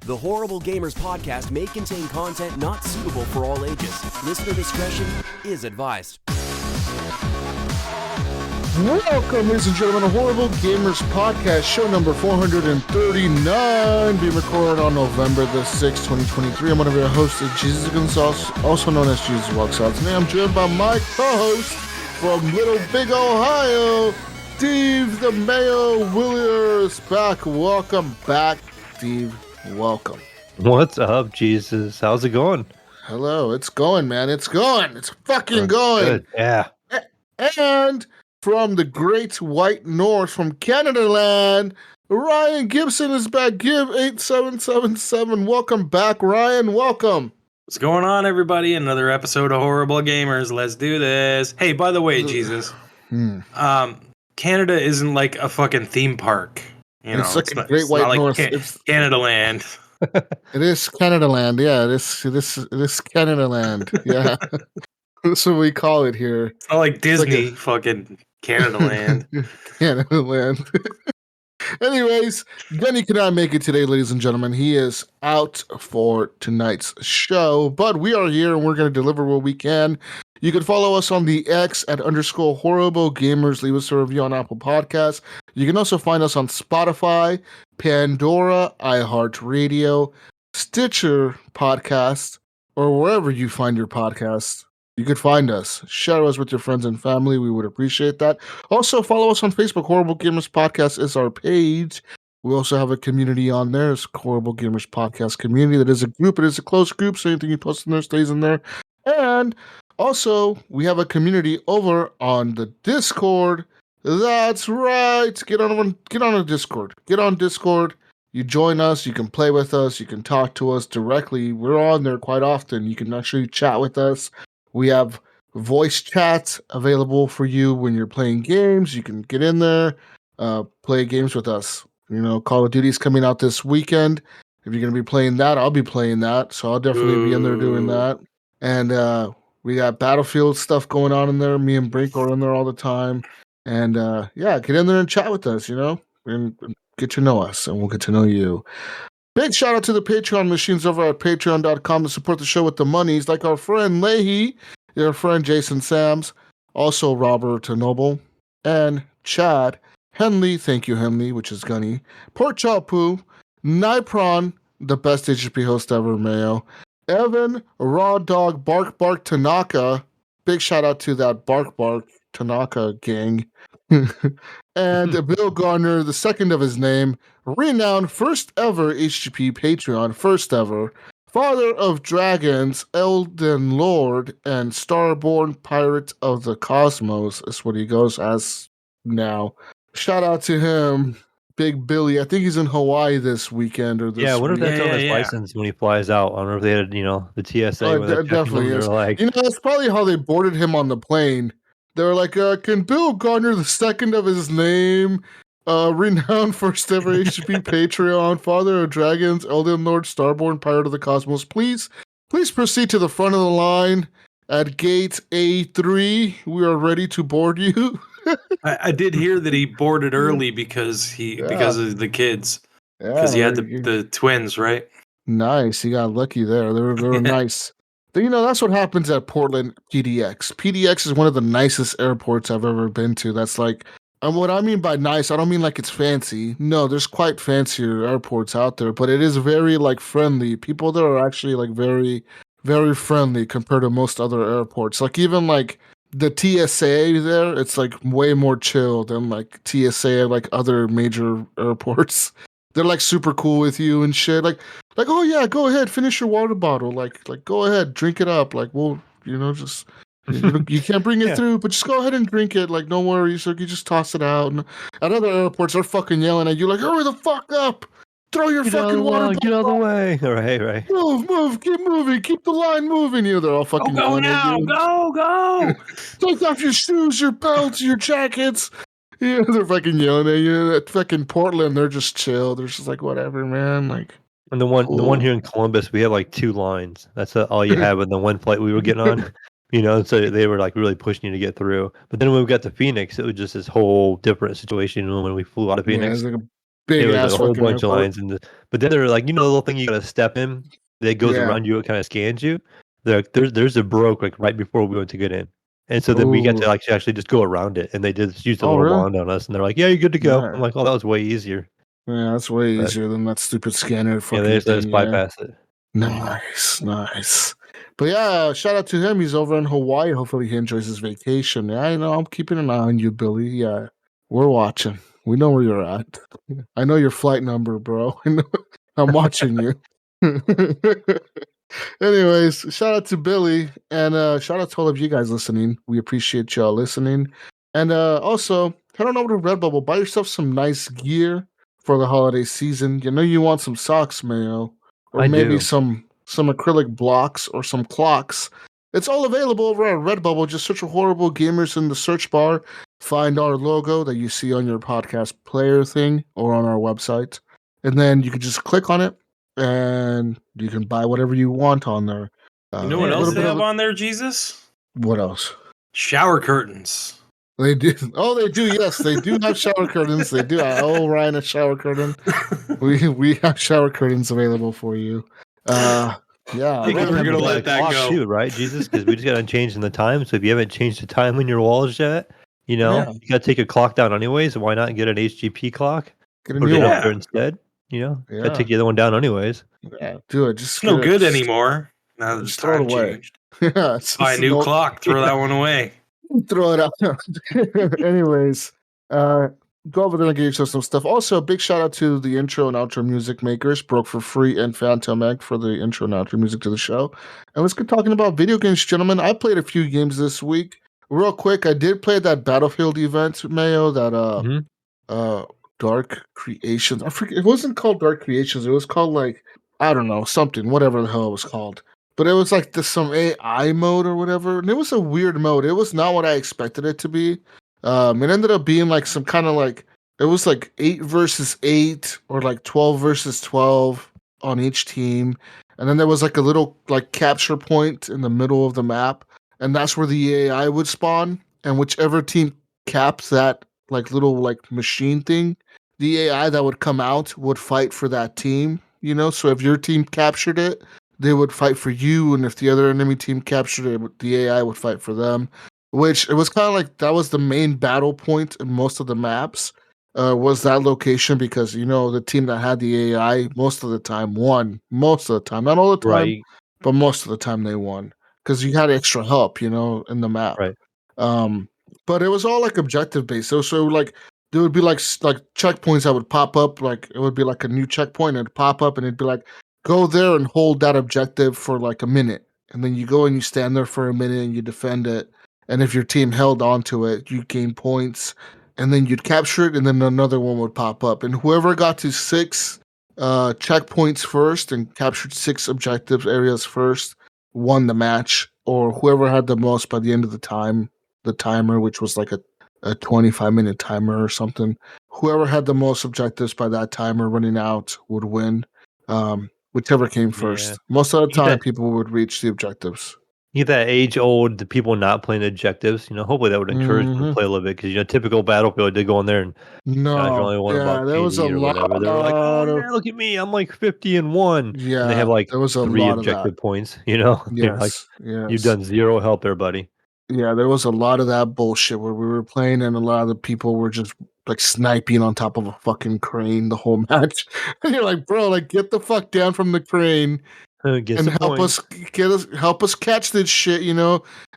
The Horrible Gamers podcast may contain content not suitable for all ages. Listener discretion is advised. Welcome, ladies and gentlemen, to Horrible Gamers podcast, show number 439, being recorded on November the 6th, 2023. I'm one of your hosts, Jesus Gonzalez, also known as Jesus Walks Out. Today I'm joined by my co-host from Little Big Ohio, Steve the Mayo Williers back. Welcome back, Steve. Welcome. What's up, Jesus? How's it going? Hello. It's going, man. It's going. It's fucking going. Good. Yeah. And from the great white north, from Canada land, Ryan Gibson is back. Gibb8777. Welcome back, Ryan. Welcome. What's going on, everybody? Another episode of Horrible Gamers. Let's do this. Hey, by the way, Jesus, Canada isn't like a fucking theme park. You know, it's like a great white north. It's Canada land. It is Canada land. Yeah, it is Canada land. Yeah. That's what we call it here. It's not like Disney, fucking Canada land. Canada land. Anyways, Gunny cannot make it today, ladies and gentlemen. He is out for tonight's show, but we are here and we're going to deliver what we can. You can follow us on the X at _Horrible Gamers. Leave us a review on Apple Podcasts. You can also find us on Spotify, Pandora, iHeartRadio, Stitcher Podcast, or wherever you find your podcasts. You could find us. Share us with your friends and family. We would appreciate that. Also, follow us on Facebook. Horrible Gamers Podcast is our page. We also have a community on there. It's Horrible Gamers Podcast community. That is a group. It is a closed group, so anything you post in there stays in there. And also, we have a community over on the Discord. That's right. Get on a Discord. Get on Discord. You join us. You can play with us. You can talk to us directly. We're on there quite often. You can actually chat with us. We have voice chats available for you when you're playing games. You can get in there, play games with us. You know, Call of Duty's coming out this weekend. If you're going to be playing that, I'll be playing that. So I'll definitely be in there doing that. And we got Battlefield stuff going on in there. Me and Brink are in there all the time. And yeah, get in there and chat with us, you know, and get to know us, and we'll get to know you. Big shout out to the Patreon machines over at patreon.com to support the show with the monies, like our friend Leahy, your friend Jason Sams, also Robert Noble, and Chad Henley. Thank you, Henley, which is Gunny. Port Chapu, Nipron, the best HGP host ever, Mayo. Evan, Raw Dog, Bark Bark Tanaka. Big shout out to that Bark Bark Tanaka gang. And Bill Garner, the second of his name, renowned first ever HGP Patreon, first ever, father of dragons, Elden Lord, and Starborn Pirate of the Cosmos is what he goes as now. Shout out to him, Big Billy. I think he's in Hawaii this weekend or this. Yeah, what if week. that's on his license when he flies out? I wonder if they had, the TSA. Definitely is. Like, that's probably how they boarded him on the plane. They were like, can Bill Garner, the second of his name, renowned first ever HGP Patreon, father of dragons, Elden Lord, Starborn, Pirate of the Cosmos, please proceed to the front of the line at gate A3. We are ready to board you. I did hear that he boarded early because of the kids. Because he had the twins, right? Nice. He got lucky there. They were nice. You know, that's what happens at Portland PDX. PDX is one of the nicest airports I've ever been to. That's like, and what I mean by nice, I don't mean like it's fancy. No, there's quite fancier airports out there, but it is very like friendly. People there are actually like very, very friendly compared to most other airports. Like even like the TSA there, it's like way more chill than like TSA at like other major airports. They're like super cool with you and shit. Like, oh yeah, go ahead, finish your water bottle. Like go ahead, drink it up. Like, well, just you can't bring it through, but just go ahead and drink it. Like, no worries. Like, you just toss it out. And at other airports, they're fucking yelling at you, like, hurry the fuck up, throw your fucking water bottle. Get out of the way. Right. Move, keep moving, keep the line moving. They're all fucking yelling at you. Go. Take off your shoes, your belts, your jackets. Yeah, they're fucking yelling at you. At fucking Portland, they're just chill. They're just like, whatever, man. Like, and the one here in Columbus, we have like 2 lines. That's all you have in the one flight we were getting on. So they were like really pushing you to get through. But then when we got to Phoenix, it was just this whole different situation when we flew out of Phoenix. Yeah, Big It was ass a whole fucking bunch of airport. lines, but then they're like, the little thing you gotta step in that goes Yeah. around you, it kind of scans you. There's a broke like right before we went to get in, and so then we got Ooh. to actually just go around it, and they just used a Oh, little really? wand on us, and they're like, "Yeah, you're good to go." I'm Yeah. like, "Oh, that was way easier." Yeah, that's way But easier than that stupid scanner yeah, they fucking just let us thing. Yeah. bypass it. Nice. But yeah, shout out to him. He's over in Hawaii. Hopefully he enjoys his vacation. Yeah, I know. I'm keeping an eye on you, Billy. Yeah, we're watching. We know where you're at. I know your flight number, bro. I know. I'm watching you. Anyways, shout out to Billy and shout out to all of you guys listening. We appreciate y'all listening. And also, head on over to Redbubble. Buy yourself some nice gear for the holiday season. You know you want some socks, Mayo, or I maybe do. some acrylic blocks or some clocks. It's all available over at Redbubble. Just search for Horrible Gamers in the search bar. Find our logo that you see on your podcast player thing or on our website. And then you can just click on it and you can buy whatever you want on there. You know what Yeah, else and they have of on there, Jesus? what else? Shower curtains. They do. Oh, they do. Yes, they do have shower curtains. They do. Oh, Ryan, a shower curtain. We have shower curtains available for you. Yeah. you We're can never have gonna a let that clock go. too, right, Jesus? Because we just got to change in the time. So if you haven't changed the time in your walls yet, Yeah. you got to take a clock down anyways. Why not get an HGP clock? Get a Put new it up one. there Yeah. instead. Got to Yeah. take the other one down anyways. Yeah. Do it. Just It's no get it. good anymore now that the Just throw it time away. changed. Yeah. It's Buy a just new no, clock, throw that one away. throw it out. Anyways, go over there and get yourself some stuff. Also, a big shout out to the intro and outro music makers, Broke for Free and Phantom Egg for the intro and outro music to the show. And let's get talking about video games, gentlemen. I played a few games this week. Real quick, I did play that Battlefield event, Mayo, that Mhm. Dark Creations. I forget, it wasn't called Dark Creations, it was called like, I don't know, something, whatever the hell it was called. But it was like some AI mode or whatever, and it was a weird mode. It was not what I expected it to be. It ended up being like some kind of like, it was like 8 versus 8 or like 12 versus 12 on each team. And then there was like a little like capture point in the middle of the map, and that's where the AI would spawn. And whichever team caps that like little like machine thing, the AI that would come out would fight for that team. So if your team captured it, they would fight for you, and if the other enemy team captured it, the AI would fight for them. Which it was kind of like that was the main battle point in most of the maps. Was that location because the team that had the AI most of the time won. Most of the time, not all the time, Right. but most of the time they won because you had extra help, in the map. Right. Um, but it was all like objective based. So like there would be like checkpoints that would pop up. Like it would be like a new checkpoint and it'd pop up and it'd be like, go there and hold that objective for like a minute. And then you go and you stand there for a minute and you defend it. And if your team held onto it, you gain points. And then you'd capture it and then another one would pop up. And whoever got to 6 checkpoints first and captured 6 objectives areas first won the match. Or whoever had the most by the end of the timer, which was like a 25-minute timer or something. Whoever had the most objectives by that timer running out would win. Whichever came first. Yeah. Most of the You time, got people would reach the objectives. that age old the people not playing objectives. Hopefully that would encourage them to Hmm. play a little bit because typical Battlefield they go in there and guys are No, only one yeah, about there was a KD or whatever. They're like, oh lot of yeah, look at me, I'm like 50-1, and they have yeah, like there was a 3 lot of that. objective points. You're like, Yes, you've yes. done 0 help there, buddy. Yeah, there was a lot of that bullshit where we were playing and a lot of the people were just like sniping on top of a fucking crane the whole match. And you're like, bro, like get the fuck down from the crane Get and some points. help us catch this shit.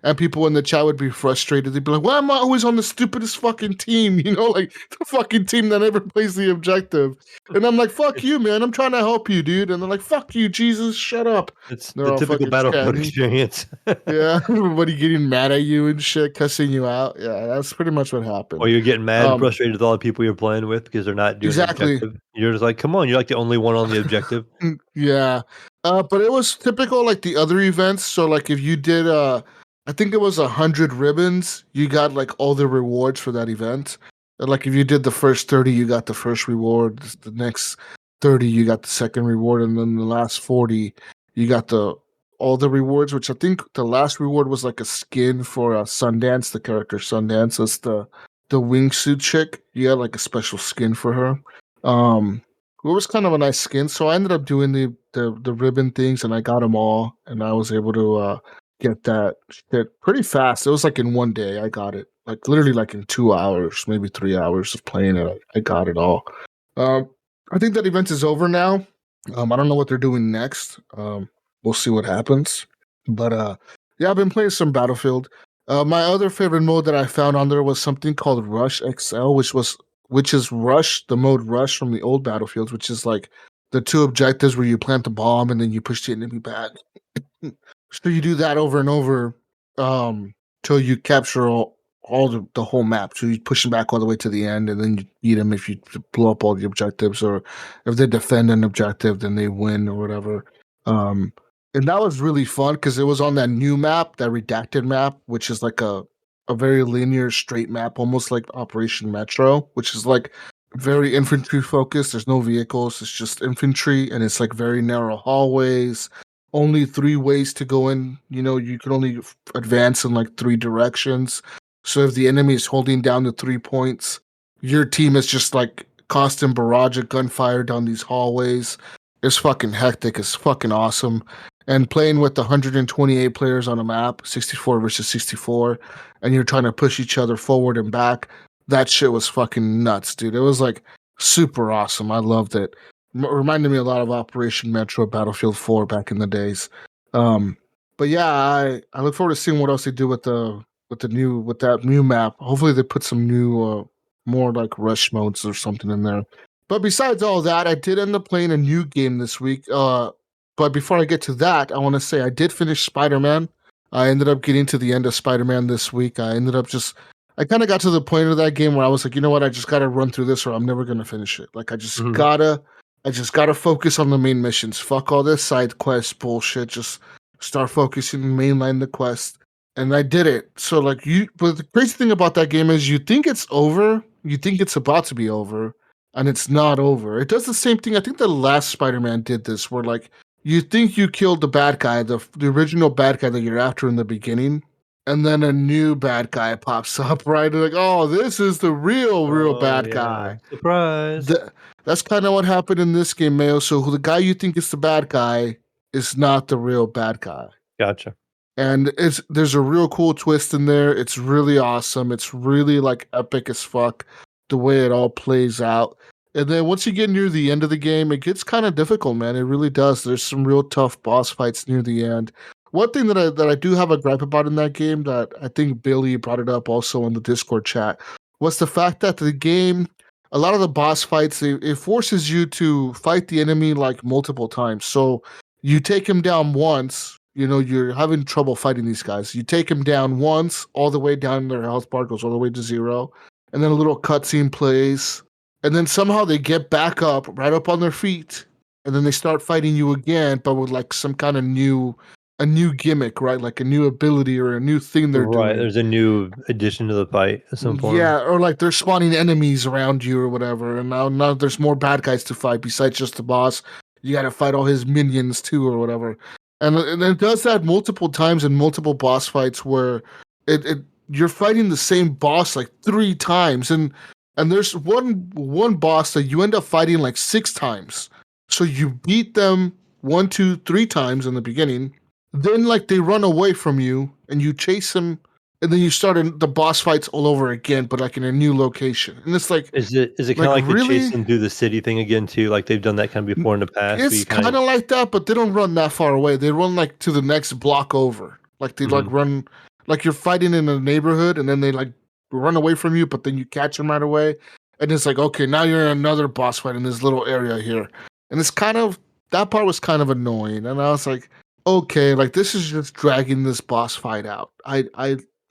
And people in the chat would be frustrated. They'd be like, why am I always on the stupidest fucking team? Like the fucking team that never plays the objective. And I'm like, fuck you, man. I'm trying to help you, dude. And they're like, fuck you, Jesus, shut up. It's They're the all typical fucking Battlefield chatting. experience. Yeah, everybody getting mad at you and shit, cussing you out. Yeah, that's pretty much what happened. Or you're getting mad and frustrated with all the people you're playing with because they're not doing the Exactly. objective. You're just like, come on, you're like the only one on the objective. Yeah. But it was typical like the other events. So like if you did I think it was 100 ribbons, you got like all the rewards for that event. And, like if you did the first 30, you got the first reward. The next 30, you got the second reward, and then the last 40, you got all the rewards. Which I think the last reward was like a skin for Sundance, the character Sundance. That's the wingsuit chick. You got like a special skin for her. It was kind of a nice skin. So I ended up doing the ribbon things, and I got them all, and I was able to get that shit pretty fast. It was like in one day I got it, like literally like in 2 hours, maybe 3 hours of playing it. I got it all. I think that event is over now. I don't know what they're doing next. We'll see what happens. But yeah, I've been playing some Battlefield. My other favorite mode that I found on there was something called Rush XL, which is Rush, the mode Rush from the old Battlefields, which is like the two objectives where you plant the bomb and then you push the enemy back. So you do that over and over till you capture all the whole map. So you push them back all the way to the end, and then you beat them if you blow up all the objectives, or if they defend an objective, then they win or whatever. And that was really fun because it was on that new map, that redacted map, which is like a very linear, straight map, almost like Operation Metro, which is like very infantry focused. There's no vehicles, it's just infantry, and it's like very narrow hallways. Only 3 ways to go in. You can only advance in like 3 directions. So if the enemy is holding down the 3 points, your team is just like constant barrage of gunfire down these hallways. It's fucking hectic. It's fucking awesome. And playing with 128 players on a map, 64 versus 64, and you're trying to push each other forward and back, that shit was fucking nuts, dude. It was like super awesome. I loved it. Reminded me a lot of Operation Metro, Battlefield 4 back in the days. But yeah, I look forward to seeing what else they do with that new map. Hopefully they put some new more like rush modes or something in there. But besides all that, I did end up playing a new game this week. But before I get to that, I want to say I did finish Spider-Man. I ended up getting to the end of Spider-Man this week. I kind of got to the point of that game where I was like, you know what? I just got to run through this or I'm never going to finish it. Like I just gotta focus on the main missions. Fuck all this side quest bullshit. Just start focusing and mainline the quest. And I did it. So but the crazy thing about that game is you think it's over. You think it's about to be over. And it's not over. It does the same thing. I think the last Spider-Man did this where like you think you killed the bad guy, the original bad guy that you're after in the beginning, and then a new bad guy pops up, right? Like, oh, this is the real bad guy. Surprise. That's kind of what happened in this game, Mayo. So the guy you think is the bad guy is not the real bad guy. Gotcha. And there's a real cool twist in there. It's really awesome. It's really like epic as fuck the way it all plays out. And then once you get near the end of the game, it gets kind of difficult, man. It really does. There's some real tough boss fights near the end. One thing that I do have a gripe about in that game that I think Billy brought it up also in the Discord chat was the fact that the game, a lot of the boss fights, it forces you to fight the enemy like multiple times. So you take him down once, you're having trouble fighting these guys. You take him down once, all the way down, their health bar goes all the way to 0. And then a little cutscene plays. And then somehow they get back up, right up on their feet. And then they start fighting you again, but with like some kind of a new gimmick, right? Like a new ability or a new thing they're doing. Right, there's a new addition to the fight at some point. Yeah, or like they're spawning enemies around you or whatever. And now there's more bad guys to fight besides just the boss. You got to fight all his minions too or whatever. And it does that multiple times in multiple boss fights where you're fighting the same boss like 3 times. And there's one boss that you end up fighting like 6 times. So you beat them 1, 2, 3 times in the beginning. Then like they run away from you and you chase them, and then you start the boss fights all over again, but like in a new location. And it's like, is it kind of like really? They chase them through the city thing again too? Like they've done that kind of before in the past. It's kind of like that, but they don't run that far away. They run like to the next block over. Like they like run, like you're fighting in a neighborhood, and then they like run away from you, but then you catch them right away. And it's like, okay, now you're in another boss fight in this little area here. And it's that part was kind of annoying. And I was like, okay, like this is just dragging this boss fight out. I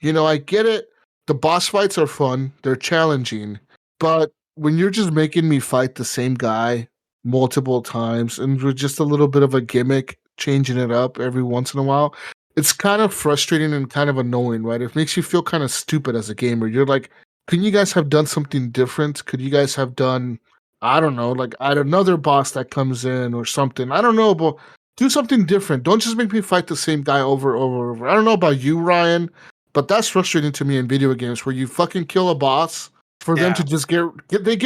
get it. The boss fights are fun. They're challenging. But when you're just making me fight the same guy multiple times and with just a little bit of a gimmick, changing it up every once in a while, it's kind of frustrating and kind of annoying, right? It makes you feel kind of stupid as a gamer. You're like, couldn't you guys have done something different? Could you guys have done, I don't know, like add another boss that comes in or something? I don't know, but do something different. Don't just make me fight the same guy over and over. I don't know about you, Ryan, but that's frustrating to me in video games where you fucking kill a boss for them to just get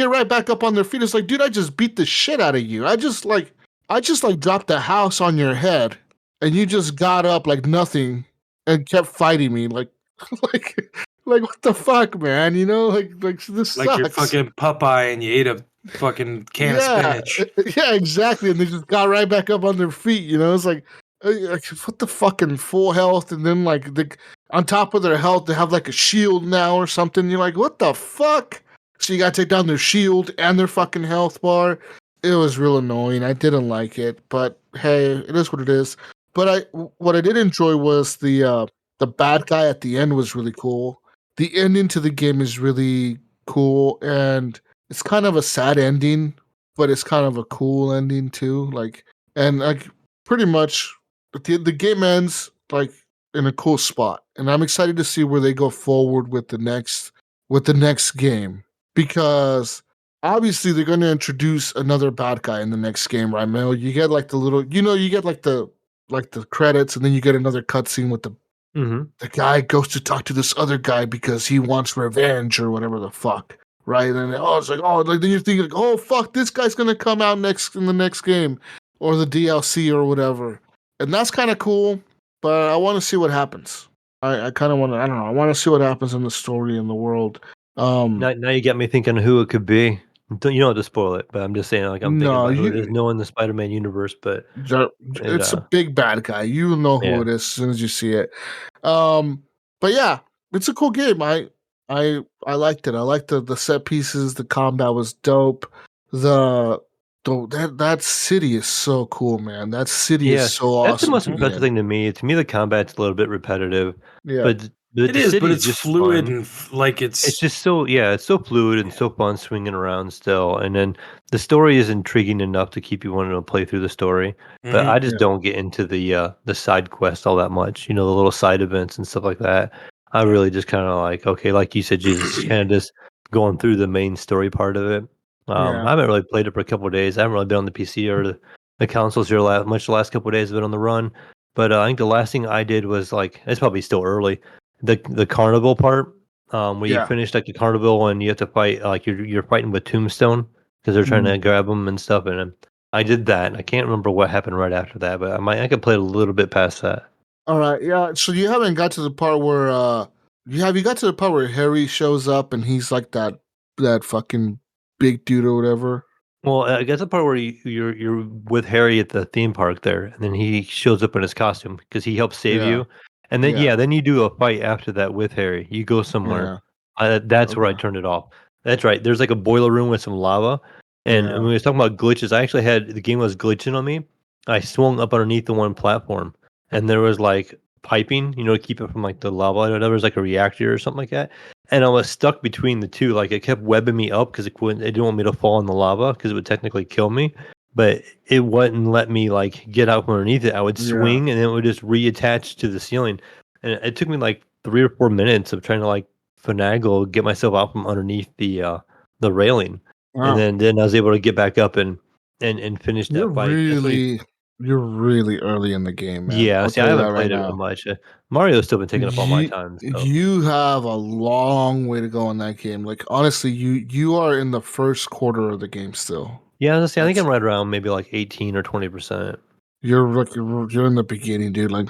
right back up on their feet. It's like, dude, I just beat the shit out of you. I just dropped the house on your head, and you just got up like nothing and kept fighting me. Like what the fuck, man? You know, like this sucks. Like you're fucking Popeye and you ate a fucking can of spinach. Yeah, exactly. And they just got right back up on their feet. You know, it's like what the fucking full health, and then like on top of their health, they have like a shield now or something. You're like, what the fuck? So you gotta take down their shield and their fucking health bar. It was real annoying. I didn't like it, but hey, it is what it is. But what I did enjoy was the bad guy at the end was really cool. The ending to the game is really cool, and it's kind of a sad ending, but it's kind of a cool ending too. And pretty much the game ends like in a cool spot, and I'm excited to see where they go forward with the next game, because obviously they're going to introduce another bad guy in the next game, right, Mel? You get like you get like the credits, and then you get another cutscene with the guy goes to talk to this other guy because he wants revenge or whatever the fuck, right? And it's like, then you're thinking like, oh fuck, this guy's gonna come out next in the next game or the DLC or whatever, and that's kind of cool. But I want to see what happens. I kind of want to. I don't know. I want to see what happens in the story in the world. Now you get me thinking who it could be. You don't have to spoil it, but I'm just saying, like, I'm thinking about who it is. No, in the Spider-Man universe, but it's a big bad guy. You know who it is as soon as you see it. But yeah, it's a cool game. I liked it. I liked the set pieces. The combat was dope. That city is so cool, man. That city is so awesome. That's the most impressive thing to me. To me, the combat's a little bit repetitive. Yeah, but it is, but it's fluid fun. And like it's just so it's so fluid and so fun swinging around still. And then the story is intriguing enough to keep you wanting to play through the story. But I just don't get into the side quest all that much. You know, the little side events and stuff like that. I really just kind of like, okay, like you said, Jesus, kind of just going through the main story part of it. I haven't really played it for a couple of days. I haven't really been on the PC or the consoles here much the last couple of days. I've been on the run. But I think the last thing I did was like, it's probably still early. The carnival part, where you finish like the carnival and you have to fight, like you're fighting with Tombstone because they're trying to grab them and stuff. And I did that. I can't remember what happened right after that, but I could play a little bit past that. All right, yeah. So you haven't got to the part where you got to the part where Harry shows up and he's like that fucking big dude or whatever. Well, I guess the part where you're with Harry at the theme park there, and then he shows up in his costume because he helps save you. And then then you do a fight after that with Harry. You go somewhere. That's where I turned it off. That's right. There's like a boiler room with some lava. And when we were talking about glitches, I actually had the game was glitching on me. I swung up underneath the one platform, and there was like piping, to keep it from like the lava. There was like a reactor or something like that. And I was stuck between the two. Like it kept webbing me up because it didn't want me to fall in the lava because it would technically kill me. But it wouldn't let me like get out from underneath it. I would swing and it would just reattach to the ceiling. And it took me like 3 or 4 minutes of trying to like finagle, get myself out from underneath the railing. Wow. And then I was able to get back up and finish that fight. You're really early in the game, man. Yeah, I haven't played it much. Mario's still been taking up all my time. So. You have a long way to go in that game. Like honestly, you are in the first quarter of the game still. Yeah, I think I'm right around maybe like 18 or 20%. You're in the beginning, dude. Like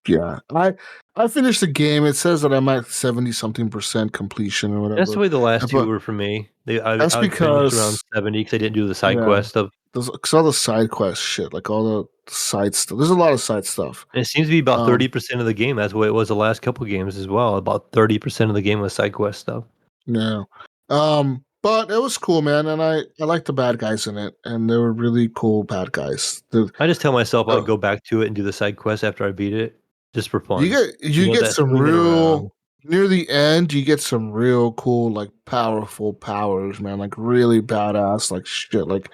yeah. I finished the game. It says that I'm at 70-something% completion or whatever. That's the way the last two were for me. I because around 70 because I didn't do the side quest stuff. Because all the side quest shit, like all the side stuff. There's a lot of side stuff. And it seems to be about 30% of the game. That's the way it was the last couple of games as well. About 30% of the game was side quest stuff. Yeah. But it was cool, man, and I liked the bad guys in it, and they were really cool bad guys. I just tell myself I'd go back to it and do the side quest after I beat it, just for fun. You get some real near the end. You get some real cool, like powerful powers, man. Like really badass, like shit, like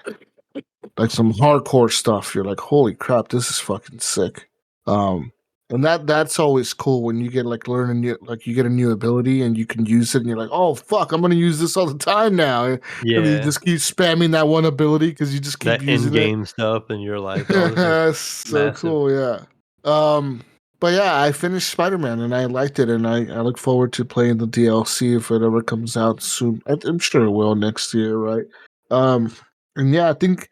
some hardcore stuff. You're like, holy crap, this is fucking sick. And that's always cool when you get like you get a new ability and you can use it and you're like, oh fuck, I'm gonna use this all the time now. Yeah. And you just keep spamming that one ability because you just keep that using in-game stuff and you're like, oh, so massive. Cool, yeah. But yeah, I finished Spider-Man and I liked it, and I look forward to playing the DLC if it ever comes out soon. I'm sure it will next year, right? And yeah, I think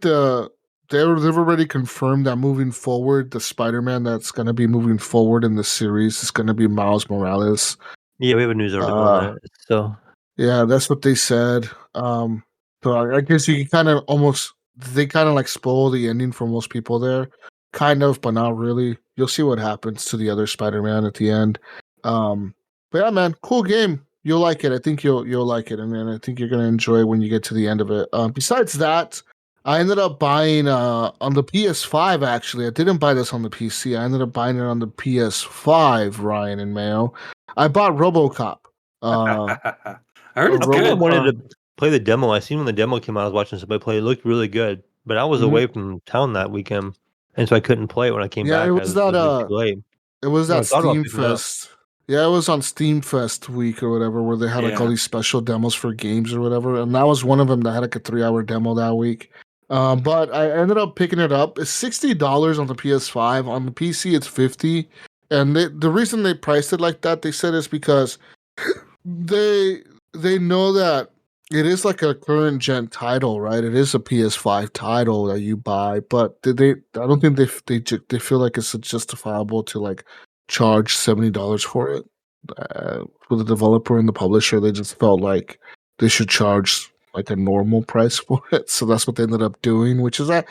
they've already confirmed that moving forward, the Spider-Man that's going to be moving forward in the series is going to be Miles Morales. Yeah, we have a news article on that. So yeah, that's what they said. So I guess you can they kind of like spoil the ending for most people there, kind of, but not really. You'll see what happens to the other Spider-Man at the end. But yeah, man, cool game. You'll like it. I think you'll like it, and then I think you're gonna enjoy it when you get to the end of it. Besides that, I ended up buying on the PS5. Actually, I didn't buy this on the PC. I ended up buying it on the PS5. Ryan and Mayo. I bought RoboCop. I heard it's I good. wanted to play the demo. I seen when the demo came out. I was watching somebody play. It looked really good, but I was away from town that weekend, and so I couldn't play it when I came back. It was that it was too late. It was that Steam picking it up. Fest. Yeah, it was on Steam Fest week or whatever, where they had like all these special demos for games or whatever, and that was one of them that had like a 3-hour demo that week. But I ended up picking it up. It's $60 on the PS5. On the PC, it's $50. And the reason they priced it like that, they said, is because they know that it is like a current gen title, right? It is a PS5 title that you buy, but I don't think they feel like it's justifiable to like charge $70 for it. For the developer and the publisher, they just felt like they should charge like a normal price for it. So that's what they ended up doing, which is I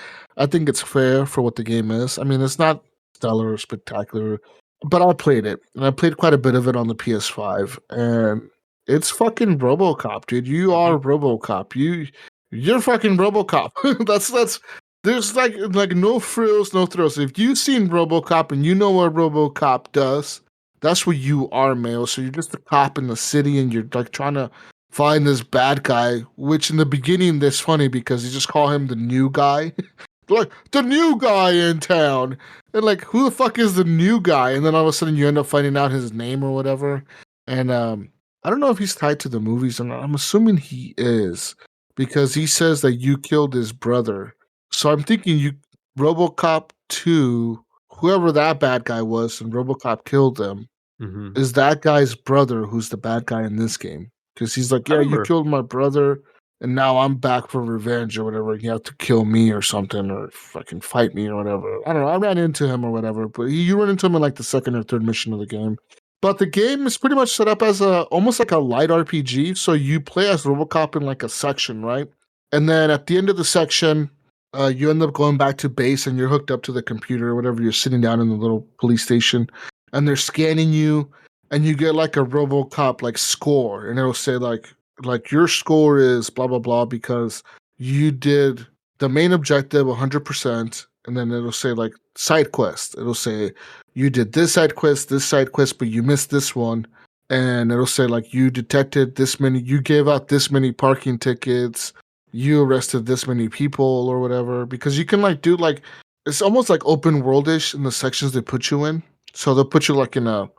think it's fair for what the game is. I mean, it's not stellar or spectacular, but I played it, and I played quite a bit of it on the PS5, and it's fucking RoboCop, dude. You are RoboCop. You're fucking RoboCop. that's there's like no frills, no thrills. If you've seen RoboCop and you know what RoboCop does, that's what you are, Mayo. So you're just a cop in the city, and you're like trying to find this bad guy. Which in the beginning, that's funny because you just call him the new guy. Like the new guy in town, and like who the fuck is the new guy? And then all of a sudden you end up finding out his name or whatever. And I don't know if he's tied to the movies or not. I'm assuming he is because he says that you killed his brother. So I'm thinking RoboCop 2, whoever that bad guy was, and RoboCop killed them, is that guy's brother who's the bad guy in this game. Because he's like, yeah, you killed my brother, and now I'm back for revenge or whatever. You have to kill me or something, or fucking fight me or whatever. I don't know. I ran into him or whatever, but you run into him in like the second or third mission of the game. But the game is pretty much set up as almost like a light RPG. So you play as RoboCop in like a section, right? And then at the end of the section, you end up going back to base, and you're hooked up to the computer or whatever. You're sitting down in the little police station, and they're scanning you, and you get like a RoboCop like score, and it'll say like your score is blah blah blah because you did the main objective 100%, and then it'll say like side quest. It'll say you did this side quest, but you missed this one, and it'll say like you detected this many, you gave out this many parking tickets, you arrested this many people or whatever. Because you can like do like it's almost like open worldish in the sections they put you in. So they'll put you like in a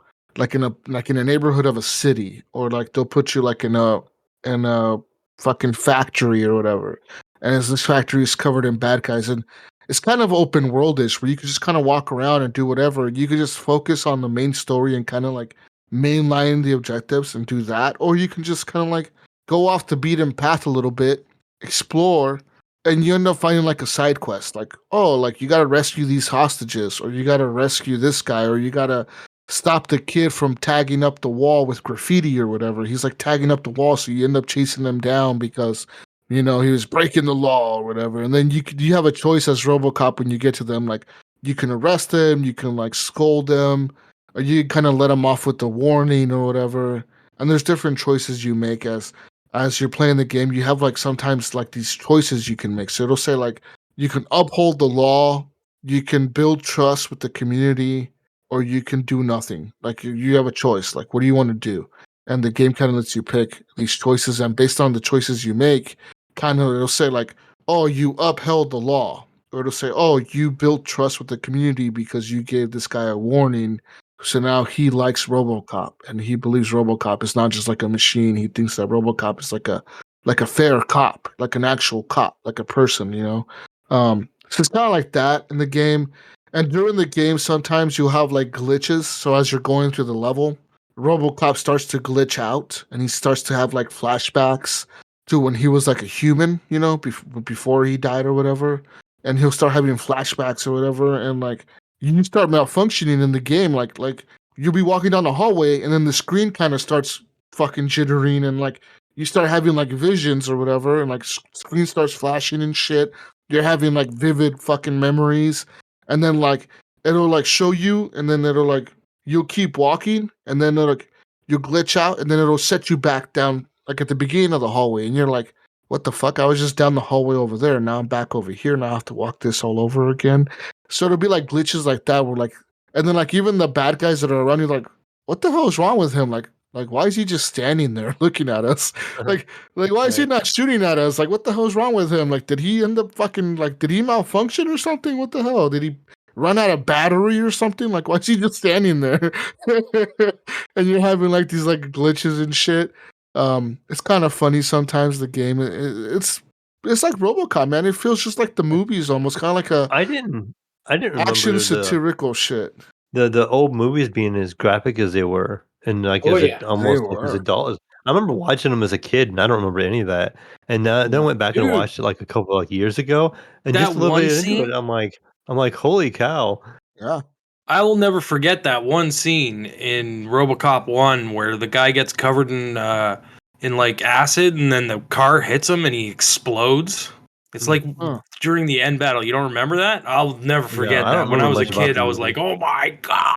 neighborhood of a city, or like they'll put you like in a fucking factory or whatever. And as this factory is covered in bad guys, and it's kind of open worldish where you can just kind of walk around and do whatever. You can just focus on the main story and kind of like mainline the objectives and do that, or you can just kind of like go off the beaten path a little bit, explore, and you end up finding like a side quest, like, oh, like you got to rescue these hostages, or you got to rescue this guy, or you got to stop the kid from tagging up the wall with graffiti or whatever. He's like tagging up the wall, so you end up chasing him down because, you know, he was breaking the law or whatever. And then you have a choice as RoboCop when you get to them, like you can arrest them, you can like scold them, or you kind of let them off with the warning or whatever. And there's different choices you make as you're playing the game. You have like sometimes like these choices you can make. So it'll say like you can uphold the law, you can build trust with the community, or you can do nothing. Like you have a choice. Like, what do you want to do? And the game kind of lets you pick these choices, and based on the choices you make, kind of it'll say like, oh, you upheld the law, or it'll say, oh, you built trust with the community because you gave this guy a warning. So now he likes RoboCop, and he believes RoboCop is not just like a machine. He thinks that RoboCop is like a fair cop, like an actual cop, like a person, you know. So it's kind of like that in the game. And during the game, sometimes you'll have like glitches. So as you're going through the level, RoboCop starts to glitch out, and he starts to have like flashbacks to when he was like a human, before he died or whatever. And he'll start having flashbacks or whatever, and like you start malfunctioning in the game, like you'll be walking down the hallway, and then the screen kind of starts fucking jittering, and like you start having like visions or whatever, and like screen starts flashing and shit. You're having like vivid fucking memories, and then like it'll like show you, and then it'll like you'll keep walking, and then it'll, like you'll glitch out, and then it'll set you back down like at the beginning of the hallway, and you're like, what the fuck? I was just down the hallway over there. Now I'm back over here. Now I have to walk this all over again. So it'll be like glitches like that where like, and then like even the bad guys that are around you, like, what the hell is wrong with him? Like why is he just standing there looking at us? Like why is he not shooting at us? Like what the hell is wrong with him? Like did he end up fucking like did he malfunction or something? What the hell? Did he run out of battery or something? Like why is he just standing there? And you're having like these like glitches and shit. It's kind of funny sometimes. The game, it's like RoboCop, man. It feels just like the movies, almost kind of like a I didn't remember action satirical shit. The old movies being as graphic as they were, and like almost like as adult. I remember watching them as a kid, and I don't remember any of that. And then I went back and watched it like a couple like years ago, and just a little bit into it, I'm like, holy cow! Yeah. I will never forget that one scene in RoboCop 1 where the guy gets covered in like acid, and then the car hits him and he explodes. It's like during the end battle. You don't remember that? I'll never forget that. When I was a kid, I was like, "Oh my god!"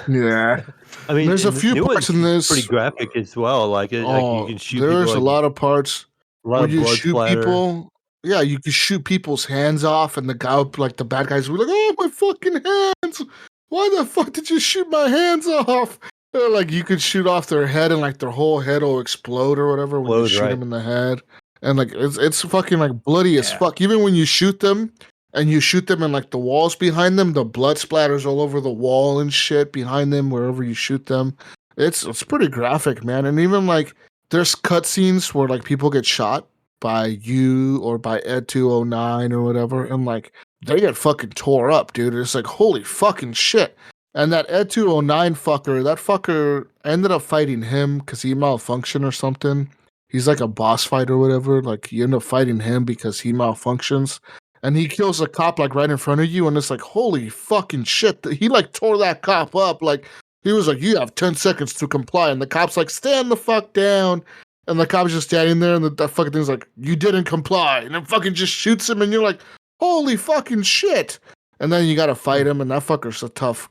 Yeah. I mean, there's a few parts in this pretty graphic as well. Like, like you can shoot. There's people, a lot of parts where you shoot people. Yeah, you can shoot people's hands off, and the guy, like the bad guys, were like, "Oh, my fucking hands! Why the fuck did you shoot my hands off?" Like you could shoot off their head, and like their whole head will explode or whatever when you shoot them in the head, and like it's fucking like bloody as fuck. Even when you shoot them, and you shoot them in like the walls behind them, the blood splatters all over the wall and shit behind them wherever you shoot them. It's pretty graphic, man. And even like there's cutscenes where like people get shot by you or by Ed209 or whatever, and like they get fucking tore up, dude. It's like holy fucking shit. And that Ed209 fucker, that fucker ended up fighting him because he malfunctioned or something. He's like a boss fight or whatever. Like you end up fighting him because he malfunctions. And he kills a cop like right in front of you, and it's like holy fucking shit. He like tore that cop up. Like he was like, you have 10 seconds to comply, and the cop's like, stand the fuck down. And the cop's just standing there, and that fucking thing's like, you didn't comply. And it fucking just shoots him, and you're like, holy fucking shit. And then you gotta fight him, and that fucker's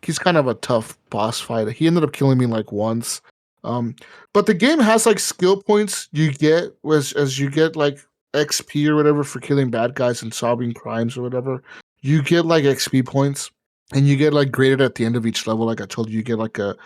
he's kind of a tough boss fighter. He ended up killing me like once. But the game has like skill points you get as you get like XP or whatever for killing bad guys and solving crimes or whatever. You get like XP points, and you get like graded at the end of each level. Like I told you, you get like a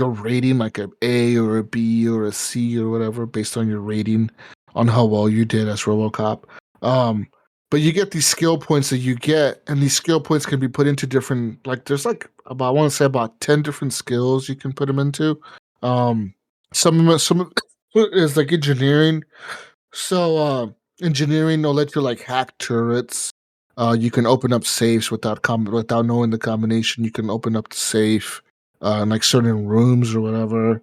rating, like an A or a B or a C or whatever, based on your rating on how well you did as RoboCop. But you get these skill points that you get, and these skill points can be put into different, like there's like about, I want to say about 10 different skills you can put them into. Some of it is like engineering. So engineering will let you like hack turrets. You can open up safes without knowing the combination. You can open up the safe in like certain rooms or whatever.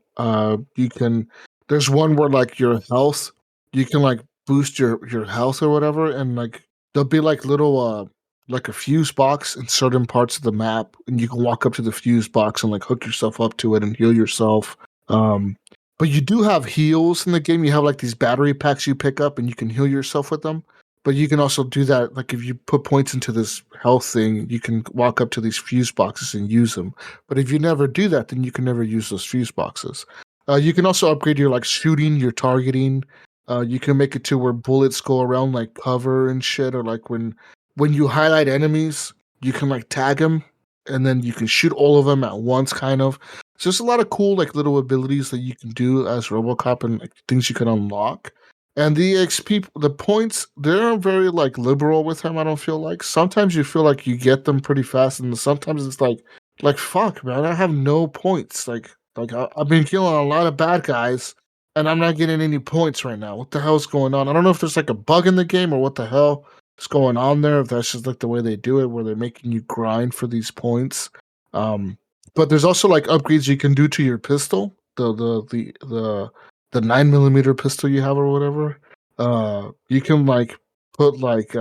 There's one where like your health, you can like boost your health or whatever, and like there'll be like little like a fuse box in certain parts of the map, and you can walk up to the fuse box and like hook yourself up to it and heal yourself. But you do have heals in the game. You have like these battery packs you pick up, and you can heal yourself with them. But you can also do that, like if you put points into this health thing, you can walk up to these fuse boxes and use them. But if you never do that, then you can never use those fuse boxes. You can also upgrade your like shooting, your targeting. You can make it to where bullets go around like cover and shit, or like when you highlight enemies, you can like tag them, and then you can shoot all of them at once, kind of. So there's a lot of cool like little abilities that you can do as RoboCop, and like things you can unlock. And the XP, the points, they're very like liberal with him. I don't feel like sometimes you feel like you get them pretty fast, and sometimes it's like fuck, man, I have no points. Like I've been killing a lot of bad guys, and I'm not getting any points right now. What the hell's going on? I don't know if there's like a bug in the game or what the hell. going on there, if that's just like the way they do it, where they're making you grind for these points. But there's also like upgrades you can do to your pistol, the 9mm pistol you have or whatever. You can like put like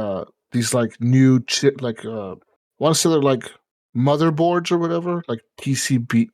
these like new chip like want to say they're like motherboards or whatever, like PCB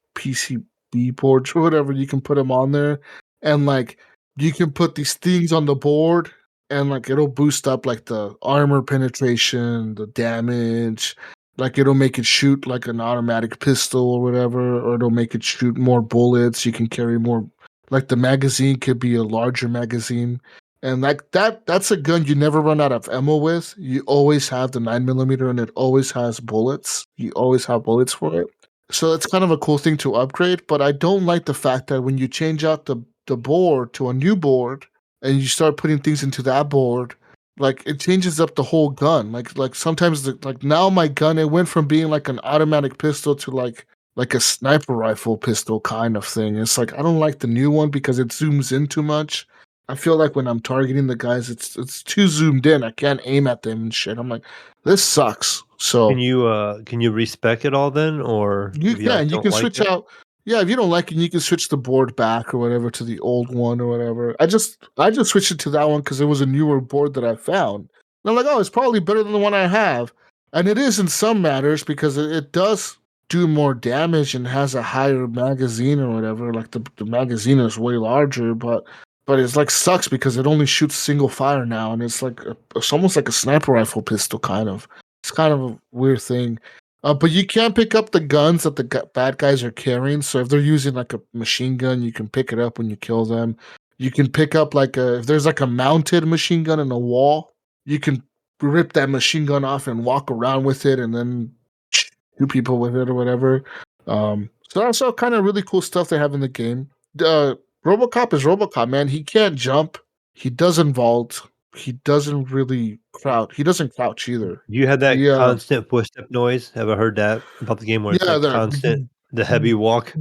boards or whatever. You can put them on there, and like you can put these things on the board, and like it'll boost up like the armor penetration, the damage. Like it'll make it shoot like an automatic pistol or whatever, or it'll make it shoot more bullets. You can carry more. Like the magazine could be a larger magazine, and like that's a gun you never run out of ammo with. You always have the 9mm, and it always has bullets. You always have bullets for it. So it's kind of a cool thing to upgrade. But I don't like the fact that when you change out the board to a new board and you start putting things into that board, like it changes up the whole gun. Like sometimes like now my gun, it went from being like an automatic pistol to like a sniper rifle pistol kind of thing. It's like I don't like the new one because it zooms in too much. I feel like when I'm targeting the guys, it's too zoomed in. I can't aim at them and shit. I'm like, this sucks. So can you respec it all then, or you if you can don't like switch it? out. Yeah, if you don't like it, you can switch the board back or whatever to the old one or whatever. I just switched it to that one because it was a newer board that I found. And I'm like, oh, it's probably better than the one I have, and it is in some matters because it does do more damage and has a higher magazine or whatever. Like the magazine is way larger, but it's like sucks because it only shoots single fire now, and it's like it's almost like a sniper rifle pistol kind of. It's kind of a weird thing. But you can pick up the guns that the bad guys are carrying. So if they're using like a machine gun, you can pick it up when you kill them. You can pick up like if there's like a mounted machine gun in a wall, you can rip that machine gun off and walk around with it, and then shoot people with it or whatever. So that's all kind of really cool stuff they have in the game. RoboCop is RoboCop, man. He can't jump. He doesn't vault. He doesn't really crouch. He doesn't crouch either. You had that Yeah. constant footstep noise. Ever heard that about the game where it's Yeah, like that. constant, the heavy walk?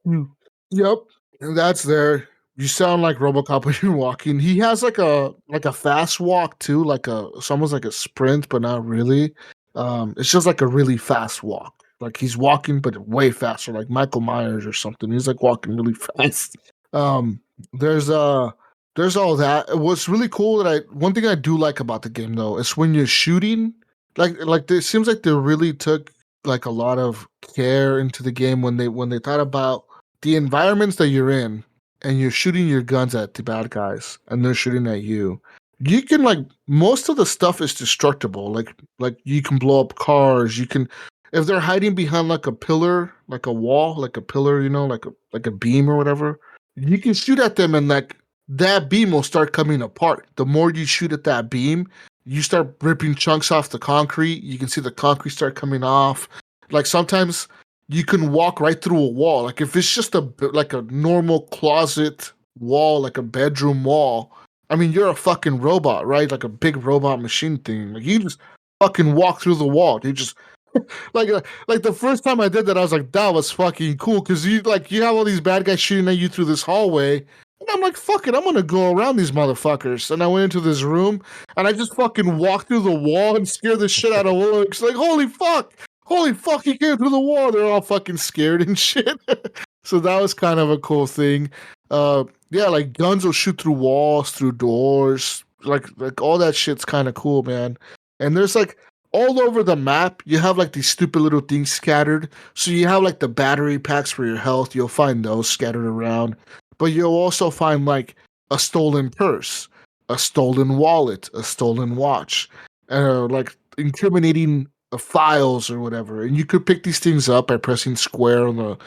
Yep, and that's there. You sound like RoboCop when you're walking. He has like a fast walk too, it's almost like a sprint, but not really. It's just like a really fast walk. Like he's walking, but way faster, like Michael Myers or something. He's like walking really fast. Um, there's all that. What's really cool one thing I do like about the game though is when you're shooting, like it seems like they really took like a lot of care into the game when they thought about the environments that you're in, and you're shooting your guns at the bad guys and they're shooting at you. You can like most of the stuff is destructible. Like you can blow up cars. You can, if they're hiding behind like a pillar, like a wall, like a pillar, like a beam or whatever, you can shoot at them and like that beam will start coming apart. The more you shoot at that beam, you start ripping chunks off the concrete. You can see the concrete start coming off. Like sometimes you can walk right through a wall. Like if it's just like a normal closet wall, like a bedroom wall. I mean, you're a fucking robot, right? Like a big robot machine thing. Like you just fucking walk through the wall. You just like the first time I did that, I was like, that was fucking cool because you have all these bad guys shooting at you through this hallway, and I'm like, fuck it, I'm gonna go around these motherfuckers. And I went into this room and I just fucking walked through the wall and scared the shit out of one. It's like, holy fuck, he came through the wall. They're all fucking scared and shit. So that was kind of a cool thing. Yeah, like guns will shoot through walls, through doors, like all that shit's kind of cool, man. And there's like all over the map, you have like these stupid little things scattered. So you have like the battery packs for your health. You'll find those scattered around. But you'll also find like a stolen purse, a stolen wallet, a stolen watch, like incriminating files or whatever. And you could pick these things up by pressing square on the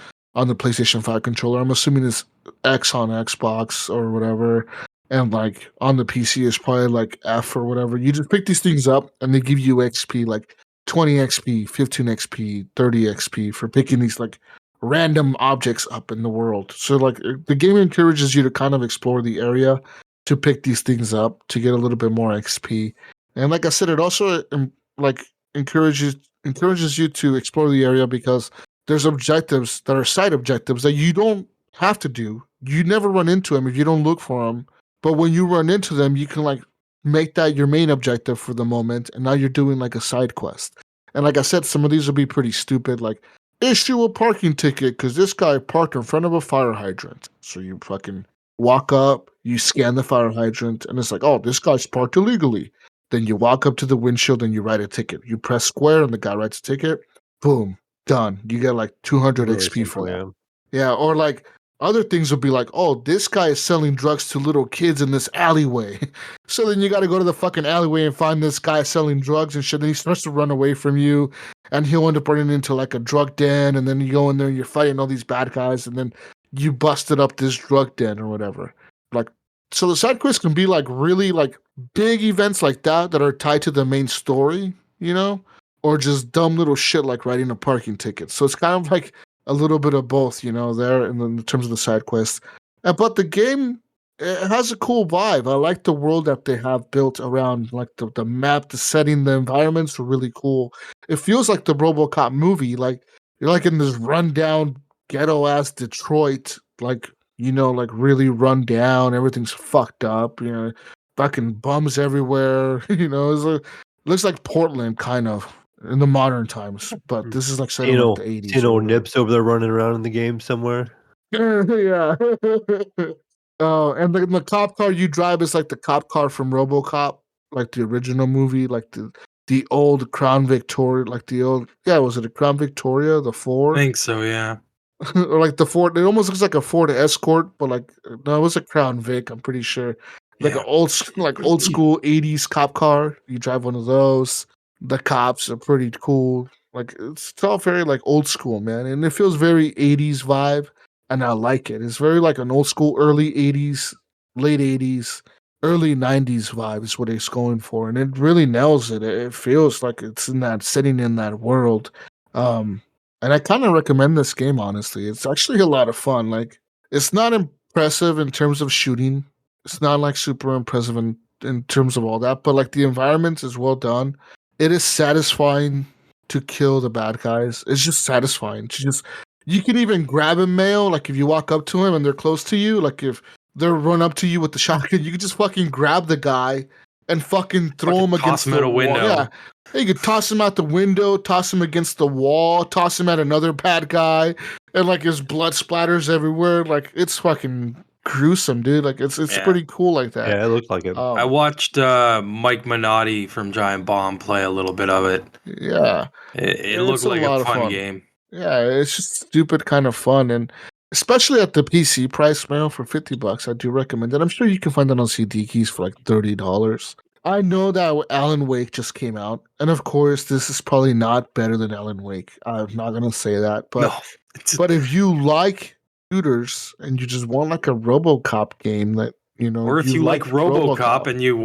PlayStation 5 controller. I'm assuming it's X on Xbox or whatever. And like on the PC is probably like F or whatever. You just pick these things up and they give you XP, like 20 XP, 15 XP, 30 XP for picking these like random objects up in the world. So like the game encourages you to kind of explore the area to pick these things up to get a little bit more XP. And like I said, it also like encourages you to explore the area because there's objectives that are side objectives that you don't have to do. You never run into them if you don't look for them. But when you run into them, you can like make that your main objective for the moment, and now you're doing like a side quest. And like I said, some of these will be pretty stupid, like issue a parking ticket because this guy parked in front of a fire hydrant. So you fucking walk up, you scan the fire hydrant, and it's like, oh, this guy's parked illegally. Then you walk up to the windshield and you write a ticket. You press square and the guy writes a ticket. Boom, done. You get like 200 Really XP simple, for that. Yeah, or like other things would be like, oh, this guy is selling drugs to little kids in this alleyway. So then you got to go to the fucking alleyway and find this guy selling drugs and shit. Then he starts to run away from you, and he'll end up running into like a drug den. And then you go in there and you're fighting all these bad guys, and then you busted up this drug den or whatever. Like, so the side quests can be like really like big events like that are tied to the main story, you know, or just dumb little shit like writing a parking ticket. So it's kind of like a little bit of both, you know, there in terms of the side quests. But the game, it has a cool vibe. I like the world that they have built around, like the map, the setting, the environments are really cool. It feels like the RoboCop movie. Like you're like in this rundown ghetto ass Detroit, like, you know, like really run down. Everything's fucked up. You know, fucking bums everywhere. You know, looks like Portland kind of in the modern times, but this is like set in like the 80s. You know, Nips over there running around in the game somewhere. Yeah. Oh, and the cop car you drive is like the cop car from RoboCop, like the original movie, like the old Crown Victoria, like the old, yeah, was it a Crown Victoria, the Ford? I think so, yeah. Or like the Ford, it almost looks like a Ford Escort, but like, no, it was a Crown Vic, I'm pretty sure. Like Yeah. an old school 80s cop car. You drive one of those. The cops are pretty cool. Like it's all very like old school, man, and it feels very 80s vibe, and I like it. It's very like an old school early 80s, late 80s, early 90s vibe is what it's going for, and it really nails it. It feels like it's in that setting, in that world. And I kind of recommend this game, honestly. It's actually a lot of fun. Like it's not impressive in terms of shooting. It's not like super impressive in terms of all that, but like the environment is well done. It is satisfying to kill the bad guys. It's just satisfying. You can even grab a Mayo, like if you walk up to him and they're close to you, like if they're run up to you with the shotgun, you can just fucking grab the guy and fucking throw him against the window. Yeah. You could toss him out the window, toss him against the wall, toss him at another bad guy, and like his blood splatters everywhere. Like it's fucking gruesome, dude. Like it's pretty cool like that. Yeah, it looked like it. I watched Mike Minotti from Giant Bomb play a little bit of it. Yeah. It looked like a fun game. Yeah, it's just stupid kind of fun, and especially at the PC price, man, for $50, I do recommend it. I'm sure you can find it on CD keys for like $30. I know that Alan Wake just came out, and of course, this is probably not better than Alan Wake. I'm not gonna say that, but but if you like shooters and you just want like a RoboCop game that you know, or if you like RoboCop and you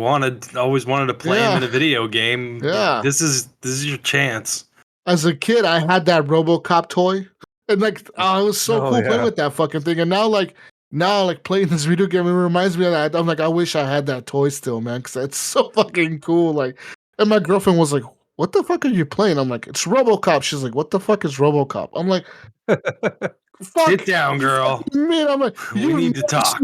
always wanted to play him in a video game, this is your chance. As a kid, I had that RoboCop toy, and like, it was so cool playing with that fucking thing. And now, playing this video game, it reminds me of that. I'm like, I wish I had that toy still, man, because it's so fucking cool. Like, and my girlfriend was like, "What the fuck are you playing?" I'm like, "It's RoboCop." She's like, "What the fuck is RoboCop?" I'm like, "Sit down, girl." Man, I'm like, we need to talk.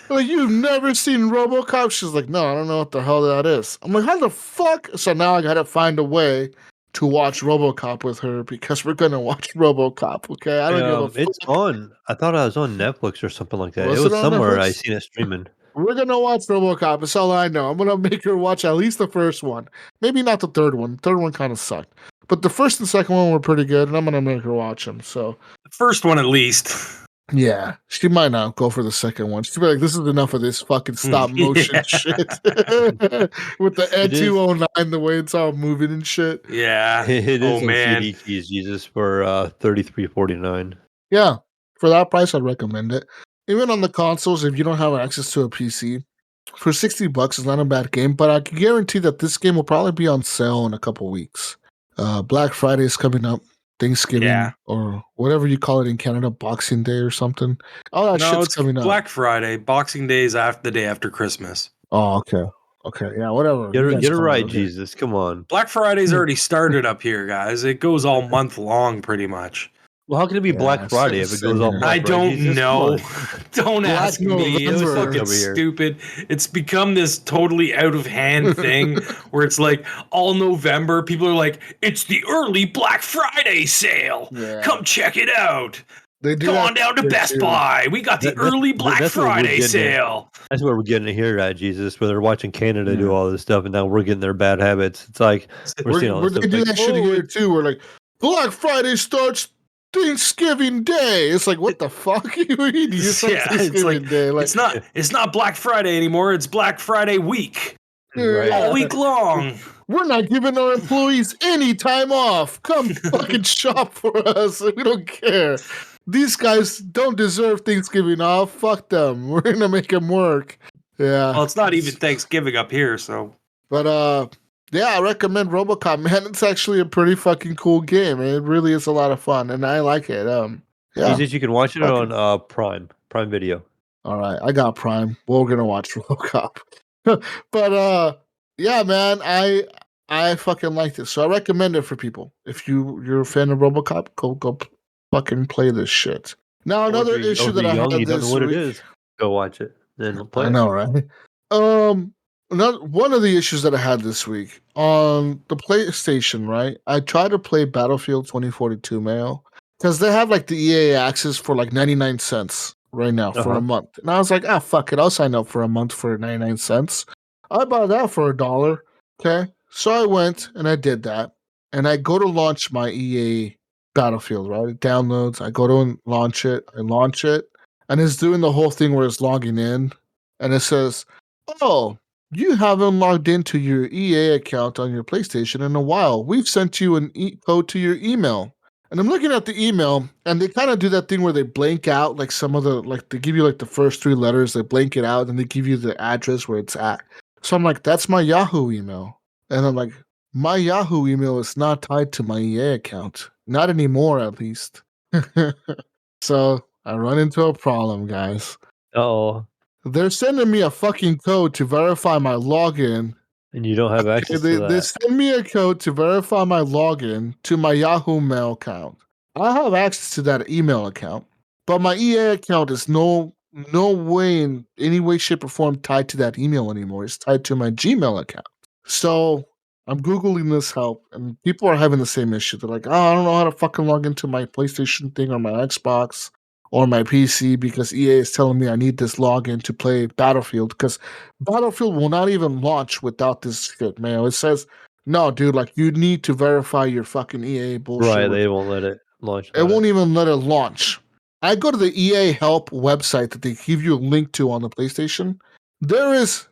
Like, you've never seen RoboCop? She's like, "No, I don't know what the hell that is." I'm like, "How the fuck?" So now I gotta find a way to watch RoboCop with her because we're gonna watch RoboCop. Okay, I don't give a fuck. It's on. I thought I was on Netflix or something like that. It was somewhere I seen it streaming. We're gonna watch RoboCop. That's all I know. I'm gonna make her watch at least the first one, maybe not the third one. The third one kind of sucked, but the first and second one were pretty good, and I'm gonna make her watch them. So the first one at least. Yeah, she might not go for the second one. She'll be like, "This is enough of this fucking stop motion shit." With the Ed 209, the way it's all moving and shit. Yeah, it is on CD keys, Jesus, for $33.49. Yeah, for that price, I'd recommend it. Even on the consoles, if you don't have access to a PC, for $60, it's not a bad game. But I can guarantee that this game will probably be on sale in a couple weeks. Black Friday is coming up. Thanksgiving or whatever you call it in Canada, Boxing Day or something. All that shit's coming up. Black Friday. Boxing Day is the day after Christmas. Oh, okay. Okay, yeah, whatever. Get it right, Jesus. Come on. Black Friday's already started up here, guys. It goes all month long, pretty much. Well, how can it be Black Friday if it goes off? I don't know. Don't Black ask me. It's November. fucking stupid. It's become this totally out of hand thing where it's like all November, people are like, it's the early Black Friday sale. Yeah. Come check it out. They do Go on down to Best Buy. We got the early Black Friday sale. That's what we're getting to hear at Jesus, where they're watching Canada do all this stuff, and now we're getting their bad habits. It's like we're seeing all this they stuff. do Like, that shit here too. We're like, Black Friday starts Thanksgiving Day. It's like, what the fuck? You mean? Thanksgiving Day. Like, it's not Black Friday anymore. It's Black Friday week. Right. All week long. We're not giving our employees any time off. Come fucking shop for us. We don't care. These guys don't deserve Thanksgiving off. Fuck them. We're gonna make them work. Yeah. Well, it's not even Thanksgiving up here, so. But yeah, I recommend RoboCop, man. It's actually a pretty fucking cool game. It really is a lot of fun, and I like it. Yeah. You can watch it on Prime Video. All right, I got Prime. We're gonna watch RoboCop. But yeah, man, I fucking like this, so I recommend it for people. If you're a fan of RoboCop, go fucking play this shit. Now another issue that I had you this don't know what week, it is. Go watch it. Then play. I know, right? One of the issues that I had this week on the PlayStation, right? I tried to play Battlefield 2042 Mayo because they have like the EA access for like 99 cents right now for a month. And I was like, fuck it. I'll sign up for a month for 99 cents. I bought that for $1. Okay. So I went and I did that. And I go to launch my EA Battlefield, right? It downloads. I go to launch it. I launch it. And it's doing the whole thing where it's logging in. And it says, oh, you haven't logged into your EA account on your PlayStation in a while. We've sent you an code to your email. And I'm looking at the email, and they kind of do that thing where they blank out like some of the, like they give you like the first 3 letters, they blank it out, and they give you the address where it's at. So I'm like, that's my Yahoo email. And I'm like, my Yahoo email is not tied to my EA account. Not anymore, at least. So I run into a problem, guys. Oh. They're sending me a fucking code to verify my login. And you don't have access to that. They send me a code to verify my login to my Yahoo Mail account. I have access to that email account, but my EA account is no way in any way, shape, or form tied to that email anymore. It's tied to my Gmail account. So I'm Googling this help, and people are having the same issue. They're like, I don't know how to fucking log into my PlayStation thing or my Xbox or my PC because EA is telling me I need this login to play Battlefield because Battlefield will not even launch without this shit, man. It says, no, dude, like you need to verify your fucking EA bullshit. Right, they won't let it launch. It won't even let it launch. I go to the EA help website that they give you a link to on the PlayStation. There is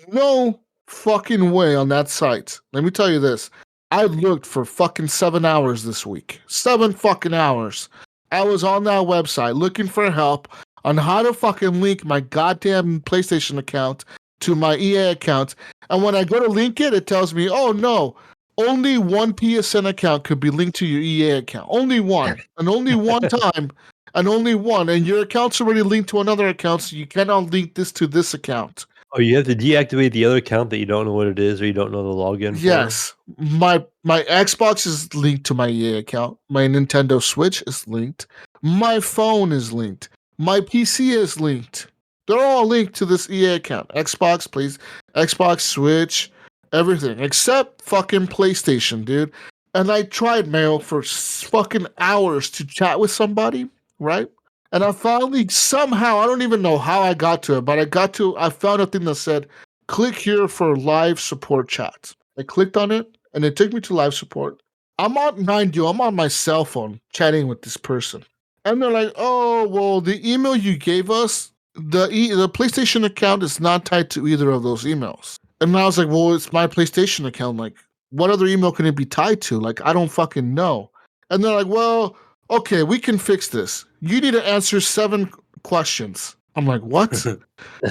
no fucking way on that site. Let me tell you this. I looked for fucking 7 hours this week. 7 fucking hours. I was on that website looking for help on how to fucking link my goddamn PlayStation account to my EA account. And when I go to link it, it tells me, oh no, only one PSN account could be linked to your EA account. Only one. And only one time. And only one. And your account's already linked to another account, so you cannot link this to this account. Oh, you have to deactivate the other account that you don't know what it is or you don't know the login for? Yes. My Xbox is linked to my EA account. My Nintendo Switch is linked. My phone is linked. My PC is linked. They're all linked to this EA account. Xbox, please. Xbox, Switch, everything. Except fucking PlayStation, dude. And I tried, Mayo, for fucking hours to chat with somebody, right? And I finally, somehow, I don't even know how I got to it, but I found a thing that said, click here for live support chat. I clicked on it, and it took me to live support. I'm on my cell phone chatting with this person. And they're like, oh, well, the email you gave us, the PlayStation account is not tied to either of those emails. And I was like, well, it's my PlayStation account. Like, what other email can it be tied to? Like, I don't fucking know. And they're like, well, okay, we can fix this. You need to answer 7 questions. I'm like, what? She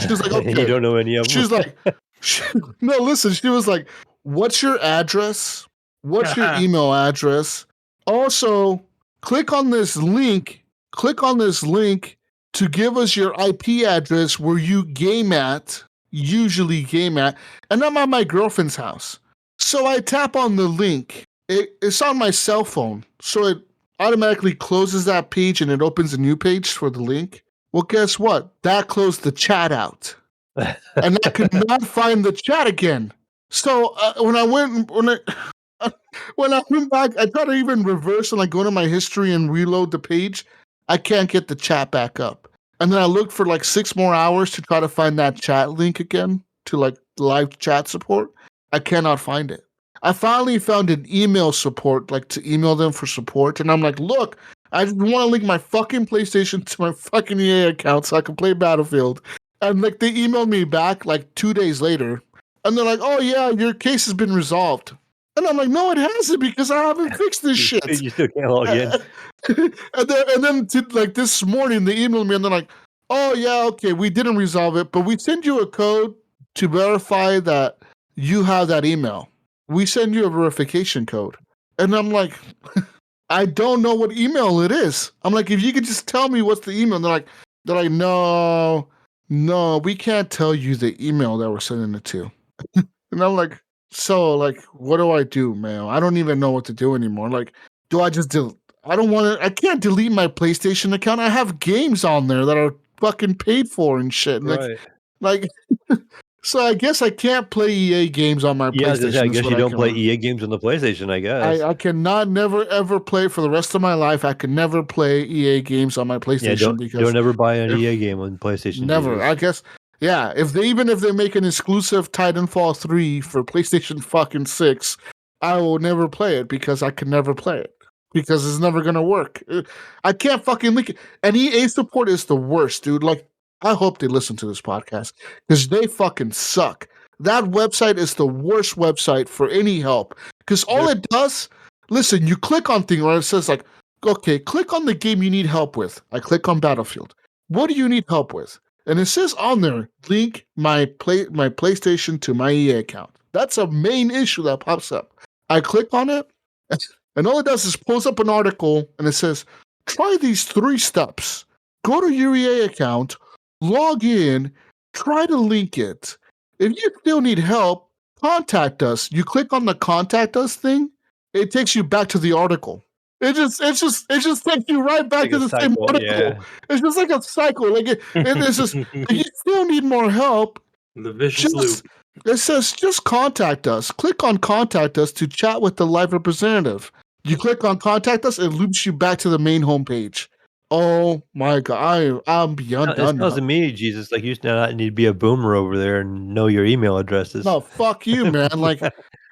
was like, okay. You don't know any of them? She was like, no, listen. She was like, what's your address? What's your email address? Also, click on this link. Click on this link to give us your IP address where you usually game at. And I'm at my girlfriend's house. So I tap on the link. It's on my cell phone. So it automatically closes that page and it opens a new page for the link. Well, guess what? That closed the chat out. And I could not find the chat again. So when I went back, I tried to even reverse and like go to my history and reload the page. I can't get the chat back up. And then I looked for like 6 more hours to try to find that chat link again to like live chat support. I cannot find it. I finally found an email support, like to email them for support. And I'm like, look, I just want to link my fucking PlayStation to my fucking EA account so I can play Battlefield. And like they emailed me back like 2 days later. And they're like, oh yeah, your case has been resolved. And I'm like, no, it hasn't because I haven't fixed this shit. You still can't log in. and then like this morning, they emailed me and they're like, oh yeah, okay, we didn't resolve it, but we send you a code to verify that you have that email. We send you a verification code. And I'm like, I don't know what email it is. I'm like, if you could just tell me what's the email. They're like, no, we can't tell you the email that we're sending it to. And I'm like, so like, what do I do, man? I don't even know what to do anymore. Like, do I just I can't delete my PlayStation account. I have games on there that are fucking paid for and shit. Right. Like so I guess I can't play EA games on my PlayStation. I guess you don't play EA games on the PlayStation, I guess. I cannot never ever play for the rest of my life. I can never play EA games on my PlayStation because don't ever buy an EA game on PlayStation. Never. Jesus. I guess yeah, if they make an exclusive Titanfall 3 for PlayStation fucking 6, I will never play it because I can never play it. Because it's never gonna work. I can't fucking link it. And EA support is the worst, dude. Like, I hope they listen to this podcast because they fucking suck. That website is the worst website for any help. Because all it does, listen, you click on thing where it says like, okay, click on the game you need help with. I click on Battlefield. What do you need help with? And it says on there, link my PlayStation to my EA account. That's a main issue that pops up. I click on it, and all it does is pulls up an article, and it says, try these 3 steps. Go to your EA account, log in, try to link it. If you still need help, contact us. You click on the contact us thing, it takes you back to the article. It just takes you right back like to the same article. Yeah. It's just like a cycle. Like it's just if you still need more help. The vicious loop. It says just contact us. Click on contact us to chat with the live representative. You click on contact us, it loops you back to the main homepage. Oh my god, I'm beyond done. It doesn't mean Jesus. Like you not need to be a boomer over there and know your email addresses. No, fuck you, man. Like.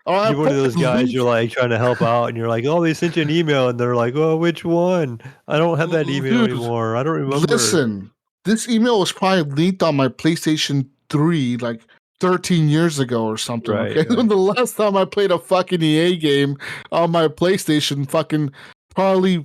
You're one of those guys. You're like trying to help out, and you're like, "Oh, they sent you an email," and they're like, "Oh, which one? I don't have that email anymore. I don't remember." Listen, this email was probably leaked on my PlayStation 3 like 13 years ago or something. Right, okay, right. The last time I played a fucking EA game on my PlayStation, probably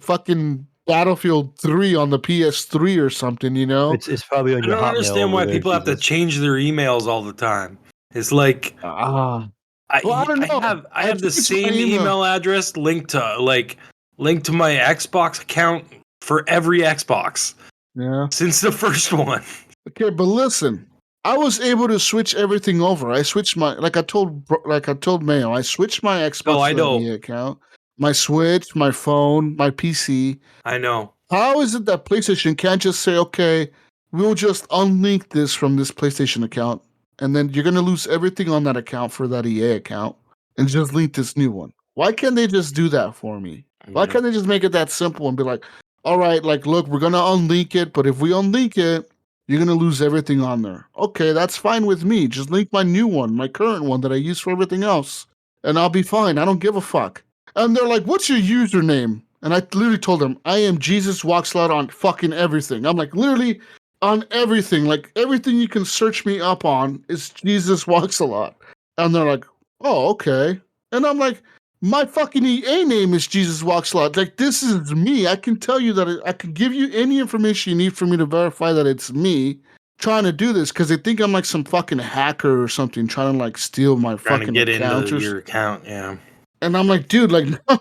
Battlefield 3 on the PS3 or something. You know, it's probably on your. I don't understand why people have to change their emails all the time. It's like I don't know. I have the same email address linked to my Xbox account for every Xbox. Yeah. Since the first one. Okay, but listen, I was able to switch everything over. I switched my like I told Mayo. I switched my Xbox account, my Switch, my phone, my PC. I know. How is it that PlayStation can't just say, okay, we'll just unlink this from this PlayStation account? And then you're going to lose everything on that account for that EA account and just link this new one. Why can't they just do that for me? Why can't they just make it that simple and be like, all right, like, look, we're going to unlink it, but if we unlink it, you're going to lose everything on there. Okay, that's fine with me. Just link my new one, my current one that I use for everything else, and I'll be fine. I don't give a fuck. And they're like, what's your username? And I literally told them, I am Jesus Walkslot on fucking everything. I'm like, literally on everything. Like, everything you can search me up on is Jesus Walks a Lot. And they're like, oh, okay. And I'm like, my fucking EA name is Jesus Walks a Lot. Like, this is me. I can tell you that I can give you any information you need for me to verify that it's me trying to do this because they think I'm like some fucking hacker or something trying to like steal my fucking account. Into your account, yeah. And I'm like, dude, like, no,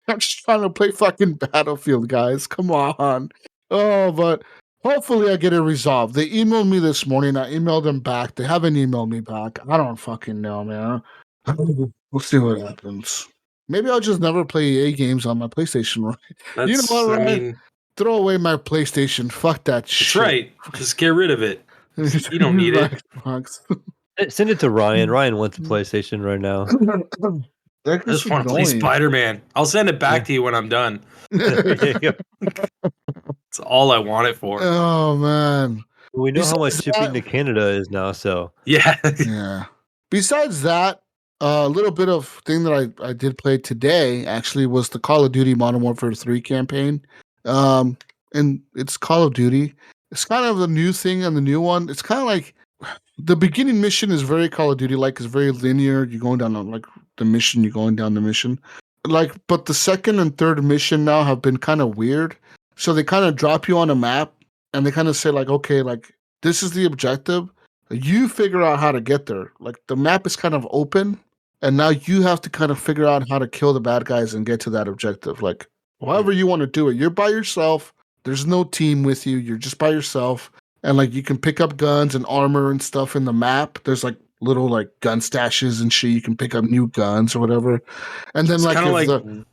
I'm just trying to play fucking Battlefield, guys. Come on. Oh, but hopefully I get it resolved. They emailed me this morning. I emailed them back. They haven't emailed me back. I don't fucking know, man. We'll see what happens. maybe I'll just never play EA games on my PlayStation. Right? You know what, Ryan? I mean, throw away my PlayStation. Fuck that shit. That's right. Just get rid of it. You don't need it. Xbox. Send it to Ryan. Ryan wants a PlayStation right now. I just want to play Spider-Man. I'll send it back to you when I'm done. That's all I want it for. Oh man. We know how much shipping to Canada is now, so yeah. Besides that, a little bit of thing that I did play today actually was the Call of Duty Modern Warfare 3 campaign. And it's Call of Duty. It's kind of a new thing on the new one. It's kind of like the beginning mission is very Call of Duty like. It's very linear. You're going down on like the mission. You're going down the mission. But the second and third mission now have been kind of weird. So they kind of drop you on a map and they kind of say like, okay, like this is the objective. You figure out how to get there. Like the map is kind of open, and now you have to kind of figure out how to kill the bad guys and get to that objective. Like however you want to do it. You're by yourself. There's no team with you. You're just by yourself. And like you can pick up guns and armor and stuff in the map. There's like little like gun stashes and shit. You can pick up new guns or whatever. And then it's like kind of like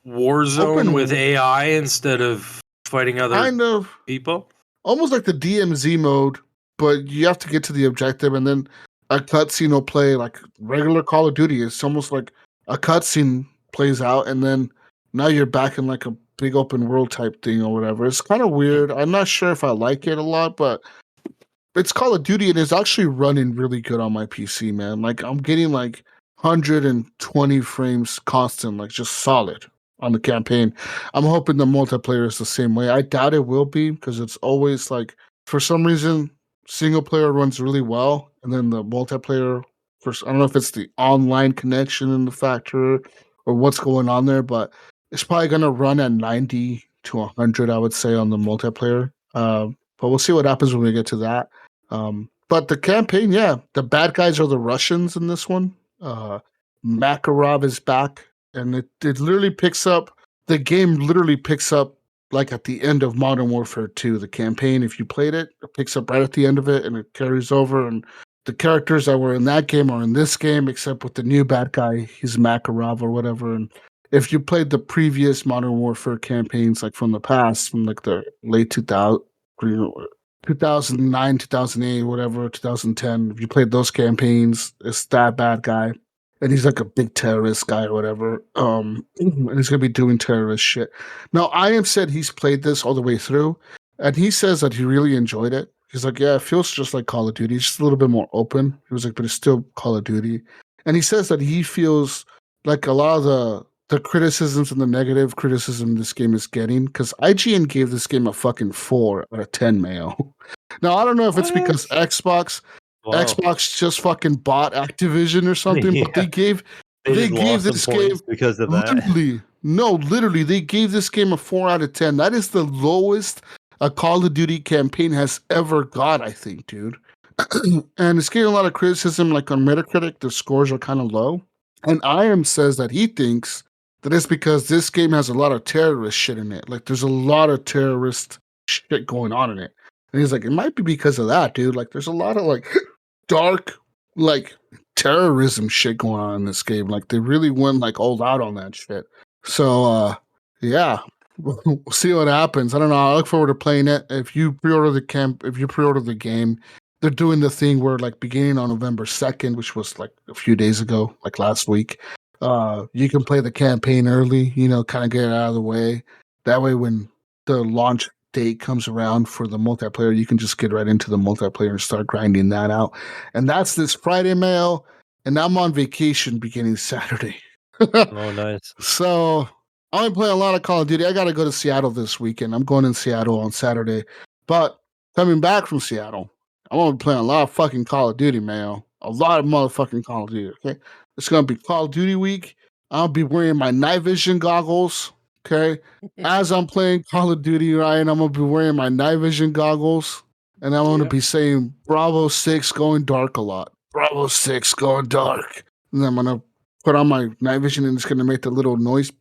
Warzone with AI instead of fighting other people. Almost like the DMZ mode, but you have to get to the objective, and then a cutscene will play like regular Call of Duty. It's almost like a cutscene plays out, and then now you're back in like a big open world type thing or whatever. It's kind of weird. I'm not sure if I like it a lot, but it's Call of Duty and it's actually running really good on my PC, man. Like I'm getting like 120 frames constant, like just solid on the campaign. I'm hoping the multiplayer is the same way. I doubt it will be because it's always like, for some reason, single player runs really well, and then the multiplayer, I don't know if it's the online connection in the factor or what's going on there, but it's probably going to run at 90 to 100, I would say, on the multiplayer. But we'll see what happens when we get to that. But the campaign, yeah, the bad guys are the Russians in this one. Makarov is back, and it literally picks up, the game literally picks up like at the end of Modern Warfare 2, the campaign. If you played it, it picks up right at the end of it and it carries over. And the characters that were in that game are in this game, except with the new bad guy, he's Makarov or whatever. And if you played the previous Modern Warfare campaigns, like from the past, from like the late 2009, 2008, whatever, 2010, if you played those campaigns, it's that bad guy. And he's like a big terrorist guy or whatever. And he's going to be doing terrorist shit. Now, Ian said he's played this all the way through, and he says that he really enjoyed it. He's like, yeah, it feels just like Call of Duty. It's just a little bit more open. He was like, but it's still Call of Duty. And he says that he feels like a lot of the criticisms and the negative criticism this game is getting, because IGN gave this game a fucking 4 out of 10, Mayo. Now, I don't know if it's because Xbox just fucking bought Activision or something, but they gave this game because of that. Literally, they gave this game a 4 out of 10. That is the lowest a Call of Duty campaign has ever got, I think, dude. And it's getting a lot of criticism, like on Metacritic, the scores are kind of low. And Iam says that he thinks that it's because this game has a lot of terrorist shit in it. Like, there's a lot of terrorist shit going on in it. And he's like, it might be because of that, dude. Like, there's a lot of, like, dark, like, terrorism shit going on in this game. Like, they really went, like, all out on that shit. So, yeah. We'll see what happens. I don't know. I look forward to playing it. If you pre-order the game, they're doing the thing where, like, beginning on November 2nd, which was, like, a few days ago, like, last week, you can play the campaign early, kind of get it out of the way. That way, when the launch date comes around for the multiplayer, you can just get right into the multiplayer and start grinding that out. And that's this Friday, Mail, and I'm on vacation beginning Saturday. Oh, nice. So I'm gonna play a lot of Call of Duty. I gotta go to Seattle this weekend. I'm going in Seattle on Saturday. But coming back from Seattle, I'm gonna be playing a lot of fucking Call of Duty, Mayo. A lot of motherfucking Call of Duty, okay? It's gonna be Call of Duty week. I'll be wearing my night vision goggles, okay? As I'm playing Call of Duty, Ryan, I'm gonna be wearing my night vision goggles, and I'm gonna be saying Bravo 6 going dark a lot. Bravo 6 going dark. And then I'm gonna put on my night vision, and it's gonna make the little noise,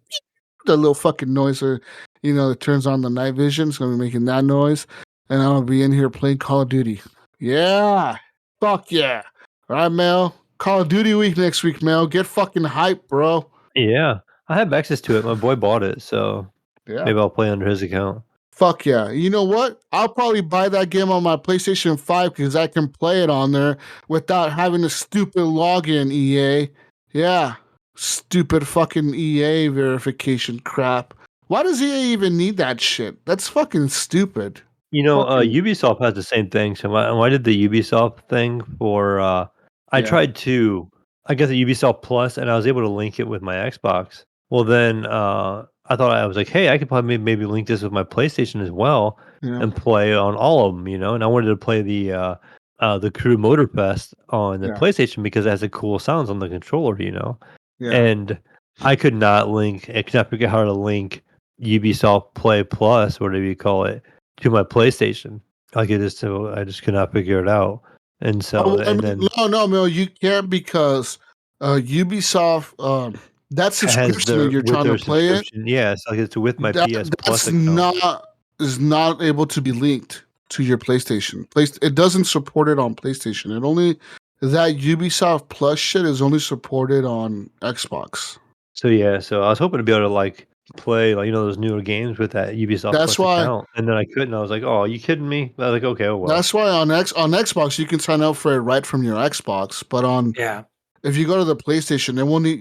the little fucking noise that turns on the night vision. It's gonna be making that noise, and I'm gonna be in here playing Call of Duty. Yeah. Fuck yeah. All right, Mel. Call of Duty week next week, Mel. Get fucking hype, bro. Yeah. I have access to it. My boy bought it, so maybe I'll play under his account. Fuck yeah. You know what? I'll probably buy that game on my PlayStation 5 because I can play it on there without having a stupid login, EA. Yeah. Stupid fucking EA verification crap. Why does EA even need that shit? That's fucking stupid. Ubisoft has the same thing. So I did the Ubisoft thing for. I tried to. I got the Ubisoft Plus, and I was able to link it with my Xbox. Well, then I thought I was like, hey, I could probably maybe link this with my PlayStation as well and play on all of them, And I wanted to play the Crew Motorfest on the PlayStation because it has the cool sounds on the controller, And I could not link. I could not figure out how to link Ubisoft Play Plus, whatever you call it, to my PlayStation. I just could not figure it out. And so, no, Mel, you can't because Ubisoft, that subscription that you're trying to play it. Yeah, so it's with my PS Plus account. Is not able to be linked to your PlayStation. It doesn't support it on PlayStation. That Ubisoft Plus shit is only supported on Xbox. So I was hoping to be able to play those newer games with that Ubisoft Plus account, and then I couldn't. I was like, "Oh, are you kidding me?" I was like, "Okay, oh well." That's why on Xbox you can sign up for it right from your Xbox, but if you go to the PlayStation,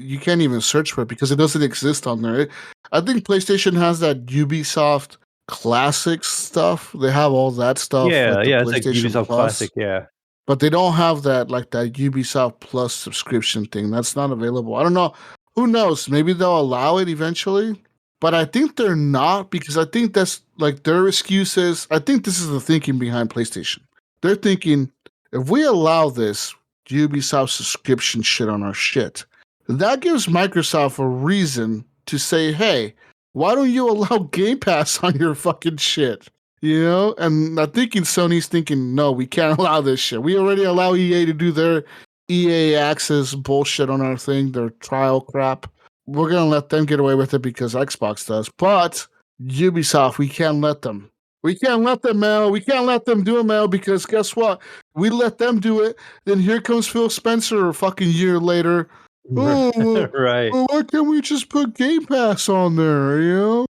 you can't even search for it because it doesn't exist on there. I think PlayStation has that Ubisoft Classic stuff. They have all that stuff. Yeah, it's like Ubisoft Plus, Classic, yeah. But they don't have that that Ubisoft Plus subscription thing. That's not available. I don't know. Who knows? Maybe they'll allow it eventually. But I think they're not because I think that's their excuses. I think this is the thinking behind PlayStation. They're thinking if we allow this Ubisoft subscription shit on our shit, that gives Microsoft a reason to say, hey, why don't you allow Game Pass on your fucking shit? And I think Sony's thinking, no, we can't allow this shit. We already allow EA to do their EA Access bullshit on our thing, their trial crap. We're going to let them get away with it because Xbox does. But Ubisoft, we can't let them. We can't let them, Mel. We can't let them do it, Mel, because guess what? We let them do it. Then here comes Phil Spencer a fucking year later. Oh, right. Well, why can't we just put Game Pass on there,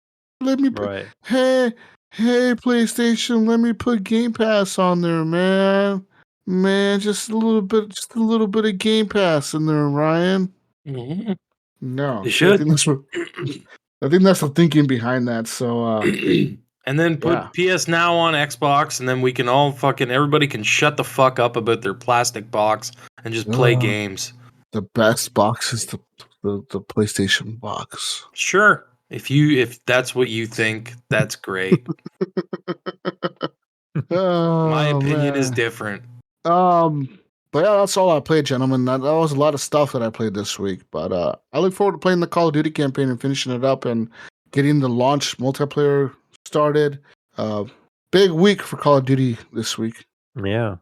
Let me put, hey, PlayStation, let me put Game Pass on there, man. Man, just a little bit of Game Pass in there, Ryan. Mm-hmm. No. You should. I think that's the thinking behind that. So and then put PS Now on Xbox, and then we can all everybody can shut the fuck up about their plastic box and just play games. The best box is the PlayStation box. Sure. If that's what you think, that's great. My opinion is different. But yeah, that's all I played, gentlemen. That was a lot of stuff that I played this week. But I look forward to playing the Call of Duty campaign and finishing it up and getting the launch multiplayer started. Big week for Call of Duty this week. Yeah.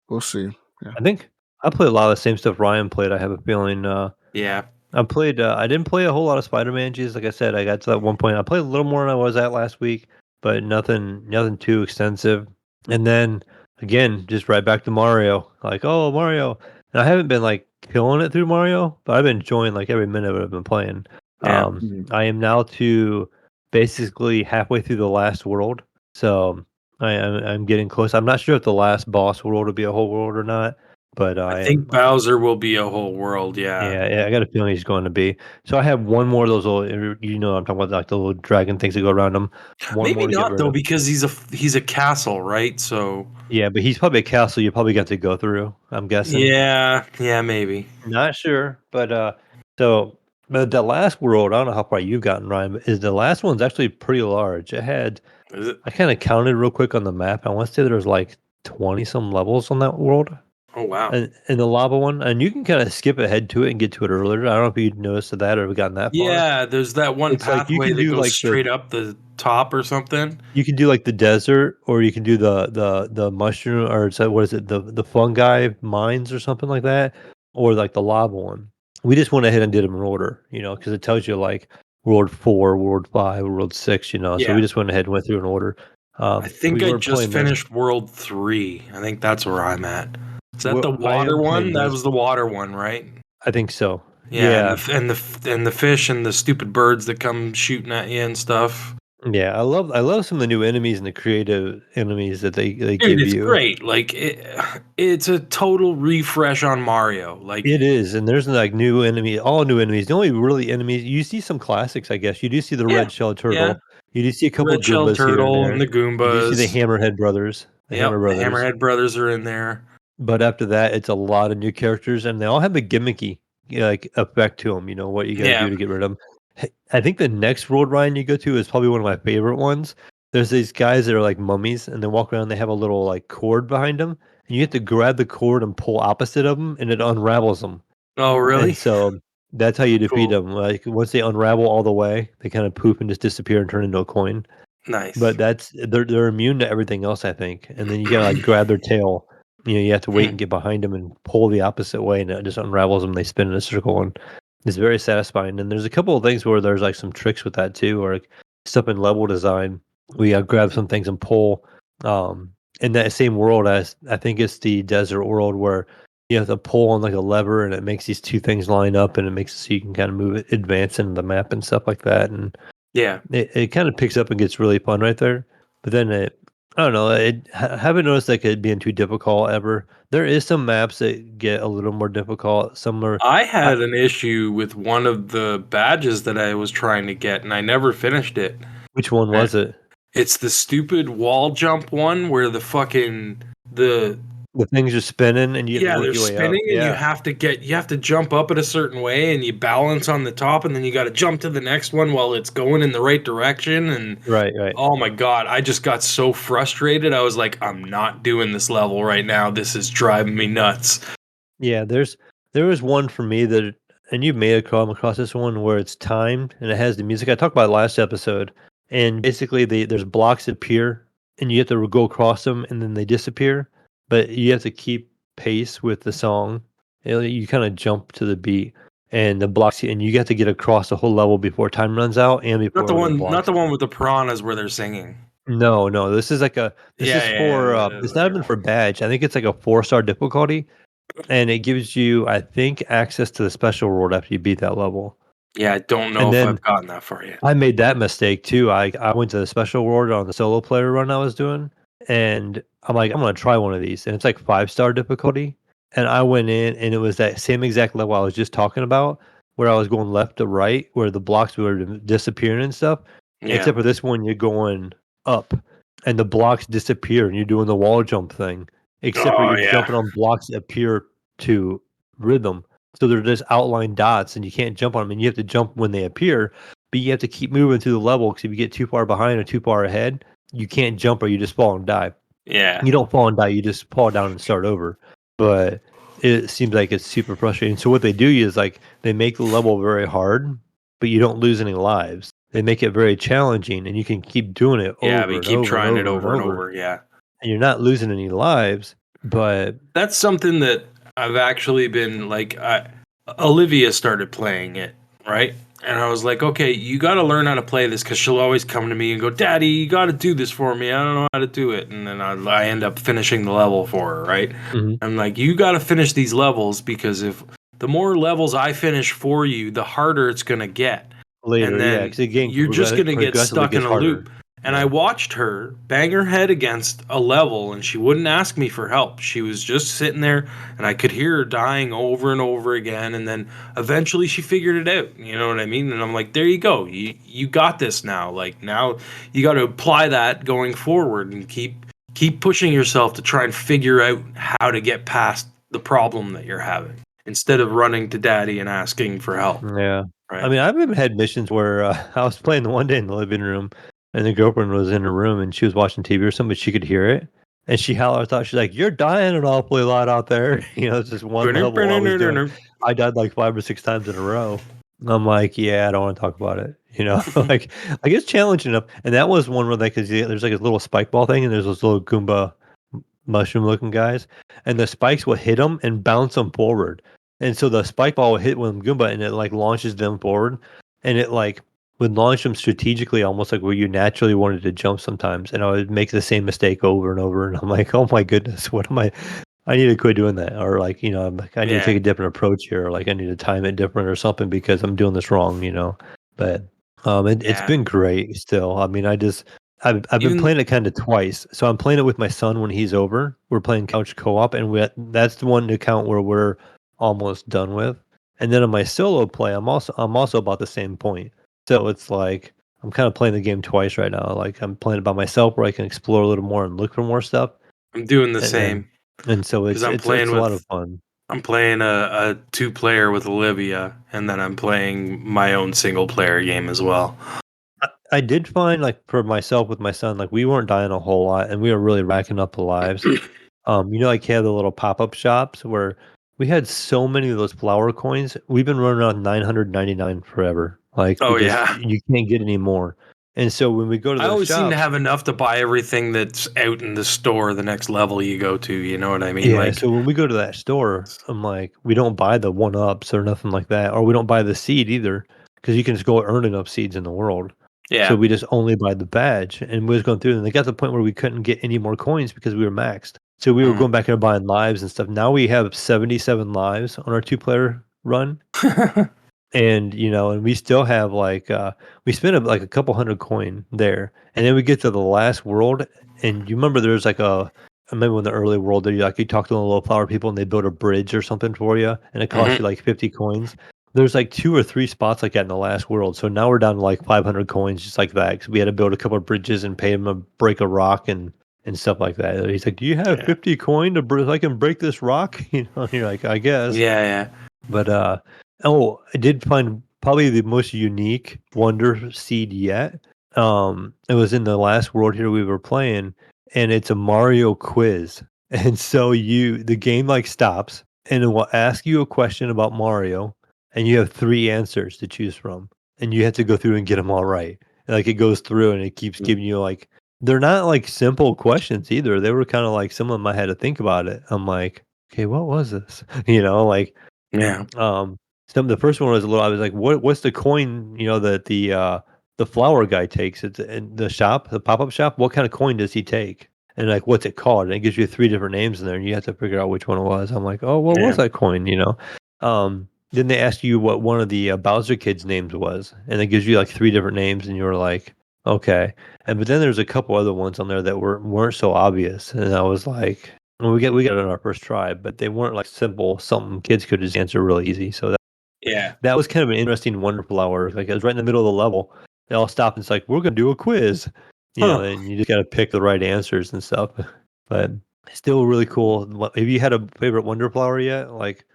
We'll see. Yeah. I think I played a lot of the same stuff Ryan played. I have a feeling. Yeah. I played. I didn't play a whole lot of Spider-Man. Like I said, I got to that one point. I played a little more than I was at last week, but nothing too extensive. And then again, just right back to Mario. Mario. And I haven't been killing it through Mario, but I've been enjoying every minute of it I've been playing. Yeah. I am now to basically halfway through the last world, so I'm getting close. I'm not sure if the last boss world will be a whole world or not. But I think Bowser will be a whole world, Yeah, I got a feeling he's going to be. So I have one more of those little, I'm talking about the little dragon things that go around him. Maybe not though, because he's a castle, right? So yeah, but he's probably a castle you probably got to go through, I'm guessing. Yeah, maybe. Not sure, but but the last world, I don't know how far you've gotten, Ryan, but the last one's actually pretty large. It had, is it? I kind of counted real quick on the map. I want to say there was 20 some levels on that world. Oh wow! And the lava one, and you can kind of skip ahead to it and get to it earlier. I don't know if you noticed that or have gotten that far. Yeah, there's that one pathway that goes straight up the top or something. You can do the desert, or you can do the mushroom, or what is it, the fungi mines or something like that, or the lava one. We just went ahead and did them in order, because it tells you World 4, World 5, World 6, So we just went ahead and went through in order. I think I just finished World 3. I think that's where I'm at. Is that the water one? That was the water one, right? I think so. Yeah. And the fish and the stupid birds that come shooting at you and stuff. Yeah, I love some of the new enemies and the creative enemies that they Dude, give it's you. great. Like it's a total refresh on Mario. Like It is, and there's like new enemy, all new enemies. The only really enemies you see some classics, I guess. You do see the yeah, red shell yeah. turtle. You do see a couple Red shell Goombas here and turtle and there. the You do see the Goombas. Hammerhead brothers, the Yep, Hammer the brothers. Hammerhead brothers are in there. But after that, it's a lot of new characters, and they all have a gimmicky like effect to them. You know what you got to do Yeah. to get rid of them. I think the next world Ryan you go to is probably one of my favorite ones. There's these guys that are like mummies, and they walk around. They have a little like cord behind them, and you have to grab the cord and pull opposite of them, and it unravels them. Oh, really? And so that's how you defeat Cool. them. Like once they unravel all the way, they kind of poof and just disappear and turn into a coin. Nice. But they're immune to everything else, I think. And then you gotta like grab their tail. You know, you have to wait and get behind them and pull the opposite way, and it just unravels them. They spin in a circle, and it's very satisfying. And there's a couple of things where there's like some tricks with that too, or like stuff in level design. We grab some things and pull. In that same world as I think it's the desert world where you have to pull on like a lever, and it makes these two things line up, and it makes it so you can kind of move it, advance into the map and stuff like that. And Yeah. it kind of picks up and gets really fun right there. But then I don't know. Haven't noticed like it being too difficult ever. There is some maps that get a little more difficult. Some are. I had an issue with one of the badges that I was trying to get, and I never finished it. Which one was it? It's the stupid wall jump one where the things are spinning and you have to they're work your way up. spinning and Yeah. you have to jump up at a certain way and you balance on the top and then you got to jump to the next one while it's going in the right direction and Right. oh my god, I just got so frustrated. I was like, I'm not doing this level right now. This is driving me nuts. Yeah, there was one for me that, and you may have come across this one where it's timed and it has the music. I talked about it last episode, and basically there's blocks that appear, and you have to go across them, and then they disappear, but you have to keep pace with the song. You kind of jump to the beat, and the blocks, and you have to get across the whole level before time runs out, and before Not the one with the piranhas where they're singing. No, this is like it's not even for badge. I think it's like a 4-star difficulty. And it gives you, I think, access to the special world after you beat that level. Yeah, I don't know if I've gotten that far yet. I made that mistake too. I went to the special world on the solo player run I was doing, and I'm like, I'm gonna try one of these, and it's like 5-star difficulty. And I went in, and it was that same exact level I was just talking about, where I was going left to right, where the blocks were disappearing and stuff. Yeah. Except for this one, you're going up, and the blocks disappear, and you're doing the wall jump thing. Except for you're jumping on blocks that appear to rhythm. So they're just outlined dots and you can't jump on them, and you have to jump when they appear, but you have to keep moving through the level because if you get too far behind or too far ahead, you can't jump or you just fall and die. Yeah. You don't fall and die, you just fall down and start over. But it seems like it's super frustrating. So what they do is like they make the level very hard, but you don't lose any lives. They make it very challenging and you can keep doing it over but you and keep over trying and it over over and over. Yeah. And you're not losing any lives, but that's something that I've actually been like, Olivia started playing it, right? And I was like, okay, you got to learn how to play this because she'll always come to me and go, Daddy, you got to do this for me. I don't know how to do it. And then I end up finishing the level for her, right? Mm-hmm. I'm like, you got to finish these levels because if the more levels I finish for you, the harder it's going to get. Later, and then you're just going to get stuck in a loop. And I watched her bang her head against a level and she wouldn't ask me for help. She was just sitting there and I could hear her dying over and over again. And then eventually she figured it out. You know what I mean? And I'm like, there you go. You got this now. Like now you got to apply that going forward and keep pushing yourself to try and figure out how to get past the problem that you're having instead of running to Daddy and asking for help. Yeah. Right? I mean, I've even had missions where I was playing the one day in the living room and the girlfriend was in her room and she was watching TV or something, but she could hear it. And she hollered out, she's like, "You're dying an awfully lot out there." It's just one level I was doing. I died like 5 or 6 times in a row. And I'm like, yeah, I don't want to talk about it. Like it's challenging enough. And that was one where there's like a little spike ball thing and there's those little Goomba mushroom looking guys. And the spikes will hit them and bounce them forward. And so the spike ball will hit one Goomba and it like launches them forward. And it like would launch them strategically, almost like where you naturally wanted to jump sometimes. And I would make the same mistake over and over. And I'm like, oh my goodness, what am I I need to quit doing that, or like I'm like I need to Yeah. take a different approach here, or like I need to time it different or something because I'm doing this wrong. But it's Yeah. been great still. I mean, I've been Even playing it kind of twice. So I'm playing it with my son when he's over. We're playing couch co-op, and that's the one account where we're almost done with. And then on my solo play, I'm also about the same point. So it's like I'm kind of playing the game twice right now. Like I'm playing it by myself where I can explore a little more and look for more stuff. I'm doing the And then same and so because it's a lot of fun. I'm playing a 2-player with Olivia, and then I'm playing my own single player game as well. I did find like for myself with my son, like we weren't dying a whole lot, and we were really racking up the lives. Like he had the little pop-up shops where we had so many of those flower coins. We've been running around 999 forever. Like Oh yeah. you can't get any more. And so when we go to I those always seem to shops, have enough to buy everything that's out in the store the next level you go to, you know what I mean? yeah, Like, so when we go to that store, I'm like, we don't buy the one ups or nothing like that, or we don't buy the seed either, because you can just go earn enough seeds in the world. So yeah. we just only buy the badge, and we was going through, and they got to the point where we couldn't get any more coins because we were maxed. So we were Mm. going back and buying lives and stuff. Now we have 77 lives on our 2-player run, and and we still have like we spent like a couple hundred coin there, and then we get to the last world, and you remember there's like I remember in the early world that you talk to the little flower people and they build a bridge or something for you, and it costs Mhm. you like 50 coins. There's like 2 or 3 spots like that in the last world, so now we're down to like 500 coins just like that because we had to build a couple of bridges and pay them to break a rock and stuff like that. He's like, "Do you have Yeah. 50 coin so I can break this rock?" You're like, "I guess." Yeah, yeah. But I did find probably the most unique wonder seed yet. It was in the last world here we were playing, and it's a Mario quiz. And so the game like stops and it will ask you a question about Mario, and you have 3 answers to choose from, and you have to go through and get them all right. And, like it goes through and it keeps Mm. giving you like they're not like simple questions either. They were kind of like some of them I had to think about it. I'm like, okay, what was this? Like Yeah. um, the first one was a little. I was like, what's the coin? That the flower guy takes. It's in the shop, the pop up shop. What kind of coin does he take? And like, what's it called? And it gives you 3 different names in there, and you have to figure out which one it was. I'm like, oh, what was Yeah. that coin? Then they ask you what one of the Bowser kids' names was, and it gives you like 3 different names, and you were like, okay. But then there's a couple other ones on there that weren't so obvious, and I was like, well, we got it on our first try, but they weren't like simple, something kids could just answer really easy. So Yeah. that was kind of an interesting wonderful hour. Like it was right in the middle of the level. They all stopped and it's like, we're gonna do a quiz. Huh. And you just gotta pick the right answers and stuff. But still really cool. Have you had a favorite wonder flower yet? Like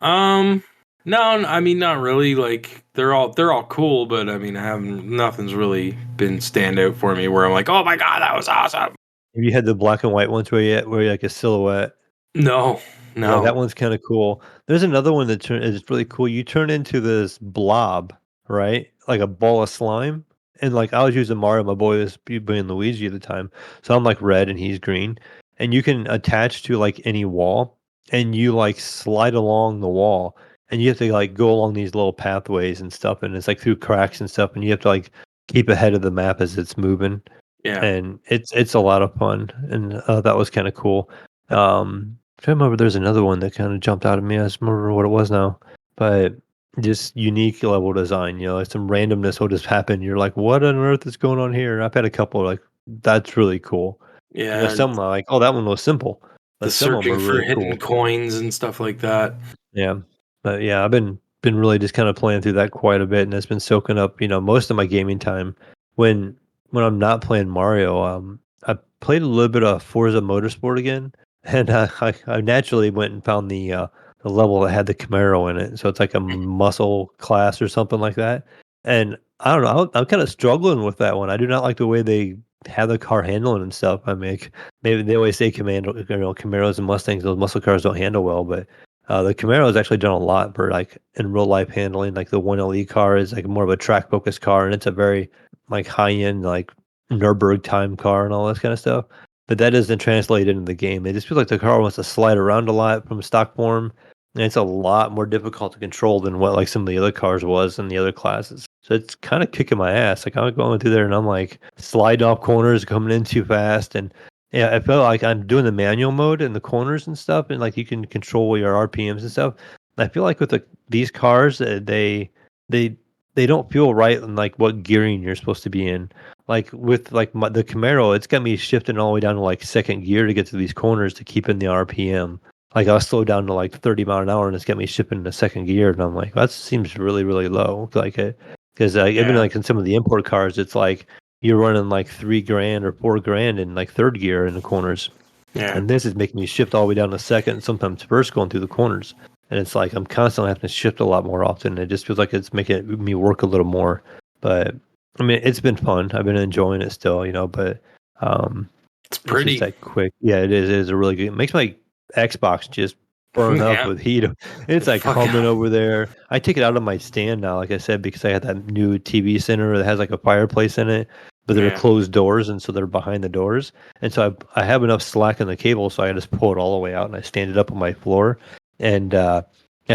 Um, no, I mean not really. Like they're all cool, but I mean I haven't nothing's really been stand out for me where I'm like, oh my god, that was awesome. have you had the black and white ones where you're like a silhouette? No, Yeah, that no. one's kinda cool. There's another one that is really cool. You turn into this blob, right? Like a ball of slime, and, like, I was using Mario, my boy was being Luigi at the time, so I'm, like, red and he's green, and you can attach to, like, any wall, and you, like, slide along the wall, and you have to, like, go along these little pathways and stuff, and it's, like, through cracks and stuff, and you have to, like, keep ahead of the map as it's moving, Yeah. and it's a lot of fun, and, that was kinda cool. Trying to remember there's another one that kinda jumped out at me, I just remember what it was now, but just unique level design, like some randomness will just happen, you're like, "What on earth is going on here?" I've had a couple like, "That's really cool." Yeah. Some are like, "Oh, that one was simple," The but some of them searching are for really hidden cool. coins and stuff like that. Yeah. But yeah, I've been really just kinda playing through that quite a bit, and it's been soaking up, most of my gaming time. When when I'm not playing Mario, I played a little bit of Forza Motorsport again, and, I naturally went and found the level that had the Camaro in it, so it's like a muscle class or something like that, and I don't know, I'm kinda struggling with that one. I do not like the way they have the car handling and stuff. I mean, maybe they always say Camaros and Mustangs, those muscle cars don't handle well, but the Camaro has actually done a lot for like in real life handling. Like the 1LE car is like more of a track focused car, and it's a very like high end like Nurburgring time car and all this kind of stuff. But that doesn't translate into the game. It just feels like the car wants to slide around a lot from stock form, and it's a lot more difficult to control than what like some of the other cars was in the other classes. So it's kind of kicking my ass. Like I'm going through there and I'm like sliding off corners, coming in too fast, and Yeah, I feel like I'm doing the manual mode in the corners and stuff, and like you can control your RPMs and stuff. I feel like with these cars, they they don't feel right in like what gearing you're supposed to be in. Like with like the Camaro, it's got me shifting all the way down to like second gear to get to these corners to keep in the RPM. Like I'll slow down to like 30 mile an hour, and it's got me shifting into second gear, and I'm like, that seems really really low. Like it, because even Yeah. like in some of the import cars, it's like you're running like $3,000 or $4,000 in like third gear in the corners. Yeah. And this is making me shift all the way down to second and sometimes first going through the corners. And it's like I'm constantly having to shift a lot more often. It just feels like it's making me work a little more. But I mean, it's been fun. I've been enjoying it still, but It's it's pretty. just that quick. Yeah, it is. It is a really good. It makes my Xbox just burn up Yeah. with heat. It's like Fuck. humming over there. I take it out of my stand now, like I said, because I had that new TV center that has like a fireplace in it, but they're Yeah. closed doors, and so they're behind the doors. And so I have enough slack in the cable, so I just pull it all the way out and I stand it up on my floor. And that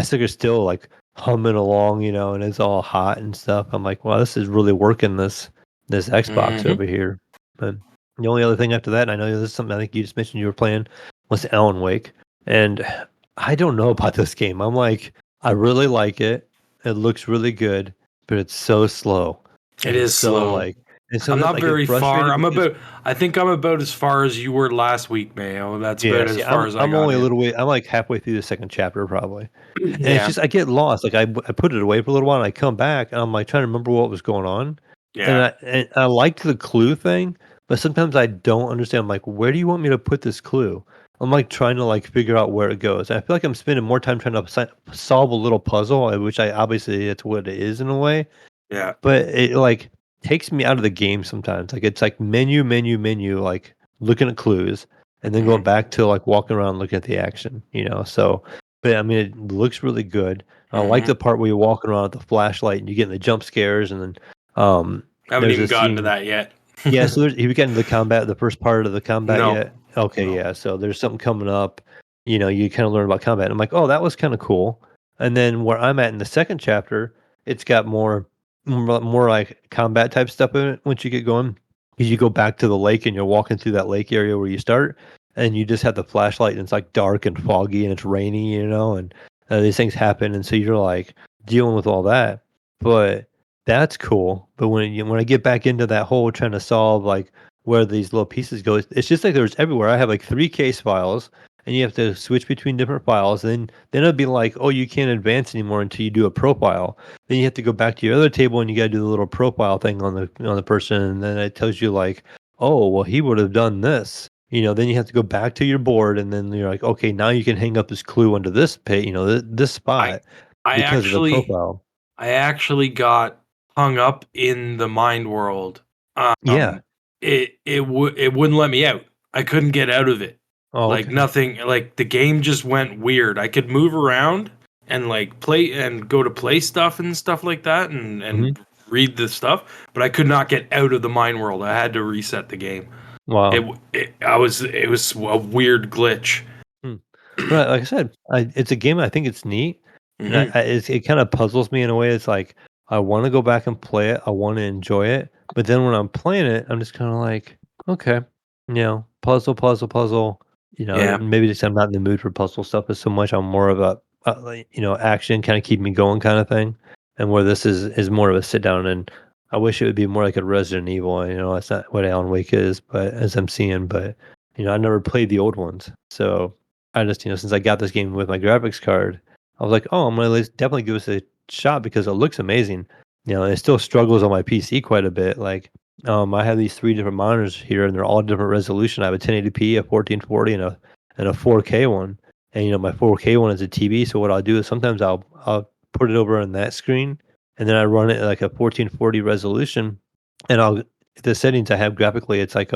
sucker's still like humming along, and it's all hot and stuff. I'm like, wow, this is really working this Xbox Mhm. over here. But the only other thing after that, and I know this is something I think you just mentioned you were playing, was Alan Wake. And I don't know about this game. I'm like, I really like it. It looks really good, but it's so slow. It And is so slow. like, and so I'm that not I get very far. frustrated because I think I'm about as far as you were last week, Mayo. That's yeah, about as see, far as I I'm got only a in. little way. I'm like halfway through the second chapter probably, and it's Yeah. just I get lost. Like I put it away for a little while, and I come back, and I'm like trying to remember what was going on, Yeah. and I liked the clue thing, but sometimes I don't understand. I'm like, where do you want me to put this clue? I'm like trying to like figure out where it goes. And I feel like I'm spending more time trying to solve a little puzzle, which I obviously it's what it is in a way, Yeah. but it like takes me out of the game sometimes. Like it's like menu, like looking at clues and then going Mhm. back to like walking around looking at the action. So but I mean it looks really good. I like Mhm. the part where you're walking around with the flashlight and you get in the jump scares and then I haven't there's a even gotten to scene. that yet. Yeah, so have you gotten to the first part of the combat No. yet? Okay, No. yeah. So there's something coming up. You kind of learn about combat. I'm like, oh, that was kind of cool. And then where I'm at in the second chapter, it's got more like combat type stuff in it once you get going. Because you go back to the lake and you're walking through that lake area where you start, and you just have the flashlight and it's like dark and foggy and it's rainy, and these things happen, and so you're like dealing with all that. But that's cool. But when I get back into that hole trying to solve like where these little pieces go, it's just like there's everywhere. I have like 3 case files, and you have to switch between different files. Then it'll be like, oh, you can't advance anymore until you do a profile. Then you have to go back to your other table and you got to do the little profile thing on the person, and then it tells you like, oh, well, he would have done this. Then you have to go back to your board, and then you're like, okay, now you can hang up this clue under this page, this I spot I because of the actually profile. I actually got hung up in the mind world. Yeah. It wouldn't let me out. I couldn't get out of it. Oh, Like okay. nothing, like the game just went weird. I could move around and like play and go to play stuff and stuff like that Mhm. and read the stuff, but I could not get out of the mind world. I had to reset the game. Wow. It was a weird glitch. Hmm. Right, like I said, it's a game I think it's neat, and Hmm. it kind of puzzles me in a way. It's like I want to go back and play it. I want to enjoy it, but then when I'm playing it, I'm just kind of like, okay, puzzle, puzzle, puzzle. Yeah, Maybe just I'm not in the mood for puzzle stuff as so much. I'm more of a like, action kind of keep me going kind of thing, and where this is more of a sit down. And I wish it would be more like a Resident Evil. That's not what Alan Wake is, but as I'm seeing, but I never played the old ones, so. I just, since I got this game with my graphics card, I was like, oh, I'm gonna definitely give this a shot because it looks amazing. It still struggles on my PC quite a bit. Like, I have these 3 different monitors here, and they're all different resolution. I have a 1080p, a 1440, and a 4K one. And my 4K one is a TV. So what I'll do is sometimes I'll put it over on that screen, and then I run it at like a 1440 resolution, and the settings I have graphically, it's like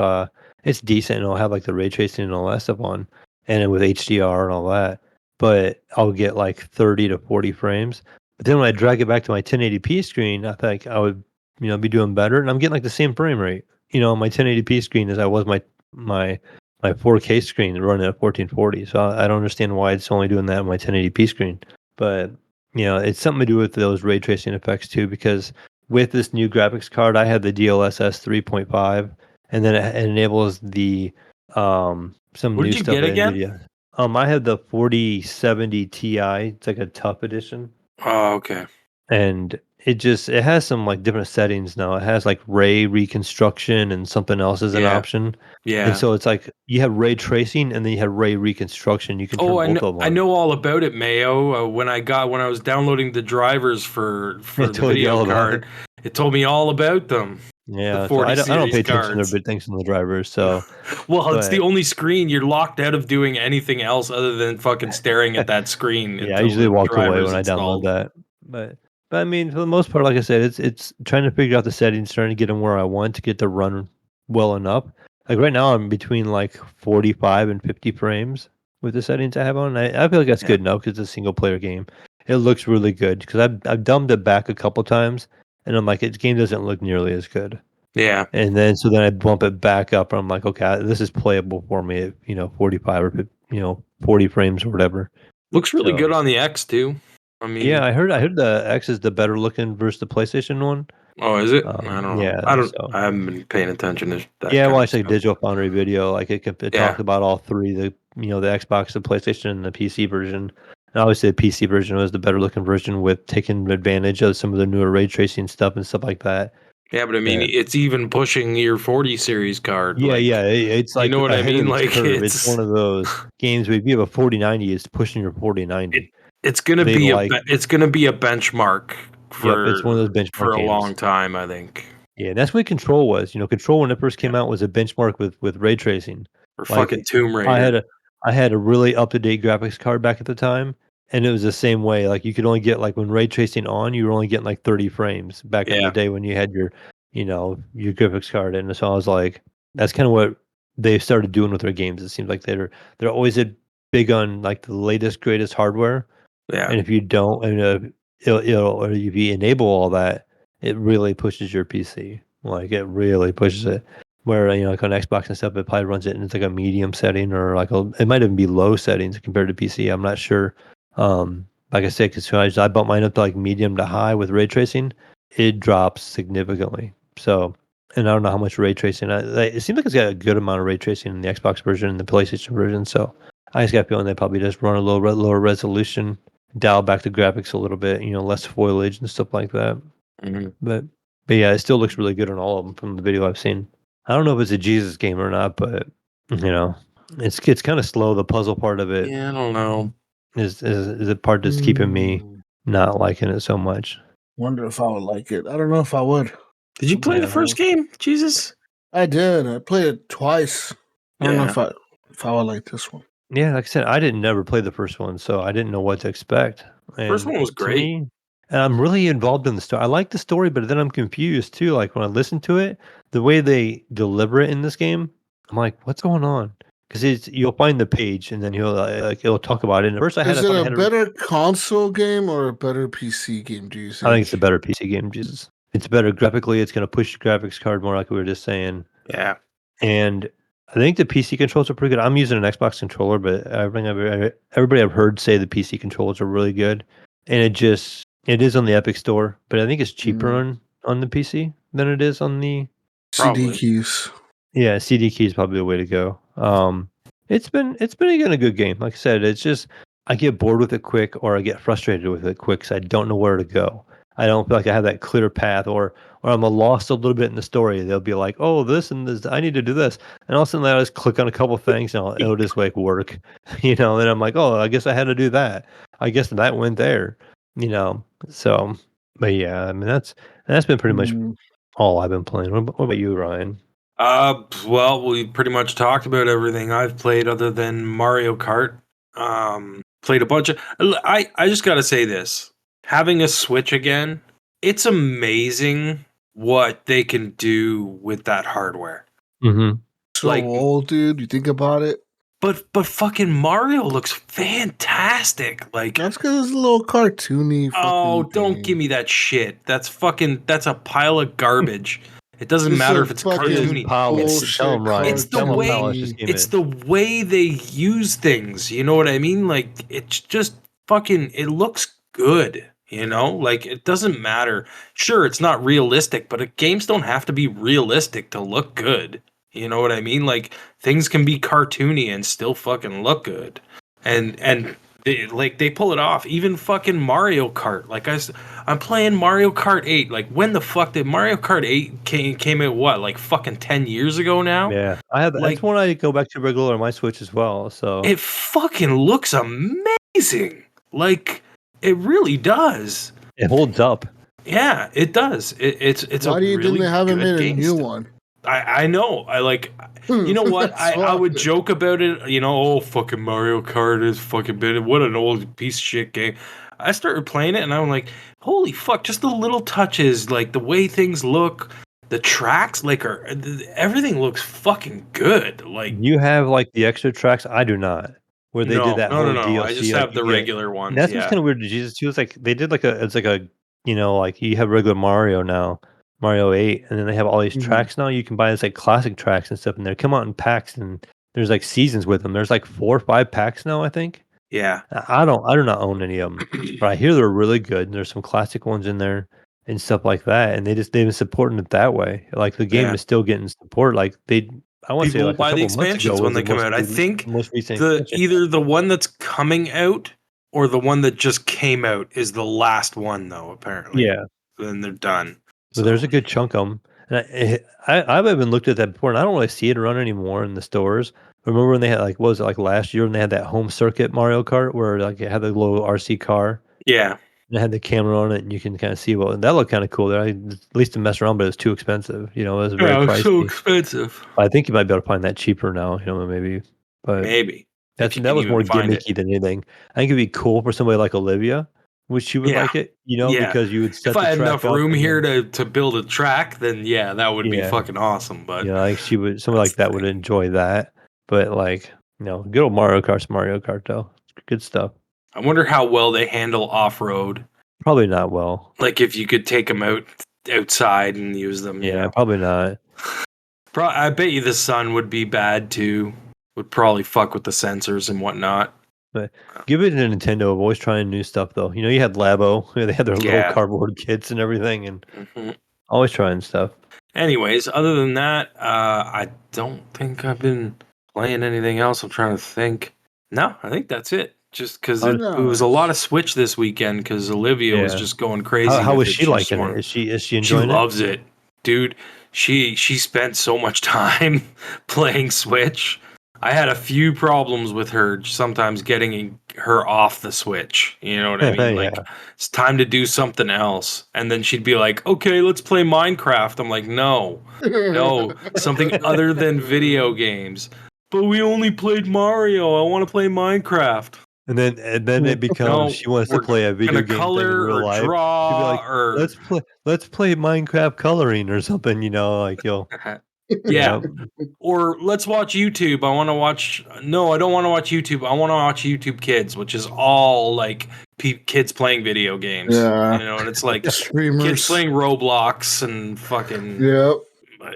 it's decent, and I'll have like the ray tracing and all that stuff on and then with HDR and all that, but I'll get like 30 to 40 frames. But then when I drag it back to my 1080p screen, I think I would, be doing better, and I'm getting like the same frame rate, on my 1080p screen as I was my my 4K screen running at 1440. So I don't understand why it's only doing that on my 1080p screen, but it's something to do with those ray tracing effects too, because with this new graphics card, I have the DLSS 3.5, and then it enables the Some What new did you stuff get at again? Nvidia. I had the 4070 Ti. It's like a tough edition, Oh, okay. and it has some like different settings now. It has like ray reconstruction and something else as an Yeah. option. And Yeah. so it's like you have ray tracing and then you have ray reconstruction. You can turn Oh, both of them I on. know all about it, Mayo. When I was downloading the drivers for It the told you video all about card, it. it told me all about them. The Yeah, so 40 I don't series pay attention to cards. big things in the drivers. So, Well, it's the but only screen you're locked out of doing anything else other than fucking staring at that screen yeah, I until usually the walk away driver's when I download installed. that. But I mean, for the most part, like I said, it's trying to figure out the settings, trying to get them where I want to get to run well enough. Like right now, I'm between like 45 and 50 frames with the settings I have on. I feel like that's Yeah. good enough because it's a single player game. It looks really good because I've dumbed it back a couple times, and I'm like, its game doesn't look nearly as good. Yeah. And then I bump it back up, and I'm like, okay, this is playable for me at 45 or 50, 40 frames or whatever. Looks really So good on the X too. I yeah, mean, I heard the X is the better looking versus the PlayStation one. oh, is it? I don't know. Yeah, so I haven't been paying attention to that yeah, I kind of watched like a stuff. Digital Foundry video, like it Yeah. talked about all three, the Xbox, the PlayStation, and the PC version. And obviously, the PC version was the better looking version with taking advantage of some of the newer ray tracing stuff and stuff like that. Yeah, but I mean, That it's even pushing your 40 series card. yeah, Like, it's you like know what I ahead of mean? its Like, curve. It's one of those games where if you have a 4090, it's pushing your it, 4090. it's gonna They be like, it's gonna be a benchmark yep, it's one of those for benchmark a long games. time, I think. Yeah, that's what Control was. Control when it first Yeah. came out was a benchmark with ray tracing. Or Like fucking Tomb I Raider. had a I had a really up to date graphics card back at the time, and it was the same way. Like you could only get like when ray tracing on, you were only getting like 30 frames back in the Yeah. day when you had your graphics card. And so I was like, that's kind of what they started doing with their games. It seems like they're always big on like the latest greatest hardware, Yeah. and if you don't, and or if you enable all that, it really pushes your PC. Like it really pushes it. Where like on Xbox and stuff, it probably runs it in like a medium setting or it might even be low settings compared to PC. I'm not sure. Like I said, because I bumped mine up to like medium to high with ray tracing, it drops significantly. So, and I don't know how much ray tracing. It seems like it's got a good amount of ray tracing in the Xbox version and the PlayStation version. So, I just got a feeling they probably just run a little lower resolution, dial back the graphics a little bit, less foliage and stuff like that. Mhm. But yeah, it still looks really good on all of them from the video I've seen. I don't know if it's a Jesus game or not, but it's kind of slow. The puzzle part of it Yeah, I don't know. is the part that's keeping me not liking it so much. Wonder if I would like it. I don't know if I would. Did you play the Yeah. first game? Jesus. I did. I played it twice. I don't know Yeah. if I would like this one. Yeah, like I said, I didn't never play the first one, so I didn't know what to expect. First And one was to great. me, and I'm really involved in the story. I like the story, but then I'm confused too. Like when I listen to it, the way they deliver it in this game, I'm like, what's going on? Because you'll find the page, and then it'll talk about it. And at first, I Is it thought I a had better console game or a better PC game, do you think? I think it's a better PC game. Jesus, it's better graphically. It's going to push the graphics card more, like we were just saying. Yeah. And I think the PC controls are pretty good. I'm using an Xbox controller, but everybody I've heard say the PC controllers are really good. And it is on the Epic Store, but I think it's cheaper on the PC than it is on the CD Probably. keys. yeah, CD key is probably the way to go. It's been again a good game. Like I said, it's just I get bored with it quick, or I get frustrated with it quick because I don't know where to go. I don't feel like I have that clear path, or I'm lost a little bit in the story. They'll be like, "Oh, this and this, I need to do this," and all of a sudden I just click on a couple things, and it'll just like work, And I'm like, "Oh, I guess I had to do that. I guess that went there," So, but yeah, I mean that's been pretty much all I've been playing. What about you, Ryan? Well, we pretty much talked about everything I've played other than Mario Kart. Played a bunch of. I just gotta say this: having a Switch again, it's amazing what they can do with that hardware. Mm-hmm. So Like, old, dude. You think about it. but fucking Mario looks fantastic. Like, That's because it's a little cartoony. oh, Fucking don't thing. give me that shit. That's a pile of garbage. It doesn't It's matter a if it's fucking cartoony. Powers. Tell him, Ryan. It's the Tell him way Powers just came it's in. the way they use things. You know what I mean? Like it's just fucking. It looks good. Like it doesn't matter. Sure, it's not realistic, but games don't have to be realistic to look good. You know what I mean? Like things can be cartoony and still fucking look good. And they pull it off. Even fucking Mario Kart. Like I'm playing Mario Kart 8. Like when the fuck did Mario Kart 8 came out? What, like fucking 10 years ago now? Yeah, I have. Like That's one I go back to regular on my Switch as well. So it fucking looks amazing. Like it really does. it holds up. Yeah, it does. It's Why a do you really think they haven't good made a game new still. one? I know. I like. You know what? I would joke about it. You know, oh fucking Mario Kart is fucking bit. What an old piece of shit game. I started playing it and I'm like, holy fuck! Just the little touches, like the way things look, the tracks, like everything looks fucking good. Like You have like the extra tracks. I do not. Where they did that whole no. I DLC, just like have you the get. regular And ones. that's what's Yeah, kind of weird to Jesus too. It's like they did like a. It's like a. Like you have regular Mario now, Mario 8, and then they have all these Mhm. tracks now. You can buy this like classic tracks and stuff, and they come out in packs, and there's like seasons with them. There's like 4 or 5 packs now, I think. yeah. I do not own any of them, but I hear they're really good. And there's some classic ones in there and stuff like that, and they've been supporting it that way. Like the game Yeah. is still getting support. Like I want to say People will like a buy the couple months ago expansions when was they come out. I the think most recent the expansion. either the one that's coming out or the one that just came out is the last one, though. Apparently, Yeah, then they're done. so there's a good chunk of them. And I've even looked at that before, and I don't really see it around anymore in the stores. Remember when they had like what was it like last year when they had that home circuit Mario Kart where like it had the little RC car. Yeah, And it had the camera on it, and you can kind of see what that looked kind of cool. There, at least to mess around, but it was too expensive. It was very yeah, it's so pricey. expensive. I think you might be able to find that cheaper now. Maybe, but Maybe if you that can was even more find it. gimmicky than anything. I think it'd be cool for somebody like Olivia, which she would Yeah, like it. yeah. Because you would If set I the had track enough up, room and here then to build a track, then yeah, that would be yeah, fucking awesome. But like she would, somebody that's like the that would thing. enjoy that. But like, good old Mario Kart's Mario Kart though. It's good stuff. I wonder how well they handle off road. Probably not well. Like if you could take them outside and use them. Yeah, probably not. I bet you the sun would be bad too. Would probably fuck with the sensors and whatnot. But give it to Nintendo of always trying new stuff, though. You had Labo. They had their little Yeah. cardboard kits and everything, and hmm always trying stuff. Anyways, other than that, I don't think I've been playing anything else. I'm trying to think. No, I think that's it. Just because it was a lot of Switch this weekend because Olivia was Yeah. just going crazy. How with is it. she liking just it? Is she She enjoying it? loves it, dude. She spent so much time playing Switch. I had a few problems with her sometimes getting her off the Switch. You know what I mean? Like Yeah. it's time to do something else. And then she'd be like, "Okay, let's play Minecraft." I'm like, "No. No, something other than video games." But we only played Mario. I want to play Minecraft. And then it becomes No, she wants to we're play a video gonna game thing in color real or life. She'd be draw like, or let's play Minecraft coloring or something. Like you'll yeah. Or let's watch YouTube. I want to watch. No, I don't want to watch YouTube. I want to watch YouTube Kids, which is all like kids playing video games. Yeah. And it's like Streamers. kids playing Roblox and fucking. Yep.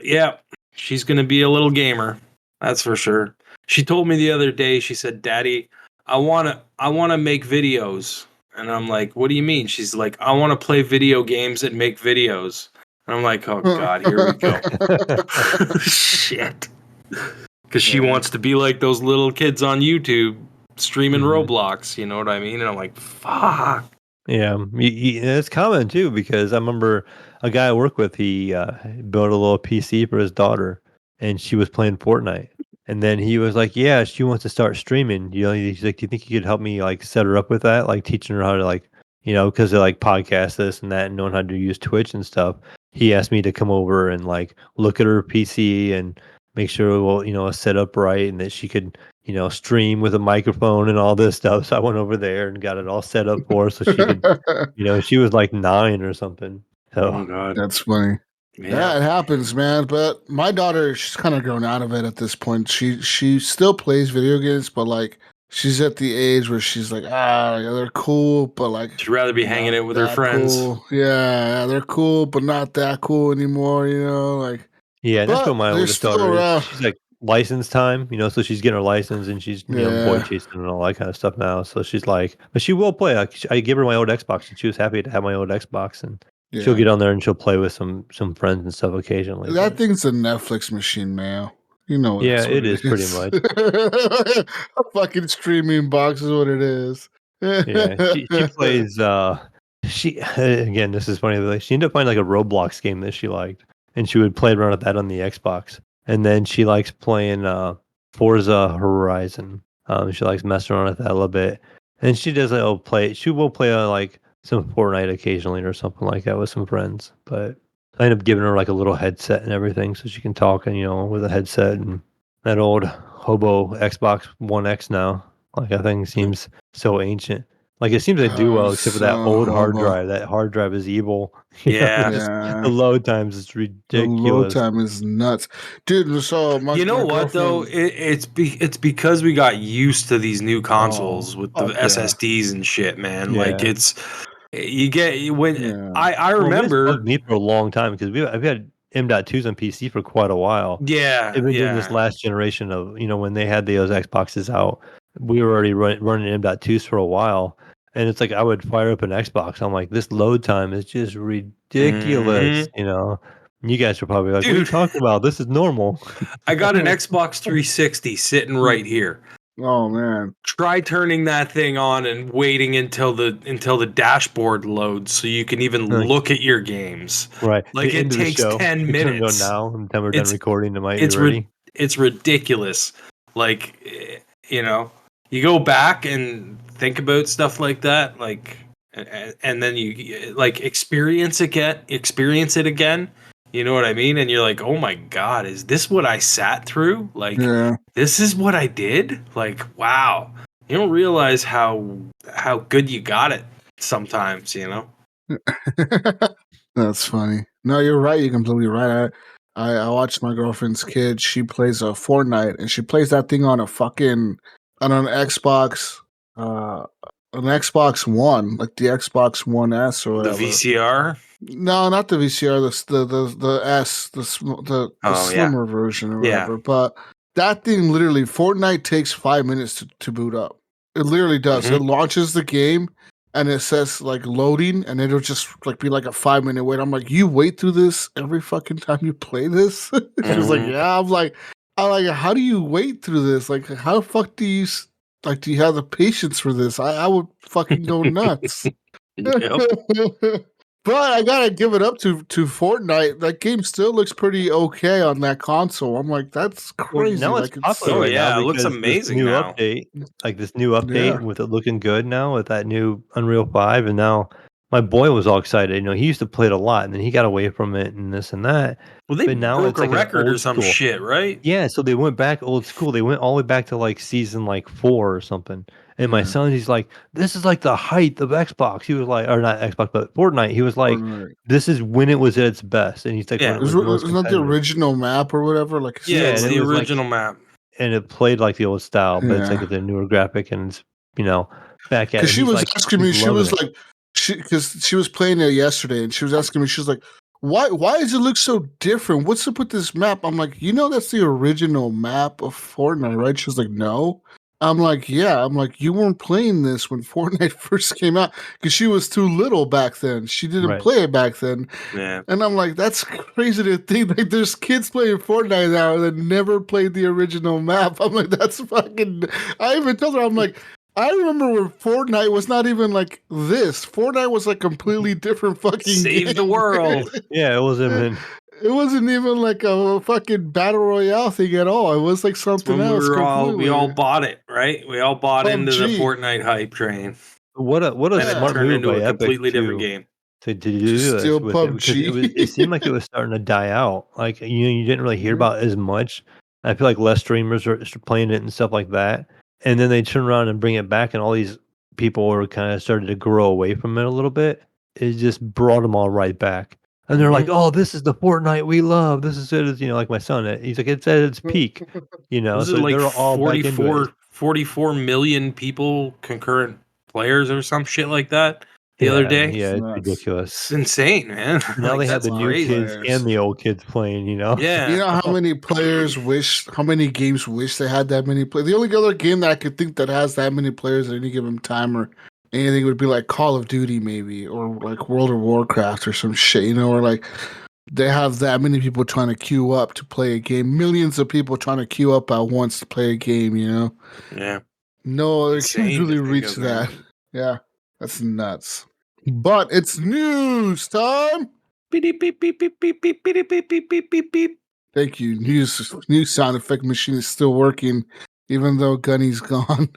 Yeah, she's gonna be a little gamer. That's for sure. She told me the other day. She said, "Daddy, I wanna make videos." And I'm like, "What do you mean?" She's like, "I want to play video games and make videos." And I'm like, "Oh God, here we go." Shit. Because she wants to be like those little kids on YouTube streaming Roblox. You know what I mean? And I'm like, fuck. Yeah, it's common too because I remember a guy I work with. He built a little PC for his daughter, and she was playing Fortnite. And then he was like, "Yeah, she wants to start streaming. He's like, do you think you could help me like set her up with that, like teaching her how to like, because they like podcast this and that, and knowing how to use Twitch and stuff." He asked me to come over and like look at her PC and make sure it's set up right and that she could stream with a microphone and all this stuff. So I went over there and got it all set up for her so she could, she was like 9 or something. So Oh God, that's funny. Yeah, it happens, man. But my daughter, she's kind of grown out of it at this point. She still plays video games, but like she's at the age where she's like, yeah, they're cool, but like she'd rather be hanging out with her friends. Cool. Yeah, they're cool, but not that cool anymore. Like yeah, and that's what my they're oldest still daughter around. is. She's like license time, so she's getting her license and she's boy chasing and all that kind of stuff now. So she's like, but she will play. Like, I give her my old Xbox and she was happy to have my old Xbox and. Yeah. She'll get on there and she'll play with some friends and stuff occasionally. That thing's a Netflix machine, man. You know, Yeah, that's what it is pretty much. A fucking streaming box is what it is. Yeah, she plays. She again, this is funny. Like, she ended up finding like a Roblox game that she liked, and she would play around with that on the Xbox. And then she likes playing Forza Horizon. She likes messing around with that a little bit, and she does play. She will play like some Fortnite occasionally or something like that with some friends. But I end up giving her like a little headset and everything, so she can talk and with a headset and that old hobo Xbox One X now. Like that thing seems so ancient. Like it seems they do well, except for that So old hard horrible. drive. That hard drive is evil. Yeah. The load times is The load ridiculous. time is nuts, dude. So You know my what though? girlfriend- It's because we got used to these new consoles with the fuck yeah. SSDs and shit, man. Like Yeah. it's you get when Yeah. I Well, this remember. bugged me for a long time because I've had M.2s on PC for quite a while. Yeah, Even in this yeah. last generation of when they had those Xboxes out, we were already running M.2s for a while, and it's like I would fire up an Xbox. I'm like, this load time is just ridiculous. You guys are probably like, "What are you Dude. talking about? This is normal." I got an Xbox 360 sitting right here. Oh man. Try turning that thing on and waiting until the dashboard loads so you can even Like, look at your games. right. Like The it end of the takes show. 10 We turn it on minutes. now, and then we're done It's recording. It might be it's ready. it's ridiculous. Like you go back and think about stuff like that, like and then you like experience it again. You know what I mean? And you're like, "Oh my god, is this what I sat through? Like Yeah. this is what I did?" Like, wow. You don't realize how good you got it sometimes, That's funny. No, you're right. You're completely right. I watched my girlfriend's kid. She plays a Fortnite, and she plays that thing on an Xbox, an Xbox One, like the Xbox One S or The whatever. VCR? No, not the VCR. The S, the slimmer version or whatever. But that thing literally, Fortnite takes 5 minutes to boot up. It literally does. Mm-hmm. It launches the game, and it says like loading, and it'll just like be like a 5 minute wait. I'm like, you wait through this every fucking time you play this? She was like, yeah. I'm like, how do you wait through this? Like, how the fuck do you have the patience for this? I would fucking go nuts. Yep. But I gotta give it up to Fortnite. That game still looks pretty okay on that console. I'm like, that's crazy. Now like it's popular right yeah, now it looks because amazing this new now. update, with it looking good now with that new Unreal 5, and now my boy was all excited. He used to play it a lot, and then he got away from it and this and that. Well, they But now broke it's a like an record or old some school. shit, right? Yeah, so they went back old school. They went all the way back to like season like 4 or something. And my son, he's like, "This is like the height of Xbox." He was like, or not Xbox, but Fortnite. He was like, Fortnite. "This is when it was at its best." And he's like, Yeah. "When it was most Isn't that the competitive." original map or whatever? Like, Yeah, it's and the it was like, original map. and it played like the old style, but it's like Yeah. with a newer graphic, and it's back at it. Because she He's was like, asking he's me, she loving was it. like, because she was playing it yesterday, and she was asking me, she was like, why does it look so different? What's up with this map? I'm like, that's the original map of Fortnite, right? She was like, no. I'm like, yeah. I'm like, you weren't playing this when Fortnite first came out because she was too little back then. She didn't Right. play it back then. Yeah. And I'm like, that's crazy to think. Like, there's kids playing Fortnite now that never played the original map. I'm like, that's fucking. I even told her, I'm like, I remember when Fortnite was not even like this. Fortnite was like completely different fucking Save game. the world. Yeah, it wasn't even. It wasn't even like a fucking battle royale thing at all. It was like something When else. we all bought it, right? We all bought into the PUBG. Fortnite hype train. What a And it smart turned move into by a Epic completely different too. game. To do Just this steal with it because PUBG. it seemed like it was starting to die out. Like you didn't really hear about it as much. I feel like less streamers are playing it and stuff like that. And then they turn around and bring it back, and all these people were kind of started to grow away from it a little bit. It just brought them all right back. And they're like, "Oh, this is the Fortnite we love. This is it." Like my son, he's like, "It's at its peak." Was it So like they're all back into it. 44 million people concurrent players or some shit like that the other day? Yeah, it's Nuts. ridiculous. It's insane, man. Now they have that's the new crazy. kids and the old kids playing. Yeah. You know how many players how many games wish they had that many players? The only other game that I could think that has that many players at any given time or anything would be like Call of Duty maybe, or like World of Warcraft or some shit, or like they have that many people trying to queue up to play a game. Millions of people trying to queue up at once to play a game, you know? Yeah. No other games Insane to really think reach of, that. man. Yeah, that's nuts. But it's news time. Beep, beep, beep, beep, beep, beep, beep, beep, beep, beep, beep, beep. Thank you. News sound effect machine is still working, even though Gunny's gone.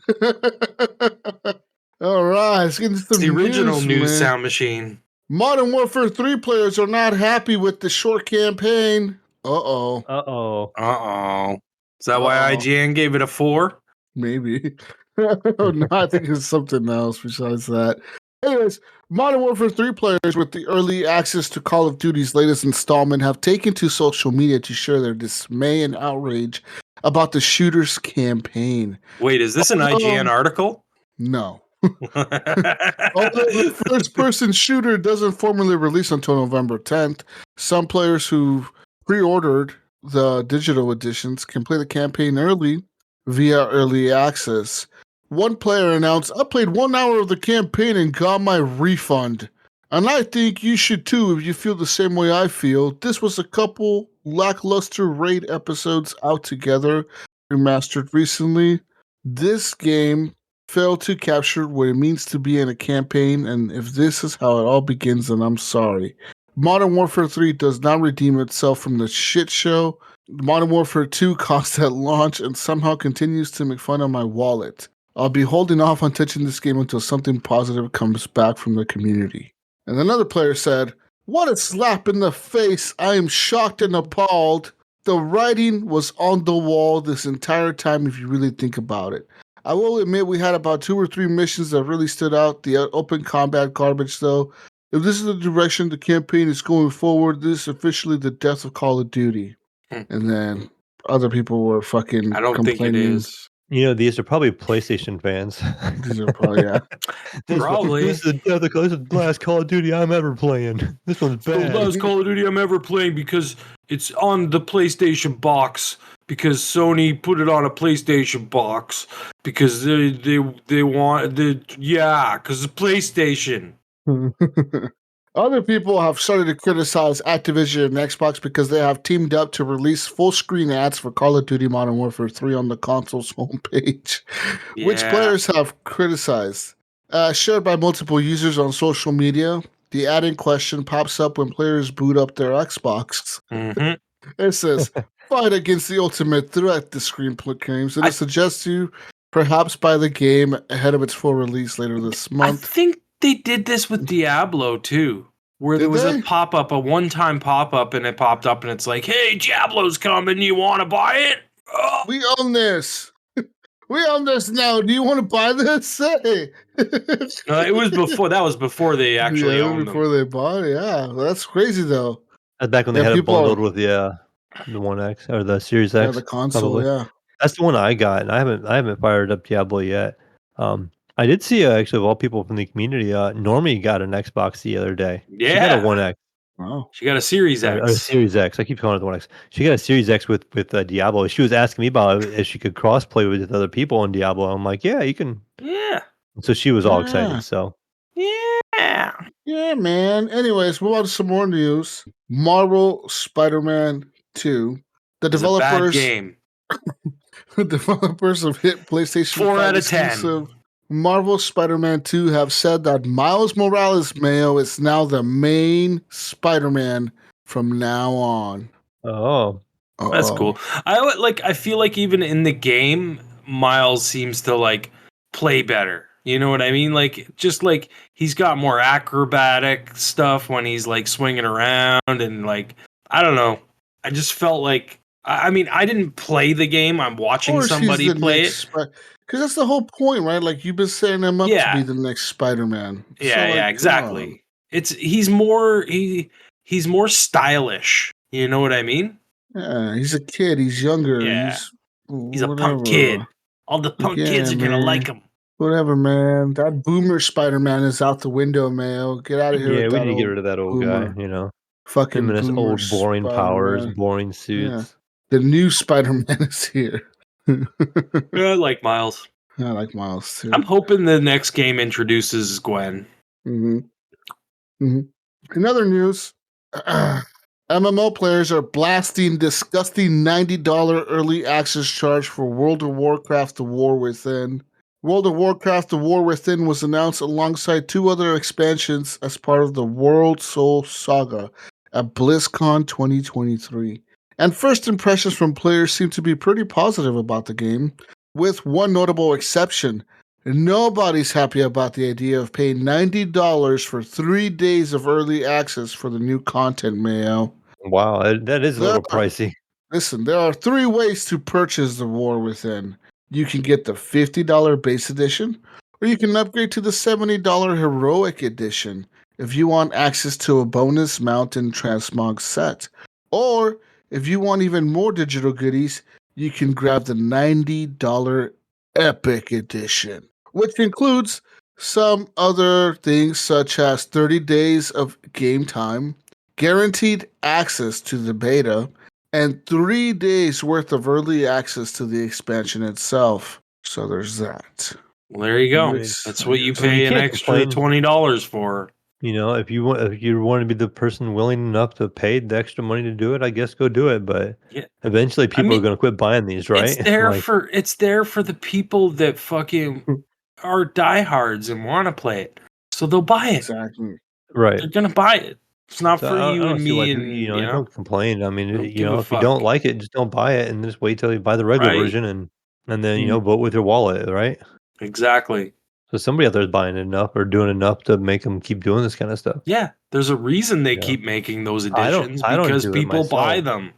All right, let's get into some It's the original news man. sound machine. Modern Warfare 3 players are not happy with the short campaign. Uh-oh. Uh-oh. Is that why IGN gave it a 4? Maybe. No, I think it's something else besides that. Anyways, Modern Warfare 3 players with the early access to Call of Duty's latest installment have taken to social media to share their dismay and outrage about the shooter's campaign. Wait, is this an IGN article? No. Although the first-person shooter doesn't formally release until November 10th, some players who pre-ordered the digital editions can play the campaign early via early access. One player announced, "I played 1 hour of the campaign and got my refund. And I think you should too if you feel the same way I feel. This was a couple lackluster raid episodes out together, remastered recently. This game failed to capture what it means to be in a campaign, and if this is how it all begins, then I'm sorry. Modern Warfare 3 does not redeem itself from the shit show. Modern Warfare 2 cost at launch and somehow continues to make fun of my wallet. I'll be holding off on touching this game until something positive comes back from the community." And another player said, "What a slap in the face. I am shocked and appalled. The writing was on the wall this entire time if you really think about it. I will admit we had about 2 or 3 missions that really stood out. The open combat garbage, though. If this is the direction the campaign is going forward, this is officially the death of Call of Duty." And then other people were fucking I don't think it complaining. is. You know, these are probably PlayStation fans. These are probably, yeah. Probably. This is the last Call of Duty I'm ever playing. This one's bad. The last Call of Duty I'm ever playing because it's on the PlayStation box. Because Sony put it on a PlayStation box. Because they want because the PlayStation. Other people have started to criticize Activision and Xbox because they have teamed up to release full-screen ads for Call of Duty Modern Warfare 3 on the console's homepage, which players have criticized. Shared by multiple users on social media, the ad in question pops up when players boot up their Xbox. Mm-hmm. It says, "Fight against the ultimate threat," the screen claims, and it suggests you perhaps buy the game ahead of its full release later this month. I think they did this with Diablo too, where there was a pop-up, a one-time pop-up, and it popped up and it's like, "Hey, Diablo's coming, you want to buy it? Oh. We own this. We own this now. Do you want to buy this?" Hey. It was before. That was before they actually owned before they bought it. Yeah, that's crazy though. That's back when they had it bundled with the One X or the Series X. Yeah, the console. Probably. Yeah, that's the one I got, and I haven't fired up Diablo yet. I did see actually of all people from the community, Normie got an Xbox the other day. Yeah, she got a One X. Wow, she got a Series X. Or a Series X. I keep calling it the One X. She got a Series X with Diablo. She was asking me about if she could cross play with other people in Diablo. I'm like, yeah, you can. Yeah. So she was all excited. So yeah, man. Anyways, move on to some more news. Marvel Spider-Man 2. The developers. A bad game. The developers of hit PlayStation 4 5 out of exclusive 10. Marvel Spider-Man 2 have said that Miles Morales Mayo is now the main Spider-Man from now on. Oh. That's cool. I feel like even in the game, Miles seems to like play better. You know what I mean? Like, just like he's got more acrobatic stuff when he's like swinging around and like, I don't know. I just felt like, I mean, I didn't play the game. I'm watching somebody play it. Because that's the whole point, right? Like, you've been setting him up to be the next Spider-Man. Yeah, exactly. He's more stylish. You know what I mean? Yeah, he's a kid. He's younger. Yeah. He's a punk kid. All the punk kids are gonna like him. Whatever, man. That boomer Spider-Man is out the window, Mayo. Get out of here. Yeah, we need to get rid of that old guy. You know, fucking old boring Spider-Man. powers, boring suits. Yeah. The new Spider-Man is here. Yeah, I like Miles. I like Miles too. I'm hoping the next game introduces Gwen. Mm-hmm. Mm-hmm. In other news, MMO players are blasting disgusting $90 early access charge for World of Warcraft: The War Within. World of Warcraft: The War Within was announced alongside 2 other expansions as part of the World Soul Saga at BlizzCon 2023. And first impressions from players seem to be pretty positive about the game, with one notable exception. Nobody's happy about the idea of paying $90 for 3 days of early access for the new content, Mayo. Wow, that is a little pricey. Listen, there are 3 ways to purchase The War Within. You can get the $50 base edition, or you can upgrade to the $70 heroic edition if you want access to a bonus mountain transmog set. Or if you want even more digital goodies, you can grab the $90 epic edition, which includes some other things such as 30 days of game time, guaranteed access to the beta, and 3 days worth of early access to the expansion itself. So there's that. Well, there you go. Nice. That's what you I mean, pay you an can't extra complain. $20 for. You know, if you want to be the person willing enough to pay the extra money to do it, I guess go do it. But Yeah. eventually, people are going to quit buying these, right? It's there for the people that fucking are diehards and want to play it, so they'll buy it. Exactly. Right. They're gonna buy it. It's not So for I you don't and see why me, people, and don't complain. I mean, don't give a if you don't fuck. like it, just don't buy it, and just wait till you buy the regular Right. version, and then vote with your wallet, right? Exactly. So somebody out there is buying enough or doing enough to make them keep doing this kind of stuff. Yeah, there's a reason they Yeah. keep making those I editions don't because do it people buy myself. them.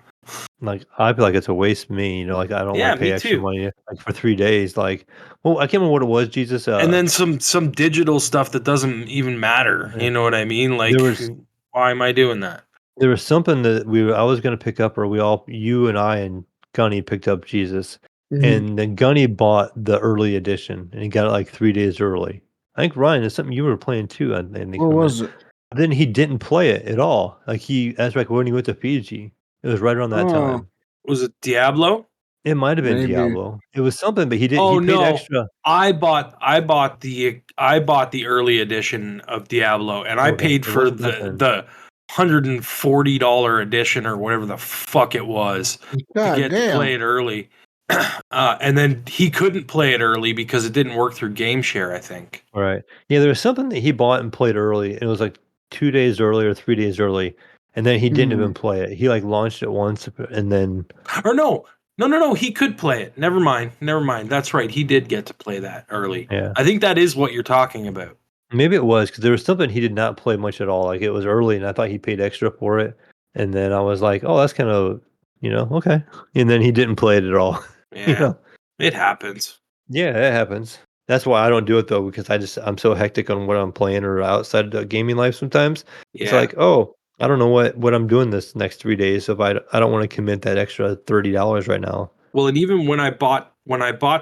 Like, I feel like it's a waste of me, like, I don't Yeah, wanna pay me extra too. money, like, for 3 days, like well, I can't remember what it was, Jesus, And then some digital stuff that doesn't even matter. Yeah. You know what I mean? Like, there was why am I doing that? there was something that I was gonna pick up, or you and I and Gunny picked up Jesus, and then Gunny bought the early edition, and he got it, like, 3 days early. I think, Ryan, it's something you were playing too, I think, What was it? Then he didn't play it at all, like, that's like when he went to Fiji. It was right around that Oh, time. Was it Diablo? It might have been maybe. Diablo. It was something, but he Oh paid no. extra. I bought the early edition of Diablo, and I Okay, paid it for wasn't that then. the $140 edition or whatever the fuck it was to God get to damn. play it early. And then he couldn't play it early because it didn't work through Game Share, I think. Right. Yeah, there was something that he bought and played early, and it was like 2 days early or 3 days early, and then he didn't even play it. He, like, launched it once, and then Or no. He could play it. Never mind. That's right. He did get to play that early. yeah. I think that is what you're talking about. Maybe it was because there was something he did not play much at all, like, it was early, and I thought he paid extra for it, and then I was like, "Oh, that's kind of, okay." And then he didn't play it at all, you Yeah. know? It happens. Yeah, it happens. That's why I don't do it, though, because I'm so hectic on what I'm playing or outside the gaming life sometimes. It's Yeah. like, "Oh, I don't know what I'm doing this next 3 days, so if I don't wanna commit that extra $30 right now." Well, and even when I bought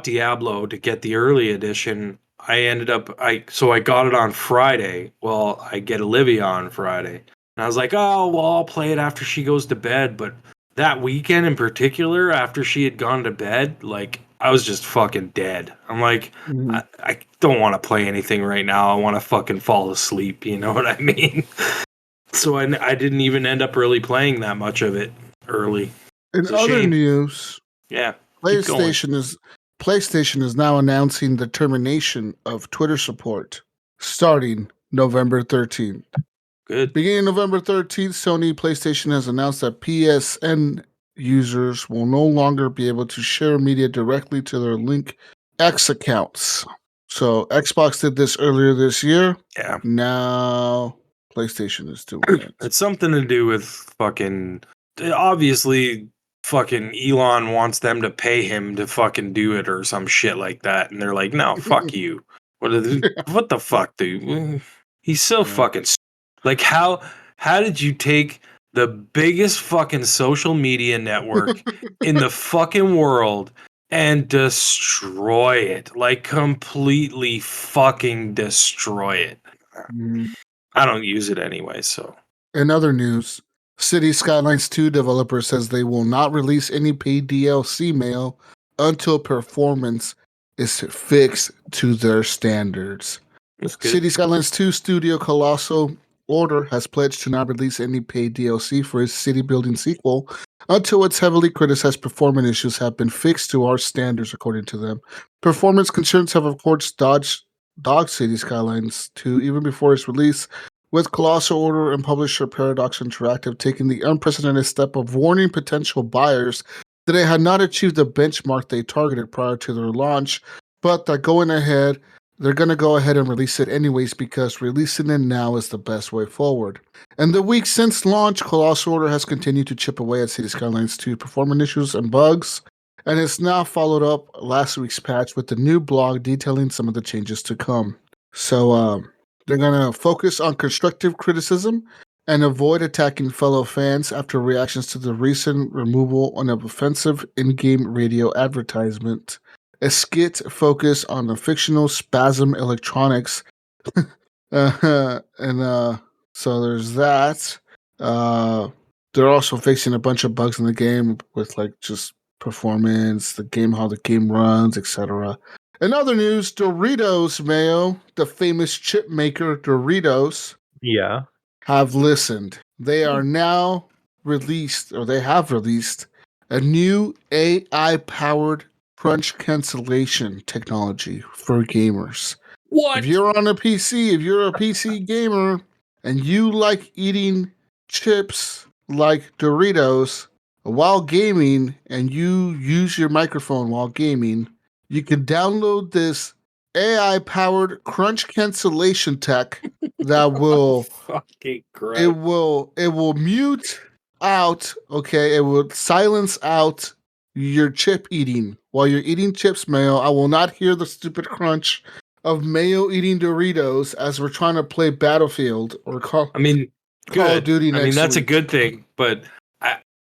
Diablo to get the early edition, I ended up I got it on Friday. Well, I get Olivia on Friday. And I was like, "Oh, well, I'll play it after she goes to bed." But that weekend in particular, after she had gone to bed, like I was just fucking dead. I'm like, I don't want to play anything right now. I want to fucking fall asleep. You know what I mean? So I didn't even end up really playing that much of it early. In other shame. news, Yeah. Keep going. PlayStation is now announcing the termination of Twitter support starting November 13th. Good. Beginning November 13th, Sony PlayStation has announced that PSN users will no longer be able to share media directly to their Link X accounts. So Xbox did this earlier this year. Yeah. Now PlayStation is doing it. It's something to do with fucking. Obviously, fucking Elon wants them to pay him to fucking do it or some shit like that, and they're like, "No, fuck you." What the fuck, dude? He's so fucking. Like, how did you take the biggest fucking social media network in the fucking world and destroy it? Like, completely fucking destroy it. I don't use it anyway, so. In other news, City Skylines 2 developer says they will not release any paid DLC mail until performance is fixed to their standards. That's good. City Skylines 2 studio Colosso Order has pledged to not release any paid DLC for its city-building sequel until its heavily criticized performance issues have been fixed to our standards, according to them. Performance concerns have, of course, dogged City Skylines 2 even before its release, with Colossal Order and publisher Paradox Interactive taking the unprecedented step of warning potential buyers that they had not achieved the benchmark they targeted prior to their launch, but that they're going to go ahead and release it anyways because releasing it now is the best way forward. And the week since launch, Colossal Order has continued to chip away at City Skylines 2 performance issues and bugs, and it's now followed up last week's patch with the new blog detailing some of the changes to come. So they're going to focus on constructive criticism and avoid attacking fellow fans after reactions to the recent removal of an offensive in-game radio advertisement. A skit focused on the fictional Spasm Electronics. So there's that. They're also facing a bunch of bugs in the game with like just performance, how the game runs, etc. In other news, Doritos, Mayo, the famous chip maker Doritos, have listened. They are now they have released a new AI-powered crunch cancellation technology for gamers. What? If you're a PC gamer and you like eating chips like Doritos while gaming and you use your microphone while gaming, you can download this AI-powered crunch cancellation tech that will it will mute out, okay, it will silence out your chip eating. While you're eating chips, Mayo, I will not hear the stupid crunch of Mayo eating Doritos as we're trying to play Battlefield or Call of Duty next week. That's a good thing, but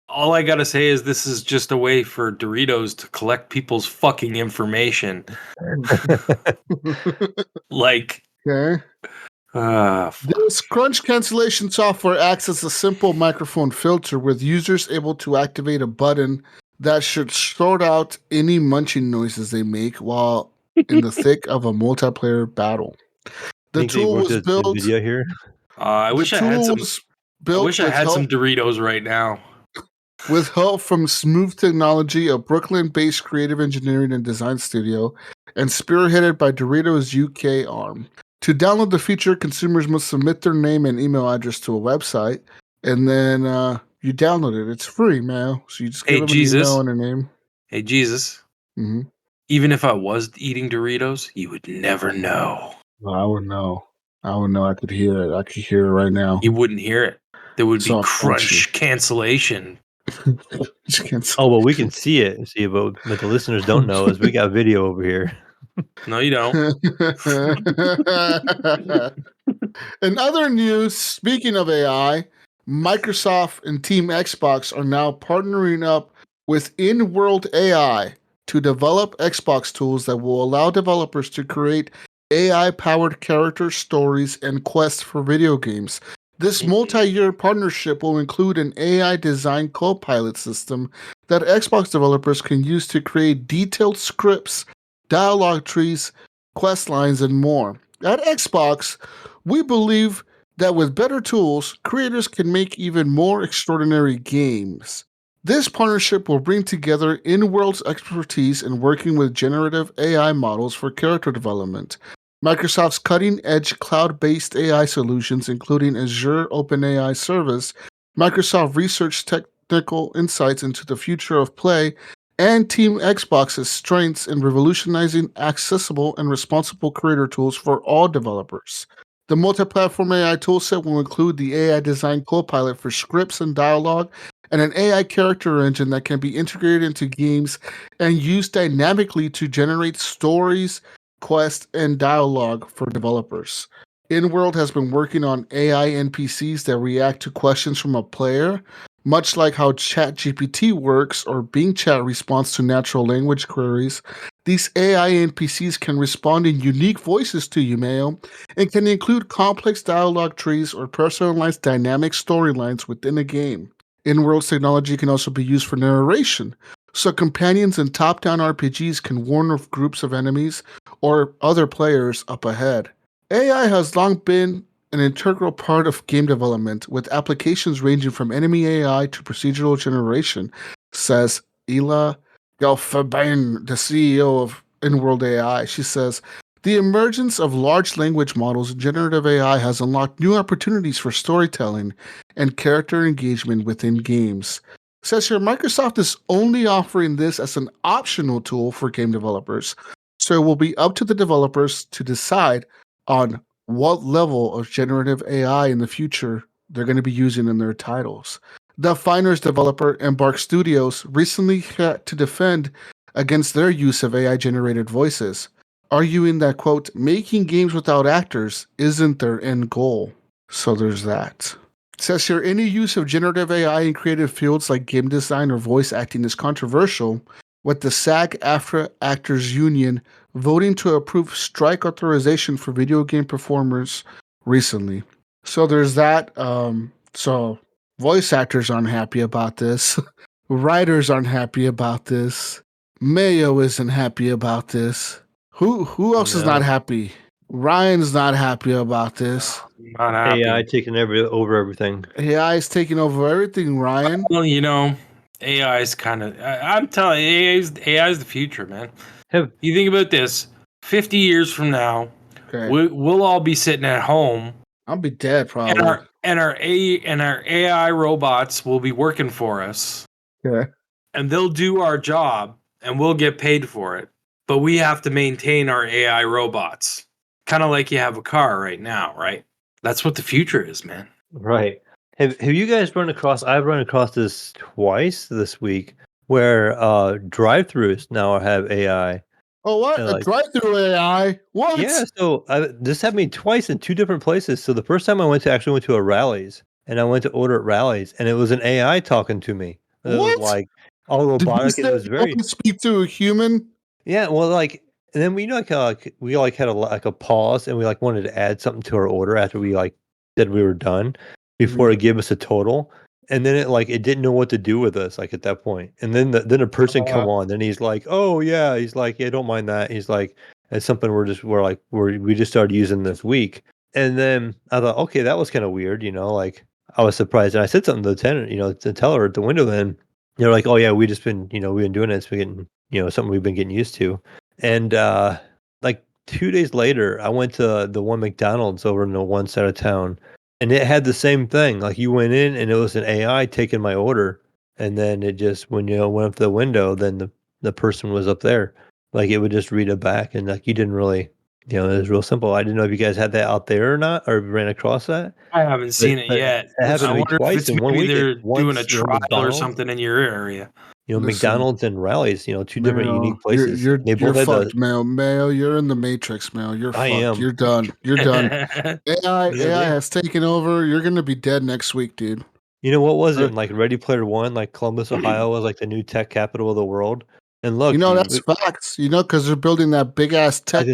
all I gotta say is this is just a way for Doritos to collect people's fucking information. Okay. This crunch cancellation software acts as a simple microphone filter with users able to activate a button that should sort out any munching noises they make while in the thick of a multiplayer battle. The tool was built. Here. I wish I had some Doritos right now. With help from Smooth Technology, a Brooklyn-based creative engineering and design studio, and spearheaded by Doritos UK arm. To download the feature, consumers must submit their name and email address to a website, and then you download it. It's free, man. So you just give them an email and a name. Hey, Jesus. Mm-hmm. Even if I was eating Doritos, you would never know. Well, I would know. I could hear it. I could hear it right now. You wouldn't hear it. There would be crunch cancellation. Oh, well, we can see it. But what the listeners don't know is we got video over here. No, you don't. In other news, speaking of AI, Microsoft and Team Xbox are now partnering up with In-World AI to develop Xbox tools that will allow developers to create AI-powered character stories and quests for video games. This multi-year partnership will include an AI design co-pilot system that Xbox developers can use to create detailed scripts, dialogue trees, quest lines, and more. At Xbox, we believe that with better tools, creators can make even more extraordinary games. This partnership will bring together In-World's expertise in working with generative AI models for character development, Microsoft's cutting-edge cloud-based AI solutions, including Azure OpenAI Service, Microsoft Research technical insights into the future of play, and Team Xbox's strengths in revolutionizing accessible and responsible creator tools for all developers. The multi-platform AI toolset will include the AI design co-pilot for scripts and dialogue, and an AI character engine that can be integrated into games and used dynamically to generate stories, quests, and dialogue for developers. In-World has been working on AI NPCs that react to questions from a player, much like how ChatGPT works or Bing Chat responds to natural language queries. These AI NPCs can respond in unique voices to you, Mayo, and can include complex dialogue trees or personalized dynamic storylines within a game. In-World's technology can also be used for narration, so companions in top-down RPGs can warn of groups of enemies or other players up ahead. AI has long been an integral part of game development, with applications ranging from enemy AI to procedural generation, says Ila Gelfabain, the CEO of InWorld AI. She says, the emergence of large language models and generative AI has unlocked new opportunities for storytelling and character engagement within games. It says here, Microsoft is only offering this as an optional tool for game developers, so it will be up to the developers to decide on what level of generative AI in the future they're going to be using in their titles. The Finers developer Embark Studios recently had to defend against their use of AI-generated voices, arguing that, quote, making games without actors isn't their end goal. So there's that. It says here, any use of generative AI in creative fields like game design or voice acting is controversial, with the SAG-AFTRA Actors Union voting to approve strike authorization for video game performers recently. So there's that. So voice actors aren't happy about this. Writers aren't happy about this. Mayo isn't happy about this. Who else is not happy? Ryan's not happy about this. Not happy. AI taking over everything. AI is taking over everything, Ryan. Well, AI is kind of. I'm telling you, AI is the future, man. You think about this: 50 years from now, we'll all be sitting at home. I'll be dead probably. And our AI robots will be working for us. Yeah. And they'll do our job, and we'll get paid for it. But we have to maintain our AI robots, kind of like you have a car right now, right? That's what the future is, man. Right. Have you guys run across? I've run across this twice this week, where drive-throughs now have AI. Oh, what? A drive-through AI? What? Yeah. So this happened twice in two different places. So the first time I actually went to a Rally's, and I went to order at Rally's, and it was an AI talking to me. It was like all robotic. It was very. Speak to a human. Yeah, well, and then we had a pause, and we wanted to add something to our order after we said we were done before it gave us a total, and then it didn't know what to do with us at that point, and then a person come on, and he's like, oh yeah, he's like, yeah, don't mind that, he's like, it's something we just started using this week, and then I thought, okay, that was kind of weird, I was surprised, and I said something to the tenant, to tell her at the window, then they're like, oh yeah, we've been doing it, it's been getting something we've been getting used to. And 2 days later, I went to the one McDonald's over in the one side of town, and it had the same thing. You went in, and it was an AI taking my order, and then it just, when you went up to the window, then the person was up there. It would just read it back, and you didn't really, it was real simple. I didn't know if you guys had that out there or not, or ran across that. I haven't seen it yet. It happened to me twice in 1 week. They're doing a trial or something in your area. McDonald's and Rally's, two different unique places. You're fucked, Mayo. You're in the Matrix, Mayo. You're fucked. Am. You're done. You're done. AI has taken over. You're gonna be dead next week, dude. What was it? Ready Player One, Columbus, Ohio was the new tech capital of the world. And look, that's facts. Because they're building that big ass tech.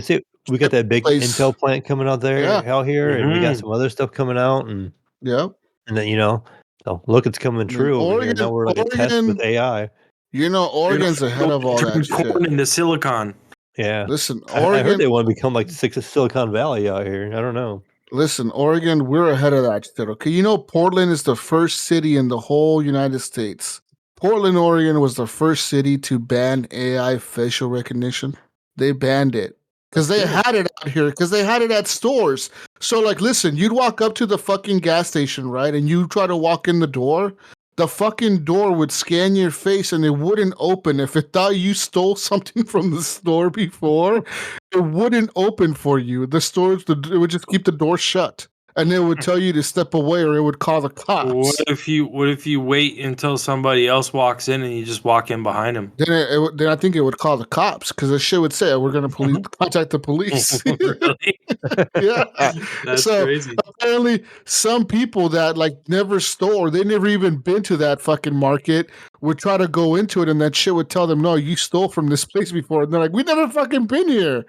We got that big Intel plant coming out there, out here, and we got some other stuff coming out, and and then so look, it's coming true. Oregon, now we're a test with AI. Oregon's ahead of all that shit. Into Silicon. Yeah. Listen, Oregon. I heard they want to become the Silicon Valley out here. I don't know. Listen, Oregon, we're ahead of that shit. Okay, Portland is the first city in the whole United States. Portland, Oregon was the first city to ban AI facial recognition. They banned it because they had it out here, because they had it at stores. So, listen, you'd walk up to the fucking gas station, right? And you try to walk in the door. The fucking door would scan your face and it wouldn't open. If it thought you stole something from the store before, it wouldn't open for you. It would just keep the door shut. And it would tell you to step away, or it would call the cops. What if you wait until somebody else walks in and you just walk in behind them? Then I think it would call the cops, because the shit would say, we're going to contact the police. Really? Yeah. That's crazy. Apparently, some people that never stole, or they never even been to that fucking market, would try to go into it, and that shit would tell them, no, you stole from this place before. And they're like, we never fucking been here.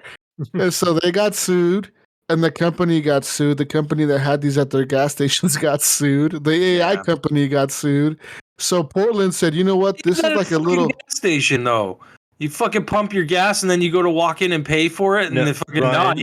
And so they got sued. And the company got sued. The company that had these at their gas stations got sued. The AI company got sued. So Portland said, you know what? This is a little gas station, though. You fucking pump your gas and then you go to walk in and pay for it, and they fucking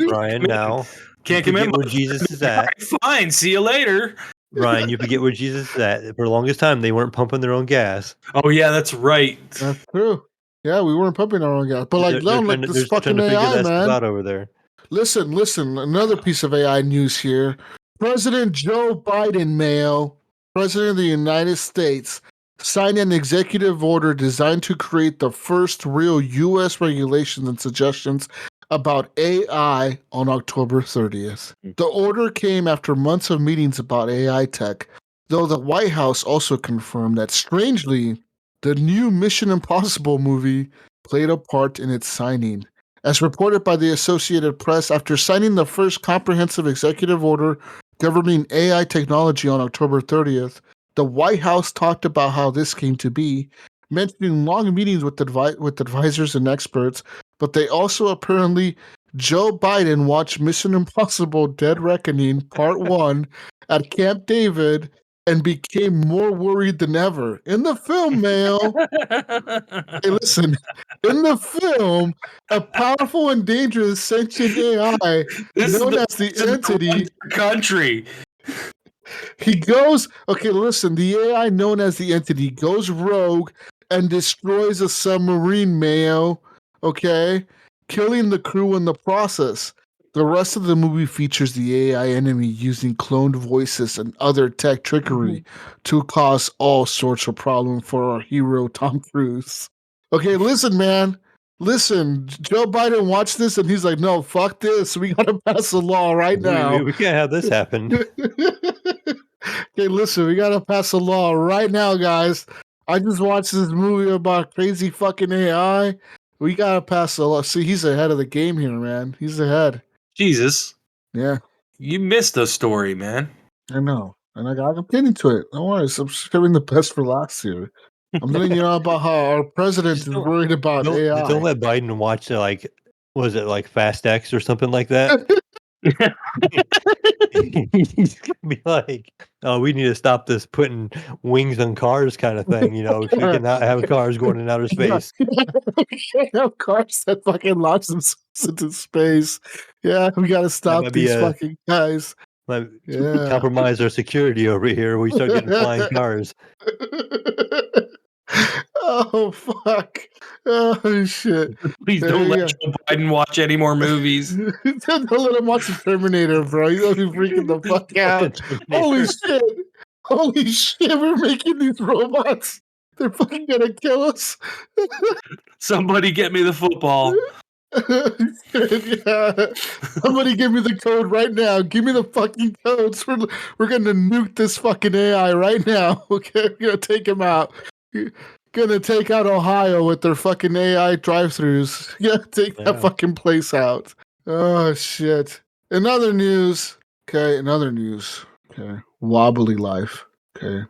Brian, now Can't commit where Jesus is at. Fine, see you later. Ryan, you forget where Jesus is at. For the longest time, they weren't pumping their own gas. Oh yeah, that's right. That's true. Yeah, we weren't pumping our own gas. But like, this fucking trying to figure AI, that man. stuff out over there. Listen. Another piece of AI news here. President Joe Biden, Mayo, President of the United States, signed an executive order designed to create the first real U.S. regulations and suggestions about AI on October 30th. The order came after months of meetings about AI tech, though the White House also confirmed that, strangely, the new Mission Impossible movie played a part in its signing. As reported by the Associated Press, after signing the first comprehensive executive order governing AI technology on October 30th, the White House talked about how this came to be, mentioning long meetings with advisors and experts, but they also apparently Joe Biden watched Mission Impossible Dead Reckoning Part 1 at Camp David and became more worried than ever. In the film, Mayo, hey, listen, in the film, a powerful and dangerous sentient AI known as the Entity country. He goes, okay, listen, the AI known as the Entity goes rogue and destroys a submarine, Mayo, okay, killing the crew in the process. The rest of the movie features the AI enemy using cloned voices and other tech trickery to cause all sorts of problems for our hero, Tom Cruise. Okay, listen, man. Listen, Joe Biden watched this and he's like, no, fuck this. We got to pass a law right now. We can't have this happen. Okay, listen, we got to pass a law right now, guys. I just watched this movie about crazy fucking AI. We got to pass a law. See, he's ahead of the game here, man. He's ahead. Jesus. Yeah. You missed a story, man. I know. And I'm getting to it. Don't worry. I'm saving the best for last year. I'm letting you know about how our president is worried about AI. Don't let Biden watch was it like Fast X or something like that? He's gonna be like, "Oh, we need to stop this putting wings on cars kind of thing." You know, we cannot have cars going in outer space. We can't have cars that fucking launch themselves into space. Yeah, we got to stop these fucking guys. Compromise our security over here. We start getting flying cars. Oh fuck! Oh shit! Please don't let Joe Biden watch any more movies. Don't let him watch the Terminator, bro. He's gonna be freaking the fuck out. Holy shit! Holy shit! We're making these robots. They're fucking gonna kill us. Somebody get me the football. Yeah. Somebody give me the code right now. Give me the fucking codes. We're gonna nuke this fucking AI right now. Okay, we're gonna take him out. Gonna take out Ohio with their fucking AI drive-thrus. Yeah, take that fucking place out. Oh shit. In other news. Okay. Wobbly Life. Okay.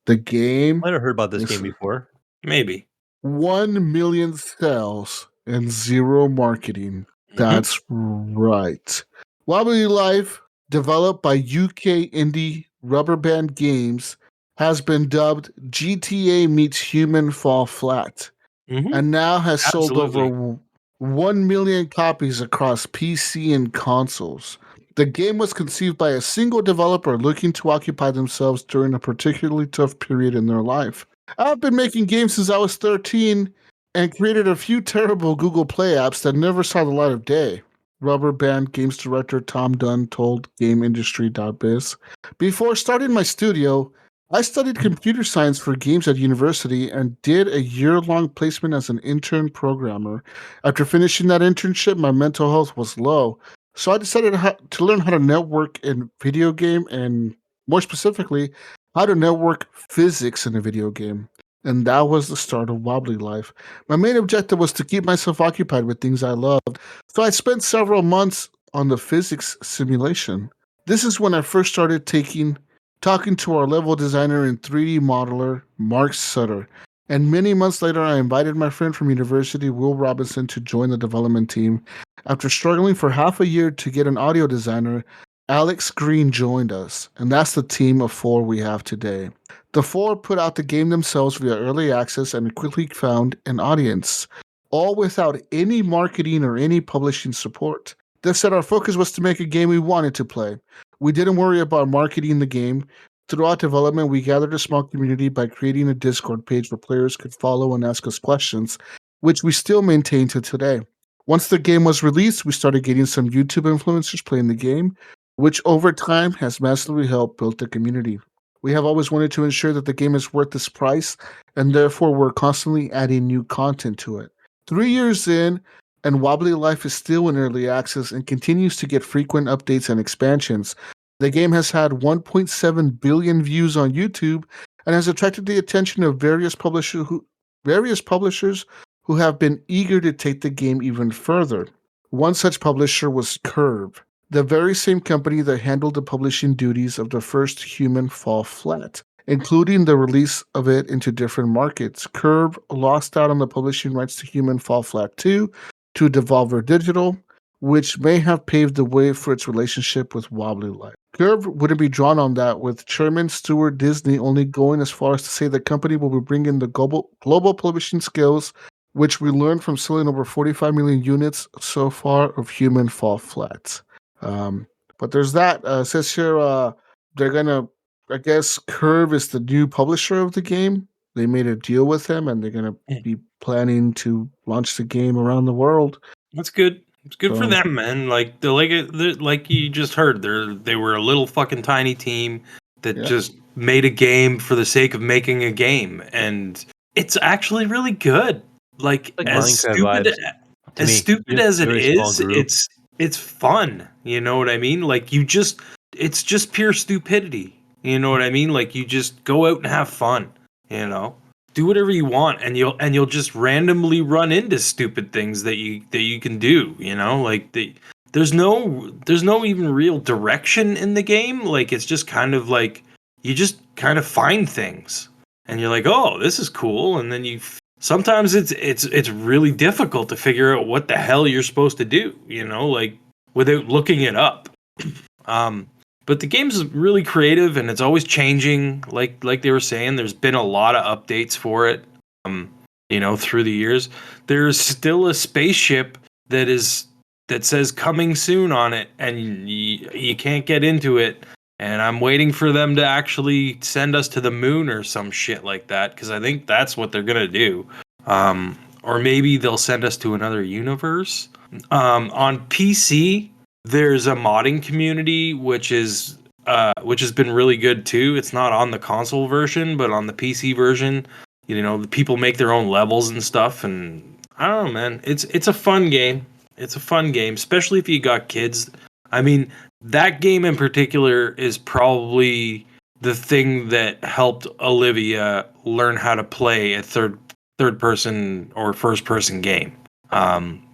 The game. I might have heard about this game before. Maybe. 1 million sales and 0 marketing. That's right. Wobbly Life, developed by UK indie Rubber Band Games, has been dubbed GTA meets Human Fall Flat, and now has sold over 1 million copies across PC and consoles. The game was conceived by a single developer looking to occupy themselves during a particularly tough period in their life. I've been making games since I was 13 and created a few terrible Google Play apps that never saw the light of day. Rubber Band Games director Tom Dunn told GameIndustry.biz. Before starting my studio, I studied computer science for games at university and did a year-long placement as an intern programmer. After finishing that internship, my mental health was low, so I decided to learn how to network in video game and, more specifically, how to network physics in a video game. And that was the start of Wobbly Life. My main objective was to keep myself occupied with things I loved, so I spent several months on the physics simulation. This is when I first started talking to our level designer and 3D modeler, Mark Sutter. And many months later, I invited my friend from university, Will Robinson, to join the development team. After struggling for half a year to get an audio designer, Alex Green joined us, and that's the team of 4 we have today. The 4 put out the game themselves via early access and quickly found an audience, all without any marketing or any publishing support. They said our focus was to make a game we wanted to play. We didn't worry about marketing the game. Throughout development, we gathered a small community by creating a Discord page where players could follow and ask us questions, which we still maintain to today. Once the game was released, we started getting some YouTube influencers playing the game, which over time has massively helped build the community. We have always wanted to ensure that the game is worth its price, and therefore we're constantly adding new content to it. 3 years in, and Wobbly Life is still in early access and continues to get frequent updates and expansions. The game has had 1.7 billion views on YouTube and has attracted the attention of various publishers who have been eager to take the game even further. One such publisher was Curve, the very same company that handled the publishing duties of the first Human Fall Flat, including the release of it into different markets. Curve lost out on the publishing rights to Human Fall Flat 2 to Devolver Digital, which may have paved the way for its relationship with Wobbly Life. Curve wouldn't be drawn on that, with Chairman Stuart Disney only going as far as to say the company will be bringing the global publishing skills, which we learned from selling over 45 million units so far of Human Fall Flat. But there's that. It says here they're going to, I guess Curve is the new publisher of the game. They made a deal with him, and they're going to be planning to launch the game around the world. That's good. It's good for them, man. Like like you just heard, they were a little fucking tiny team that just made a game for the sake of making a game, and it's actually really good. Like as stupid as it is, it's fun. You know what I mean? Like it's just pure stupidity. You know what I mean? Like you just go out and have fun. You know, do whatever you want, and you'll just randomly run into stupid things that you can do. You know, like there's no even real direction in the game. Like it's just kind of like you just kind of find things, and you're like, oh, this is cool, and then sometimes it's really difficult to figure out what the hell you're supposed to do. You know, like without looking it up. But the game's really creative, and it's always changing. Like they were saying, there's been a lot of updates for it. You know, through the years, there's still a spaceship that says "coming soon" on it, and you can't get into it. And I'm waiting for them to actually send us to the moon or some shit like that, because I think that's what they're gonna do. Or maybe they'll send us to another universe. On PC, there's a modding community which has been really good too. It's not on the console version, but on the PC version, you know, the people make their own levels and stuff, and I don't know, man. It's a fun game. It's a fun game, especially if you got kids. I mean, that game in particular is probably the thing that helped Olivia learn how to play a third person or first person game.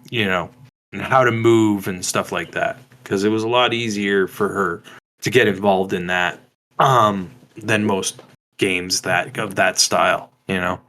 You know, and how to move and stuff like that, because it was a lot easier for her to get involved in that than most games of that style, you know.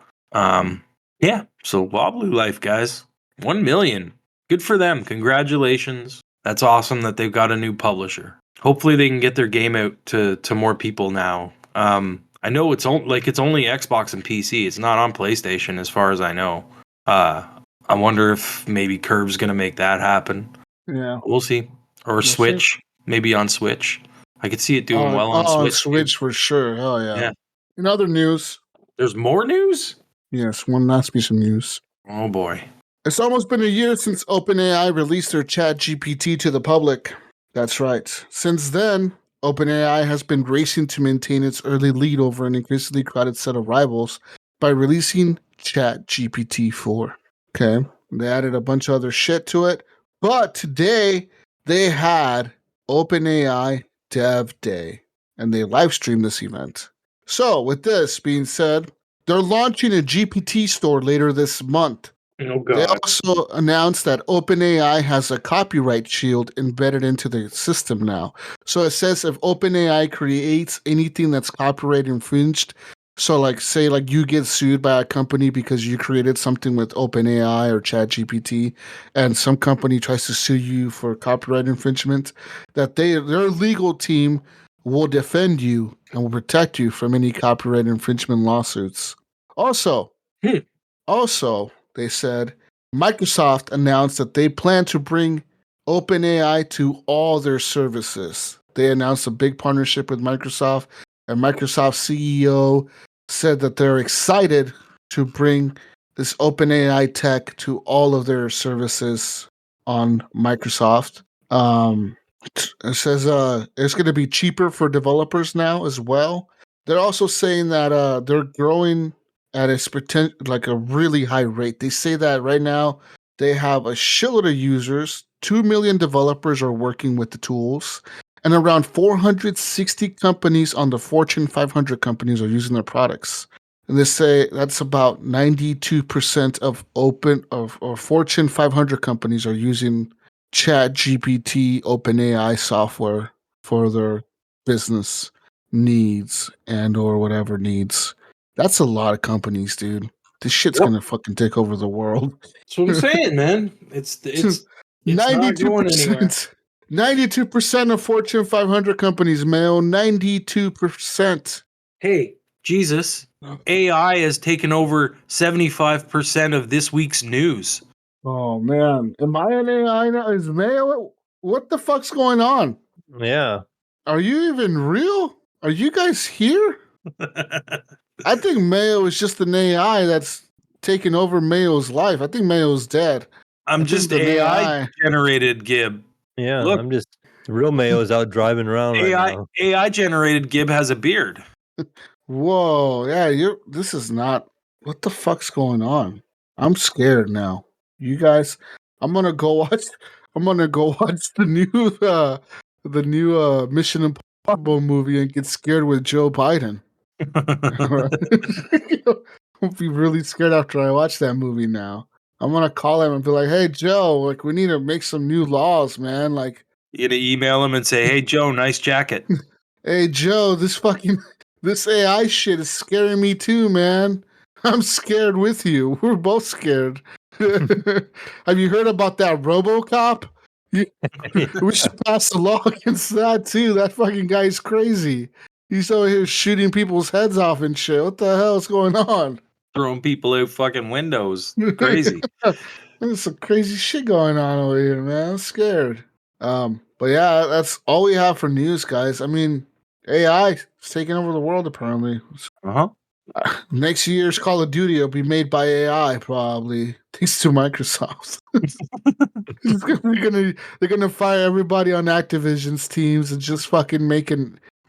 Yeah, so Wobbly Life, guys, 1 million, good for them. Congratulations. That's awesome that they've got a new publisher. Hopefully they can get their game out to more people now. I know it's only Xbox and PC. It's not on PlayStation as far as I know. I wonder if maybe Curve's going to make that happen. Yeah. We'll see. Or Switch. Maybe on Switch. I could see it doing well on Switch. Switch for sure. Oh, yeah. In other news. There's more news? Yes, one last piece of news. Oh, boy. It's almost been a year since OpenAI released their ChatGPT to the public. That's right. Since then, OpenAI has been racing to maintain its early lead over an increasingly crowded set of rivals by releasing ChatGPT 4. Okay, they added a bunch of other shit to it, but today they had OpenAI Dev Day, and they live streamed this event. So, with this being said, they're launching a GPT store later this month. Oh, God. They also announced that OpenAI has a copyright shield embedded into the system now. So it says if OpenAI creates anything that's copyright infringed, so like say like you get sued by a company because you created something with OpenAI or ChatGPT, and some company tries to sue you for copyright infringement, that their legal team will defend you and will protect you from any copyright infringement lawsuits. Also, they said Microsoft announced that they plan to bring OpenAI to all their services. They announced a big partnership with Microsoft, and Microsoft CEO said that they're excited to bring this OpenAI tech to all of their services on Microsoft. It says it's going to be cheaper for developers now as well. They're also saying that they're growing at a really high rate. They say that right now they have a shitload of users. 2 million developers are working with the tools, and around 460 companies on the Fortune 500 companies are using their products. And they say that's about 92% of Fortune 500 companies are using ChatGPT OpenAI software for their business needs and or whatever needs. That's a lot of companies, dude. This shit's gonna fucking take over the world. That's what I'm saying, man. It's not going anywhere. 92% of Fortune 500 companies, Mayo. 92%. Hey, Jesus, AI has taken over 75% of this week's news. Oh man, am I an AI now? Is Mayo? What the fuck's going on? Yeah. Are you even real? Are you guys here? I think Mayo is just an AI that's taking over Mayo's life. I think Mayo's dead. I'm just AI generated, Gibb. Yeah, Look, I'm just real Mayo's out driving around right now. AI generated Gibb has a beard. Whoa, yeah, this is not what the fuck's going on? I'm scared now. You guys, I'm gonna go watch the new Mission Impossible movie and get scared with Joe Biden. I'll be really scared after I watch that movie now. I'm gonna call him and be like, "Hey Joe, like we need to make some new laws, man. Like, you gonna email him and say, "Hey Joe, nice jacket." Hey Joe, this AI shit is scaring me too, man. I'm scared with you. We're both scared. Have you heard about that RoboCop? We should pass a law against that too. That fucking guy's crazy. He's over here shooting people's heads off and shit. What the hell is going on? Throwing people out fucking windows. Crazy. There's some crazy shit going on over here, man. I'm scared. But yeah, that's all we have for news, guys. I mean, AI is taking over the world apparently. Next year's Call of Duty will be made by AI, probably thanks to Microsoft. They're gonna fire everybody on Activision's teams and just fucking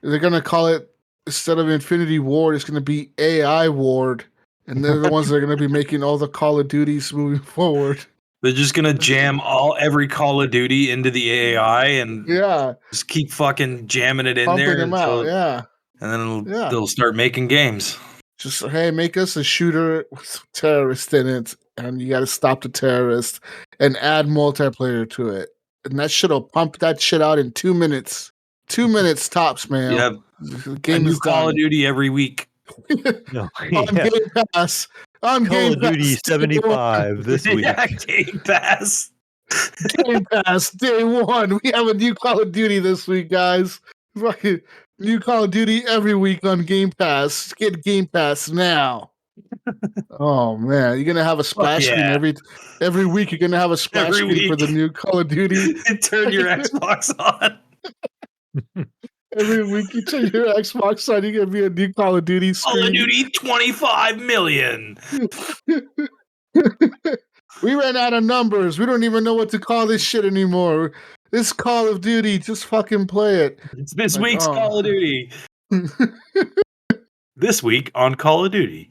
they're gonna call it, instead of Infinity Ward, it's gonna be AI Ward, and they're the ones that are gonna be making all the Call of Duties moving forward. They're just gonna jam every Call of Duty into the AI and just keep fucking jamming it in pumping there them out, and then they'll start making games. Just, hey, make us a shooter with terrorists in it, and you got to stop the terrorists and add multiplayer to it. And that shit will pump that shit out in 2 minutes. 2 minutes tops, man. Yeah, the game a new is Call done. of Duty every week. On Game Pass. On Call Game of Duty Pass 75 this week. Yeah, Game Pass. Game Pass day one. We have a new Call of Duty this week, guys. Fucking new Call of Duty every week on Game Pass. Get Game Pass now. Oh man, you're gonna have a splash screen every week. You're gonna have a splash screen for the new Call of Duty. Turn your Xbox on. Every week you turn your Xbox on, you're gonna be a new Call of Duty screen. Call of Duty 25 million. We ran out of numbers. We don't even know what to call this shit anymore. This Call of Duty, just fucking play it. It's this week's Call of Duty. This week on Call of Duty.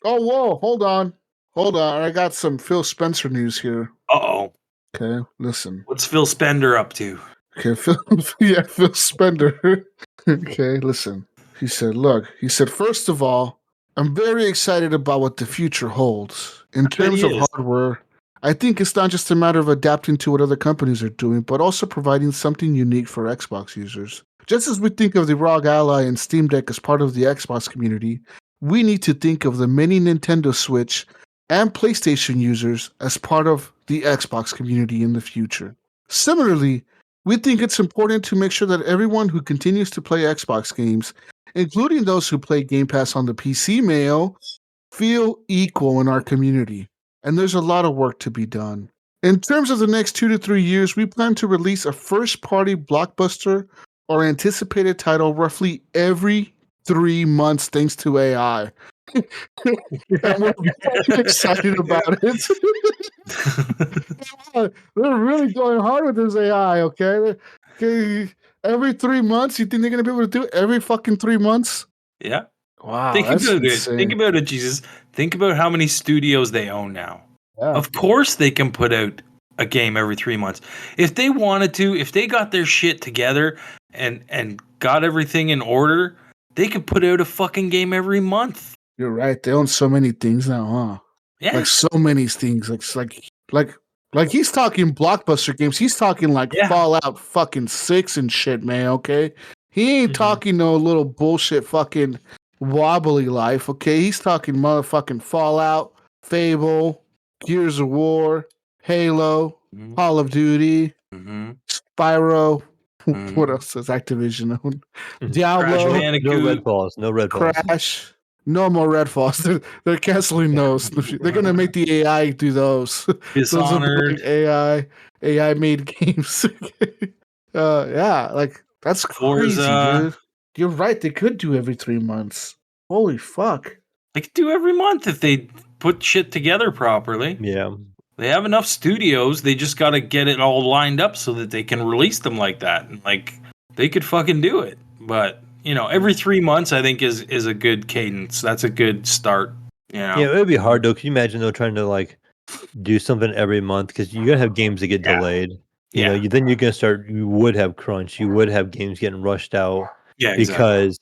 Oh, whoa, hold on. I got some Phil Spencer news here. Uh-oh. Okay, listen. What's Phil Spender up to? Okay, Phil Spender. Okay, listen. He said, first of all, I'm very excited about what the future holds. In terms of hardware, I think it's not just a matter of adapting to what other companies are doing, but also providing something unique for Xbox users. Just as we think of the ROG Ally and Steam Deck as part of the Xbox community, we need to think of the many Nintendo Switch and PlayStation users as part of the Xbox community in the future. Similarly, we think it's important to make sure that everyone who continues to play Xbox games, including those who play Game Pass on the PC, Mayo, feel equal in our community. And there's a lot of work to be done. In terms of the next 2 to 3 years, we plan to release a first-party blockbuster or anticipated title roughly every 3 months, thanks to AI. And we're very excited about it. They're really going hard with this AI, okay? Every 3 months, you think they're going to be able to do it every fucking 3 months? Yeah. Wow, Think that's about insane. it. Think about it, Jesus. Think about how many studios they own now. Yeah. Of course they can put out a game every 3 months. If they wanted to, if they got their shit together and got everything in order, they could put out a fucking game every month. You're right. They own so many things now, huh? Yeah. Like so many things. Like he's talking blockbuster games. He's talking like Fallout fucking 6 and shit, man. Okay, he ain't talking no little bullshit fucking wobbly life. Okay, he's talking motherfucking Fallout, Fable, Gears of War, Halo, Call of Duty, Spyro. What else is Activision own? Diablo. No Redfalls. Crash. No more Redfalls. They're canceling those. They're gonna make the AI do those. Dishonored. Those AI made games. Yeah, like that's crazy, dude. You're right. They could do every 3 months. Holy fuck. They could do every month if they put shit together properly. Yeah. They have enough studios. They just got to get it all lined up so that they can release them like that. And like they could fucking do it. But you know, every 3 months I think is a good cadence. That's a good start. You know? Yeah, it would be hard though. Can you imagine though trying to like do something every month because you're gonna have games that get delayed. You know, then you're gonna start. You would have crunch. You would have games getting rushed out. Yeah, because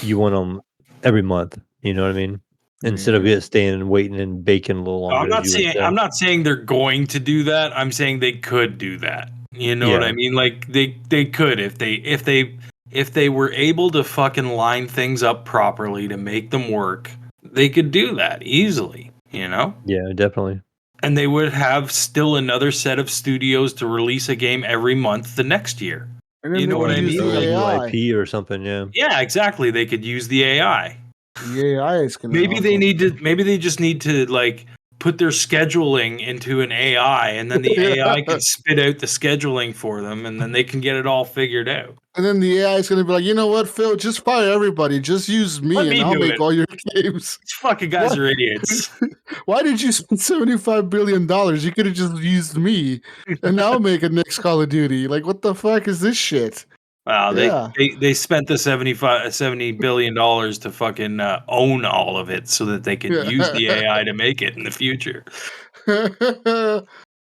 you want them every month. You know what I mean? Instead of just staying and waiting and baking a little longer. I'm not saying they're going to do that. I'm saying they could do that. You know what I mean? Like they could if they were able to fucking line things up properly to make them work. They could do that easily. You know? Yeah, definitely. And they would have still another set of studios to release a game every month the next year. You know what I mean? Like IP or something, yeah. Yeah, exactly. They could use the AI. The AI is gonna maybe they just need to like put their scheduling into an AI and then the AI can spit out the scheduling for them and then they can get it all figured out. And then the AI is going to be like, you know what, Phil, just fire everybody. Just use me and I'll make all your games. These fucking guys are idiots. Why did you spend $75 billion? You could have just used me and I'll make a next Call of Duty. Like, what the fuck is this shit? Wow, they spent the $70 billion to fucking own all of it so that they could use the AI to make it in the future.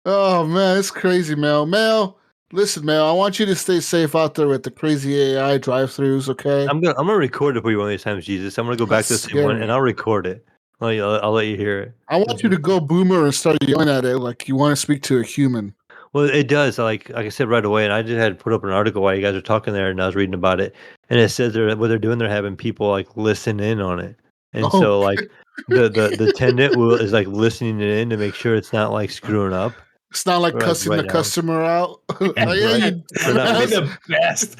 Oh man, it's crazy, Mel. Mel, listen, Mel, I want you to stay safe out there with the crazy AI drive-thrus. Okay, I'm gonna record it for you one of these times, Jesus. I'm gonna go back to the same one and I'll record it. I'll let you hear it. I want you to go boomer and start yelling at it like you want to speak to a human. Well, it does. Like I said right away, and I just had to put up an article while you guys were talking there, and I was reading about it, and it says what they're doing. They're having people like listen in on it, and so like the tenant is like listening it in to make sure it's not like screwing up. It's not like cussing the customer out. The best.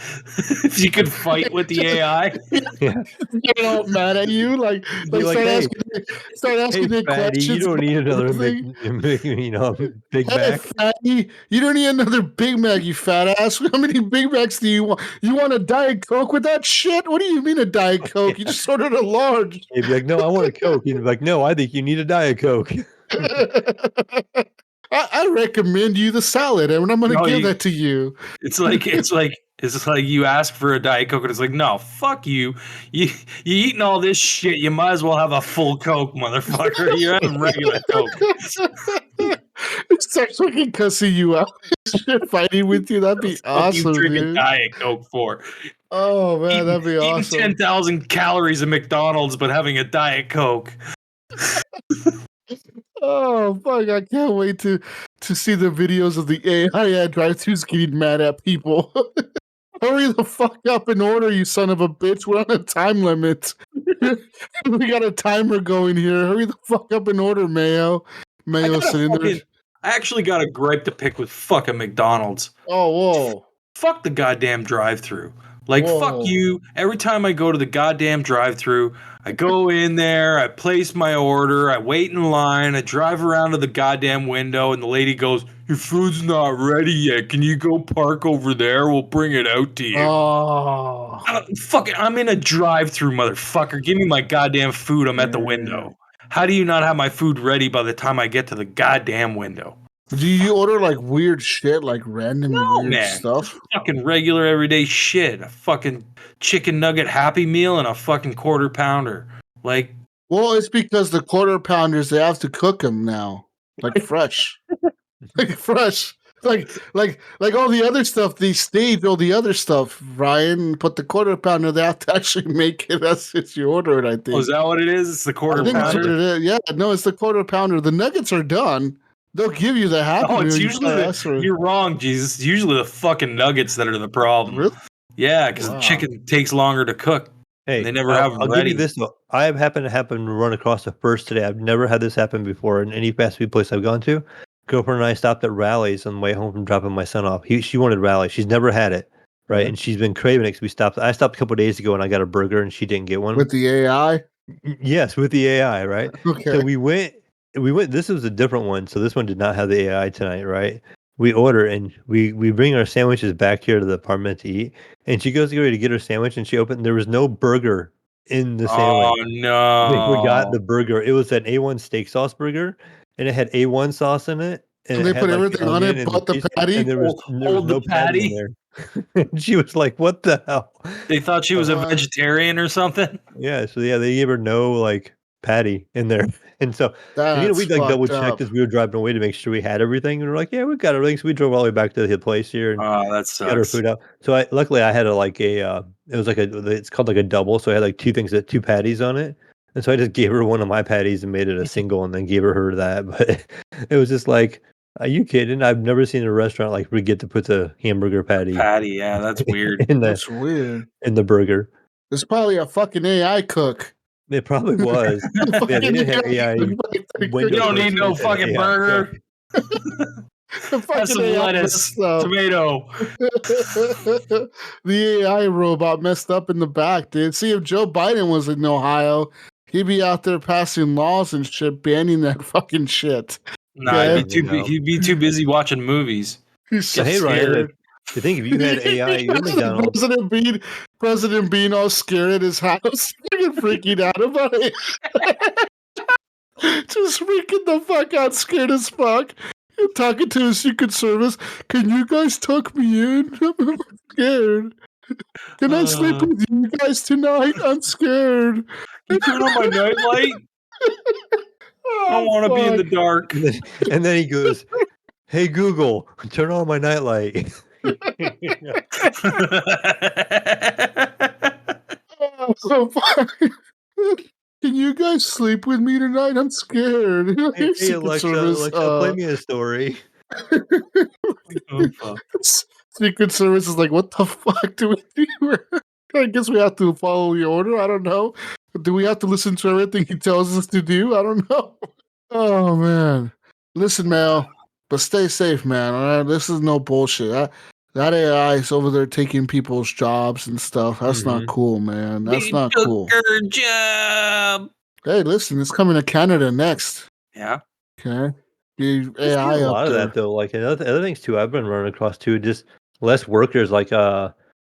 If you could fight with the AI, get all mad at you, like start asking hey, questions. You don't need another Big Mac. Fatty, you don't need another Big Mac, you fat ass. How many Big Macs do you want? You want a Diet Coke with that shit? What do you mean a Diet Coke? You just ordered a large. He'd be like, no, I want a Coke. He'd be like, no, I think you need a Diet Coke. I recommend you the salad, and I'm going to give that to you. It's like you ask for a Diet Coke, and it's like, no, fuck you. You eating all this shit. You might as well have a full Coke, motherfucker. You have regular Coke. It starts fucking cussing you out, fighting with you. That'd be awesome, dude. Diet Coke for. Oh man, that'd be awesome. 10,000 calories of McDonald's, but having a Diet Coke. Oh fuck! I can't wait to see the videos of the AI drive-thrus getting mad at people. Hurry the fuck up and order, you son of a bitch! We're on a time limit. We got a timer going here. Hurry the fuck up and order, Mayo. Mayo sitting there. I actually got a gripe to pick with fucking McDonald's. Oh whoa! Fuck the goddamn drive-thru. Like, fuck you. Every time I go to the goddamn drive-thru, I go in there, I place my order, I wait in line, I drive around to the goddamn window, and the lady goes, Your food's not ready yet. Can you go park over there? We'll bring it out to you. Oh, I'm in a drive-through, motherfucker. Give me my goddamn food. I'm at the window. How do you not have my food ready by the time I get to the goddamn window? do you order like weird shit, like random weird stuff? Fucking regular everyday shit. A fucking chicken nugget Happy Meal and a fucking quarter pounder. Like, well, it's because the quarter pounders they have to cook them now, like fresh, like fresh. Like all the other stuff, they stage all the other stuff, Ryan. But the quarter pounder, they have to actually make it as if you order it, I think. Oh, is that what it is? It's the quarter pounder? That's what it is. Yeah, no, it's the quarter pounder. The nuggets are done. They'll give you the Happy Meal. It's usually you're wrong, Jesus. It's usually the fucking nuggets that are the problem. Really? Yeah, because the chicken takes longer to cook. Hey, they never have them ready. I'll give you this though. I have happened to run across the first today. I've never had this happen before in any fast food place I've gone to. Girlfriend and I stopped at Rally's on the way home from dropping my son off. She wanted Rally's. She's never had it, right? And she's been craving it. Cause I stopped a couple of days ago and I got a burger and she didn't get one. With the AI? Yes, with the AI, right? Okay. So we went. This was a different one. So this one did not have the AI tonight, right? We order and we bring our sandwiches back here to the apartment to eat. And she goes to get ready to get her sandwich and she opened. There was no burger in the sandwich. Oh no! We forgot the burger. It was an A1 steak sauce burger, and it had A1 sauce in it. And they put everything on it, but the patty. And there was no patty in there. She was like, "What the hell?" They thought she was a vegetarian or something. Yeah. So yeah, they gave her no like patty in there, and so we like double checked as we were driving away to make sure we had everything. And we were like, "Yeah, we've got everything." So we drove all the way back to the place here and that sucks. Got our food out. So luckily I had it was like it's called like a double. So I had like two patties on it. And so I just gave her one of my patties and made it a single and then gave her that. But it was just like, are you kidding? I've never seen a restaurant like forget to put the hamburger patty. Yeah, that's weird. That's weird. In the burger. There's probably a fucking AI cook. It probably was. Yeah, they didn't have AI. You don't need no fucking burger. That's some lettuce, tomato. The AI robot messed up in the back, dude. See, if Joe Biden was in Ohio, he'd be out there passing laws and shit, banning that fucking shit. Nah, okay? He'd be too busy watching movies. He's so hey, Ryan, I think if you had AI at your McDonald's, President Bean all scared at his house, freaking out about it. Just freaking the fuck out, scared as fuck. Talking to his Secret Service. Can you guys tuck me in? I'm scared. Can I sleep with you guys tonight? I'm scared. Can you turn on my nightlight? I don't want to be in the dark. And then he goes, "Hey Google, turn on my nightlight." So funny. Can you guys sleep with me tonight? I'm scared. Hey Alexa, play me a story. Secret Service is like, what the fuck do we do? I guess we have to follow the order. I don't know. Do we have to listen to everything he tells us to do? I don't know. Oh, man. Listen, Mel, but stay safe, man. All right? This is no bullshit. That AI is over there taking people's jobs and stuff. That's not cool, man. That's not cool. Your job. Hey, listen, it's coming to Canada next. Yeah. Okay. The AI a lot of that though. Like other things too. I've been running across too. Just less workers. Like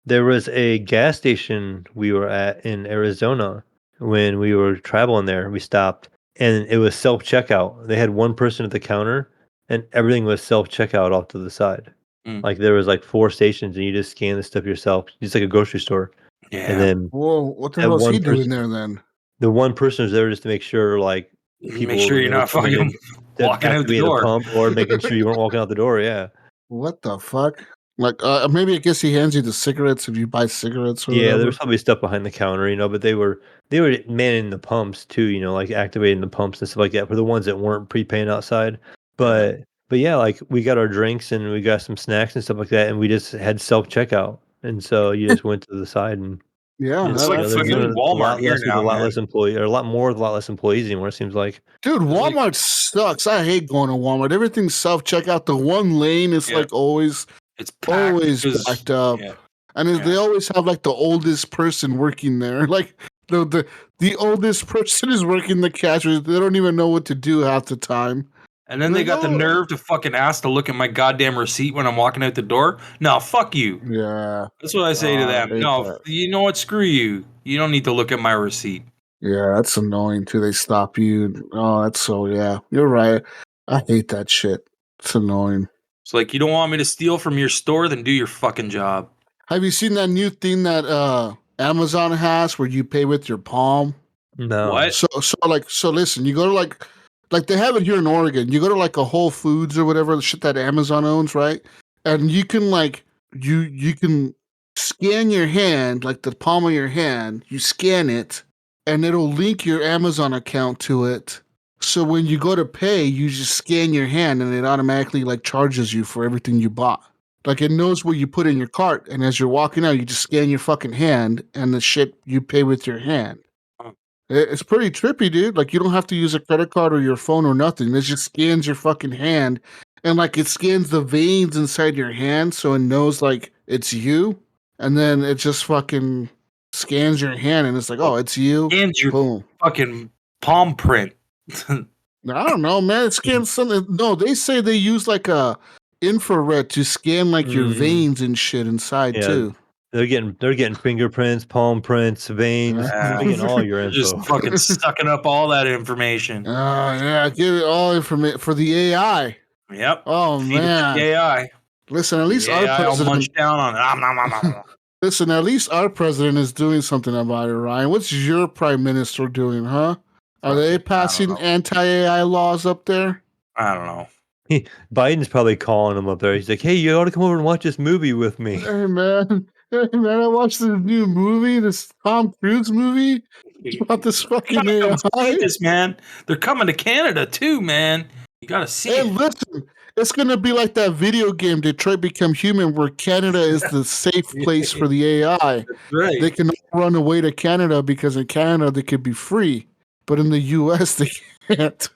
there was a gas station we were at in Arizona when we were traveling there. We stopped and it was self checkout. They had one person at the counter and everything was self checkout off to the side. Like there was like 4 stations and you just scan the stuff yourself, just like a grocery store. Yeah. And then whoa, what the hell is he doing there then? The one person was there just to make sure like people make sure you're not fucking walking out the door, pump or making sure you weren't walking out the door. Yeah. What the fuck? Like maybe I guess he hands you the cigarettes if you buy cigarettes. Or whatever. There was probably stuff behind the counter, but they were manning the pumps too, like activating the pumps and stuff like that for the ones that weren't prepaying outside. But yeah, like we got our drinks and we got some snacks and stuff like that, and we just had self checkout, and so you just went to the side and it's like fucking Walmart here now. A lot less employees, or a lot less employees anymore. It seems like. Dude, Walmart sucks. I hate going to Walmart. Everything's self checkout. The one lane is like always backed up, and they always have like the oldest person working there. Like the oldest person is working the cash. They don't even know what to do half the time. And then they got the nerve to fucking ask to look at my goddamn receipt when I'm walking out the door. No, fuck you. Yeah. That's what I say to them. No, you know what? Screw you. You don't need to look at my receipt. Yeah, that's annoying too. They stop you. Oh, that's so, yeah. You're right. I hate that shit. It's annoying. It's like, you don't want me to steal from your store? Then do your fucking job. Have you seen that new thing that Amazon has where you pay with your palm? No. What? So listen, you go to like they have it here in Oregon. You go to like a Whole Foods or whatever, the shit that Amazon owns, right? And you can like you can scan your hand, like the palm of your hand, you scan it, and it'll link your Amazon account to it. So when you go to pay, you just scan your hand and it automatically like charges you for everything you bought. Like it knows what you put in your cart, and as you're walking out, you just scan your fucking hand and the shit you pay with your hand. It's pretty trippy, dude. Like you don't have to use a credit card or your phone or nothing. It just scans your fucking hand, and like it scans the veins inside your hand, so it knows like it's you, and then it just fucking scans your hand, and it's like, oh, it's you. Scans your Boom. Fucking palm print. I don't know, man. It scans something. No, they say they use like a infrared to scan like your veins and shit inside too. They're getting fingerprints, palm prints, veins. They're getting all your info. Just fucking sucking up all that information. Oh yeah, give it all information for the AI. Yep. Oh Feed man. it to the AI. Listen, at least the our president. will munch down on it. Listen, at least our president is doing something about it, Ryan. What's your prime minister doing, huh? Are they passing anti-AI laws up there? I don't know. Biden's probably calling him up there. He's like, "Hey, you ought to come over and watch this movie with me." Hey man, I watched this new movie, this Tom Cruise movie about this fucking AI. This man, they're coming to Canada too, man. You gotta see it. Listen, it's gonna be like that video game Detroit Become Human, where Canada is the safe place for the AI. That's right. They can run away to Canada because in Canada they could be free, but in the U.S. they can't.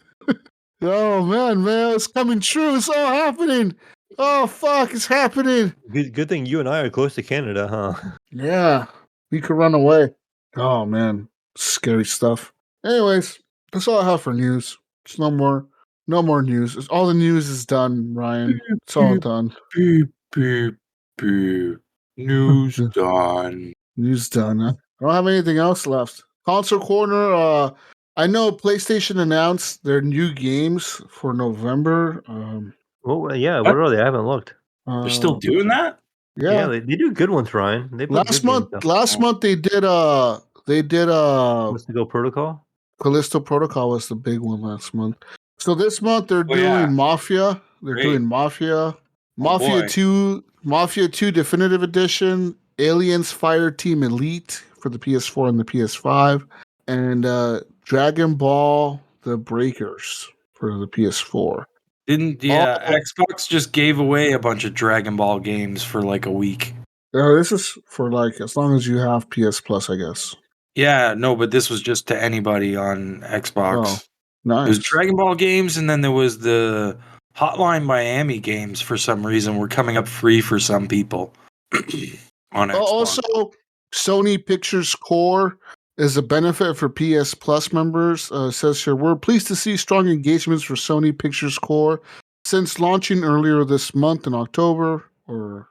Oh man, it's coming true. It's all happening. Oh fuck, it's happening. Good thing you and I are close to Canada, huh? Yeah, we could run away. Oh man, scary stuff. Anyways, that's all I have for news. It's no more news. All the news is done, Ryan. It's all done. Beep, beep, beep. News done. News done. Huh? I don't have anything else left. Console Corner. I know PlayStation announced their new games for November. Well, yeah. What are they? I haven't looked. They're still doing that? Yeah, they do good ones, Ryan. They last month they did Callisto Protocol. Callisto Protocol was the big one last month. So this month they're doing Mafia. They're doing Mafia. Mafia 2 Definitive Edition, Aliens Fire Team Elite for the PS4 and the PS5, and Dragon Ball The Breakers for the PS4. Xbox just gave away a bunch of Dragon Ball games for like a week. This is for like as long as you have PS Plus, I guess. Yeah, no, but this was just to anybody on Xbox. Oh, nice. There's Dragon Ball games, and then there was the Hotline Miami games for some reason were coming up free for some people on Xbox. Also, Sony Pictures Core is a benefit for PS Plus members. Says here, we're pleased to see strong engagements for Sony Pictures Core since launching earlier this month in October. On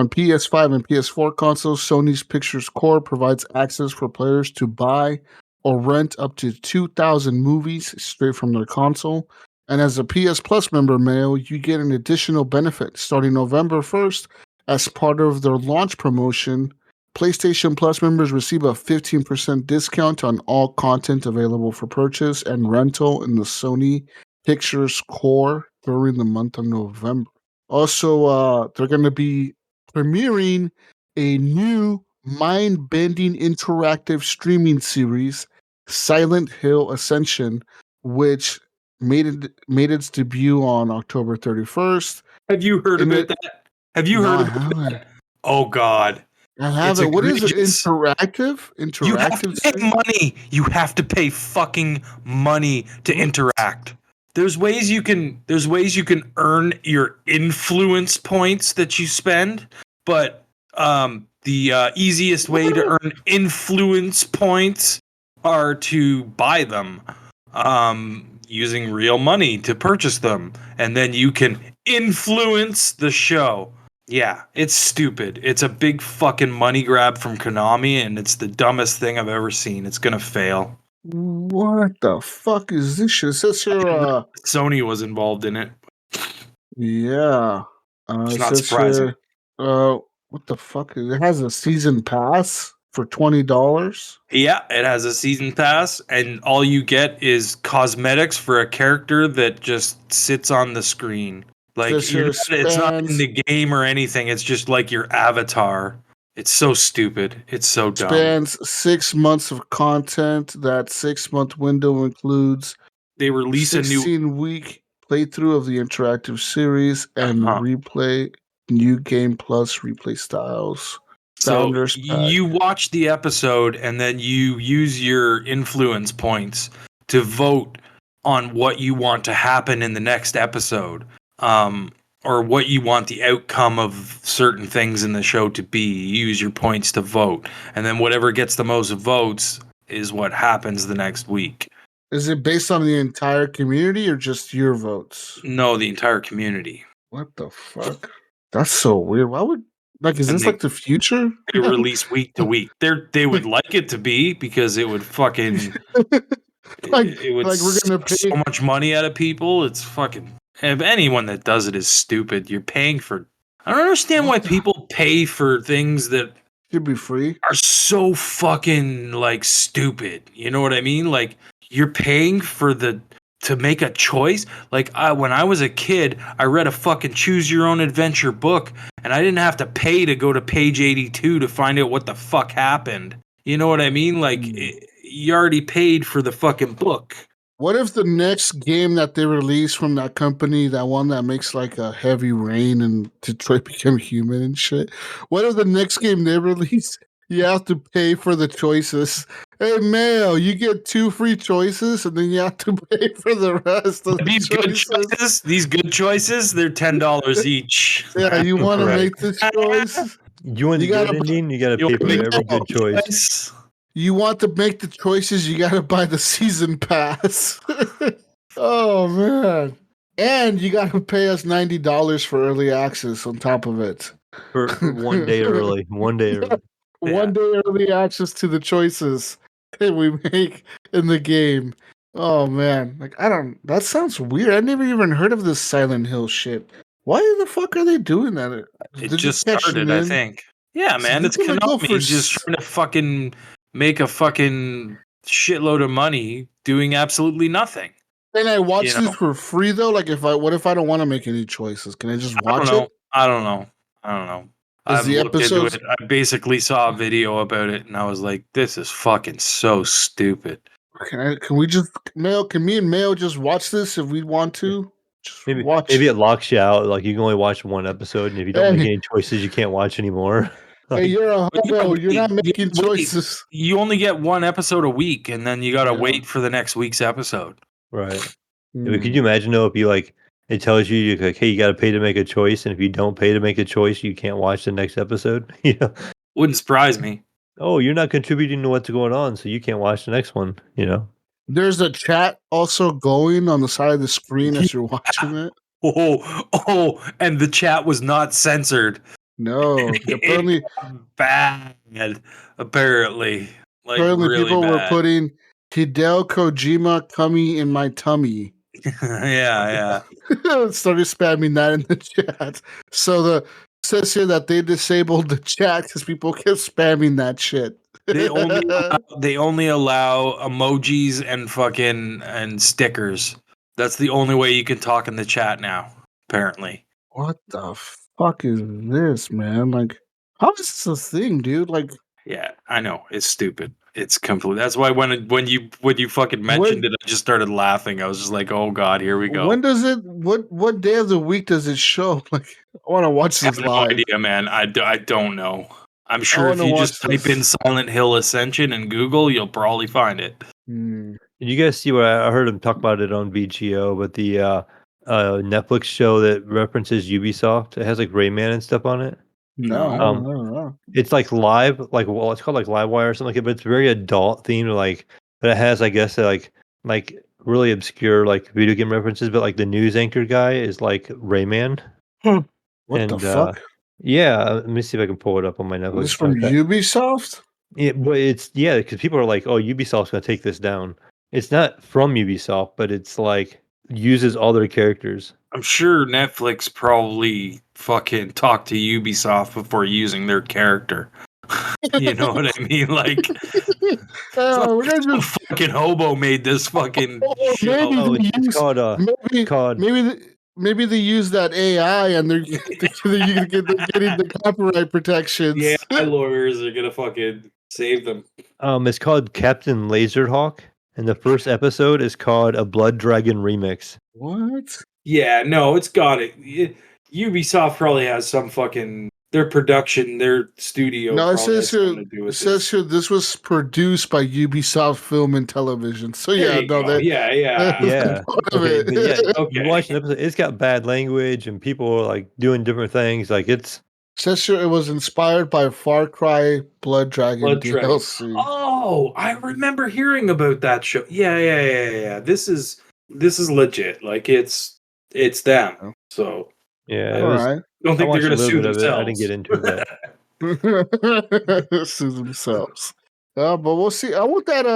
PS5 and PS4 consoles, Sony's Pictures Core provides access for players to buy or rent up to 2,000 movies straight from their console. And as a PS Plus member, Mayo, you get an additional benefit starting November 1st as part of their launch promotion. PlayStation Plus members receive a 15% discount on all content available for purchase and rental in the Sony Pictures Core during the month of November. Also, they're going to be premiering a new mind-bending interactive streaming series, Silent Hill Ascension, which made its debut on October 31st. Have you heard about that? Have you heard about that? Oh God. I haven't. What is it? Interactive? You have to pay money. You have to pay fucking money to interact. There's ways you can earn your influence points that you spend, but the easiest way to earn influence points are to buy them. using real money to purchase them, and then you can influence the show. Yeah, it's stupid. It's a big fucking money grab from Konami, and it's the dumbest thing I've ever seen. It's gonna fail. What the fuck is this shit? It says here, Sony was involved in it. yeah. It's It not says surprising. here, what the fuck? It has a season pass for $20. Yeah, it has a season pass, and all you get is cosmetics for a character that just sits on the screen. Like Says here it's not in spans the game or anything. It's just like your avatar. It's so stupid. It's so dumb. 6 months of content. That 6-month window includes They release a new 16-week playthrough of the interactive series and Uh-huh. replay new game plus replay styles. So Founders pack. you watch the episode and then you use your influence points to vote on what you want to happen in the next episode, or what you want the outcome of certain things in the show to be. You use your points to vote, and then whatever gets the most votes is what happens the next week. Is it based on the entire community or just your votes? No, the entire community. What the fuck? That's so weird. Why would is And this like the future? They release week to week. They would like it to be, because it would fucking it would like we're gonna pay so much money out of people. It's fucking, if anyone that does it is stupid. You're paying for, I don't understand why people pay for things that should be free. are so fucking like stupid. You know what I mean? Like, you're paying for to make a choice. Like, when I was a kid, I read a fucking choose your own adventure book, and I didn't have to pay to go to page 82 to find out what the fuck happened. You know what I mean? Like, you already paid for the fucking book. What if the next game that they release from that company, that one that makes like a Heavy Rain and Detroit Become Human and shit, what if the next game they release, you have to pay for the choices? Hey, Mayo, you get 2 free choices, and then you have to pay for the rest of the These good choices, these good choices, they're $10 each. Yeah, you want to make this choice? You want the good ending? You got to pay for every good choice. You want to make the choices? You got to buy the season pass. Oh man! And you got to pay us $90 for early access on top of it. For 1 day early. 1 day early. One day early access to the choices that we make in the game. Oh man, that sounds weird. I never even heard of this Silent Hill shit. Why the fuck are they doing that? It just started, I think. Yeah, man, it's Konami just trying to fucking make a fucking shitload of money doing absolutely nothing. Can I watch this for free though? Like, what if I don't want to make any choices? Can I just watch it? I don't know. I've looked into it. I basically saw a video about it, and I was like, "This is fucking so stupid." Can me and Mayo just watch this if we want to? Just maybe it locks you out. Like, you can only watch one episode, and if you don't make any choices, you can't watch anymore. Hey, you're a hobo. You're not making choices. You only get one episode a week, and then you gotta wait for the next week's episode. Right. Could you imagine though, if you it tells you like, hey, you got to pay to make a choice, and if you don't pay to make a choice, you can't watch the next episode. Wouldn't surprise me. Oh, you're not contributing to what's going on, so you can't watch the next one. There's a chat also going on the side of the screen as you're watching it. And the chat was not censored. No, apparently bad. Apparently, like, really people bad. were putting Hideo Kojima coming in my tummy. yeah. Started spamming that in the chat. So it says here that they disabled the chat because people kept spamming that shit. They only allow emojis and stickers. That's the only way you can talk in the chat now, apparently. What the fuck is this, man? Like, how is this a thing, dude? Like, yeah, I know, it's stupid. It's complete. That's why when you fucking mentioned it, I just started laughing. I was just like, "Oh God, here we go." When does it? What day of the week does it show? Like, I want to watch this live. I have no idea, man. I don't know. I'm sure if you just type in Silent Hill Ascension in Google, you'll probably find it. Did you guys see what I heard him talk about it on VGO? But the Netflix show that references Ubisoft, it has like Rayman and stuff on it. No. It's like live, it's called like Livewire or something like that, but it's very adult themed, but it has, I guess, like really obscure like video game references, but like the news anchor guy is like Rayman. What the And fuck? yeah, let me see if I can pull it up on my This Netflix from contact. Ubisoft? Yeah, but it's because people are like, "Oh, Ubisoft's gonna take this down." It's not from Ubisoft, but it's like uses all their characters. I'm sure Netflix probably fucking talked to Ubisoft before using their character. You know what I mean? Like, We're gonna some just fucking hobo made this fucking show. maybe Oh, they it's use maybe called maybe they use that AI and they're getting the copyright protections. Yeah, my lawyers are gonna fucking save them. it's called Captain Laserhawk, and the first episode is called A Blood Dragon Remix. What? Yeah, no, it's got it. Ubisoft probably has some fucking their production, their studio No, it probably says has here. something to do It with says this. here this was produced by Ubisoft Film and Television. So There yeah, you no, go. they Yeah. that's Yeah. part of Okay, it. but yeah, Okay. you watch an episode. It's got bad language and people are like doing different things. Like it's Says here it was inspired by Far Cry Blood Dragon Blood Dragon. DLC. Oh, I remember hearing about that show. Yeah. This is legit. Like it's them. Oh. So yeah. I It All was. right. don't I think they're watched a gonna little sue bit of it. I didn't themselves. get into it, but Sue themselves. But we'll see. I want that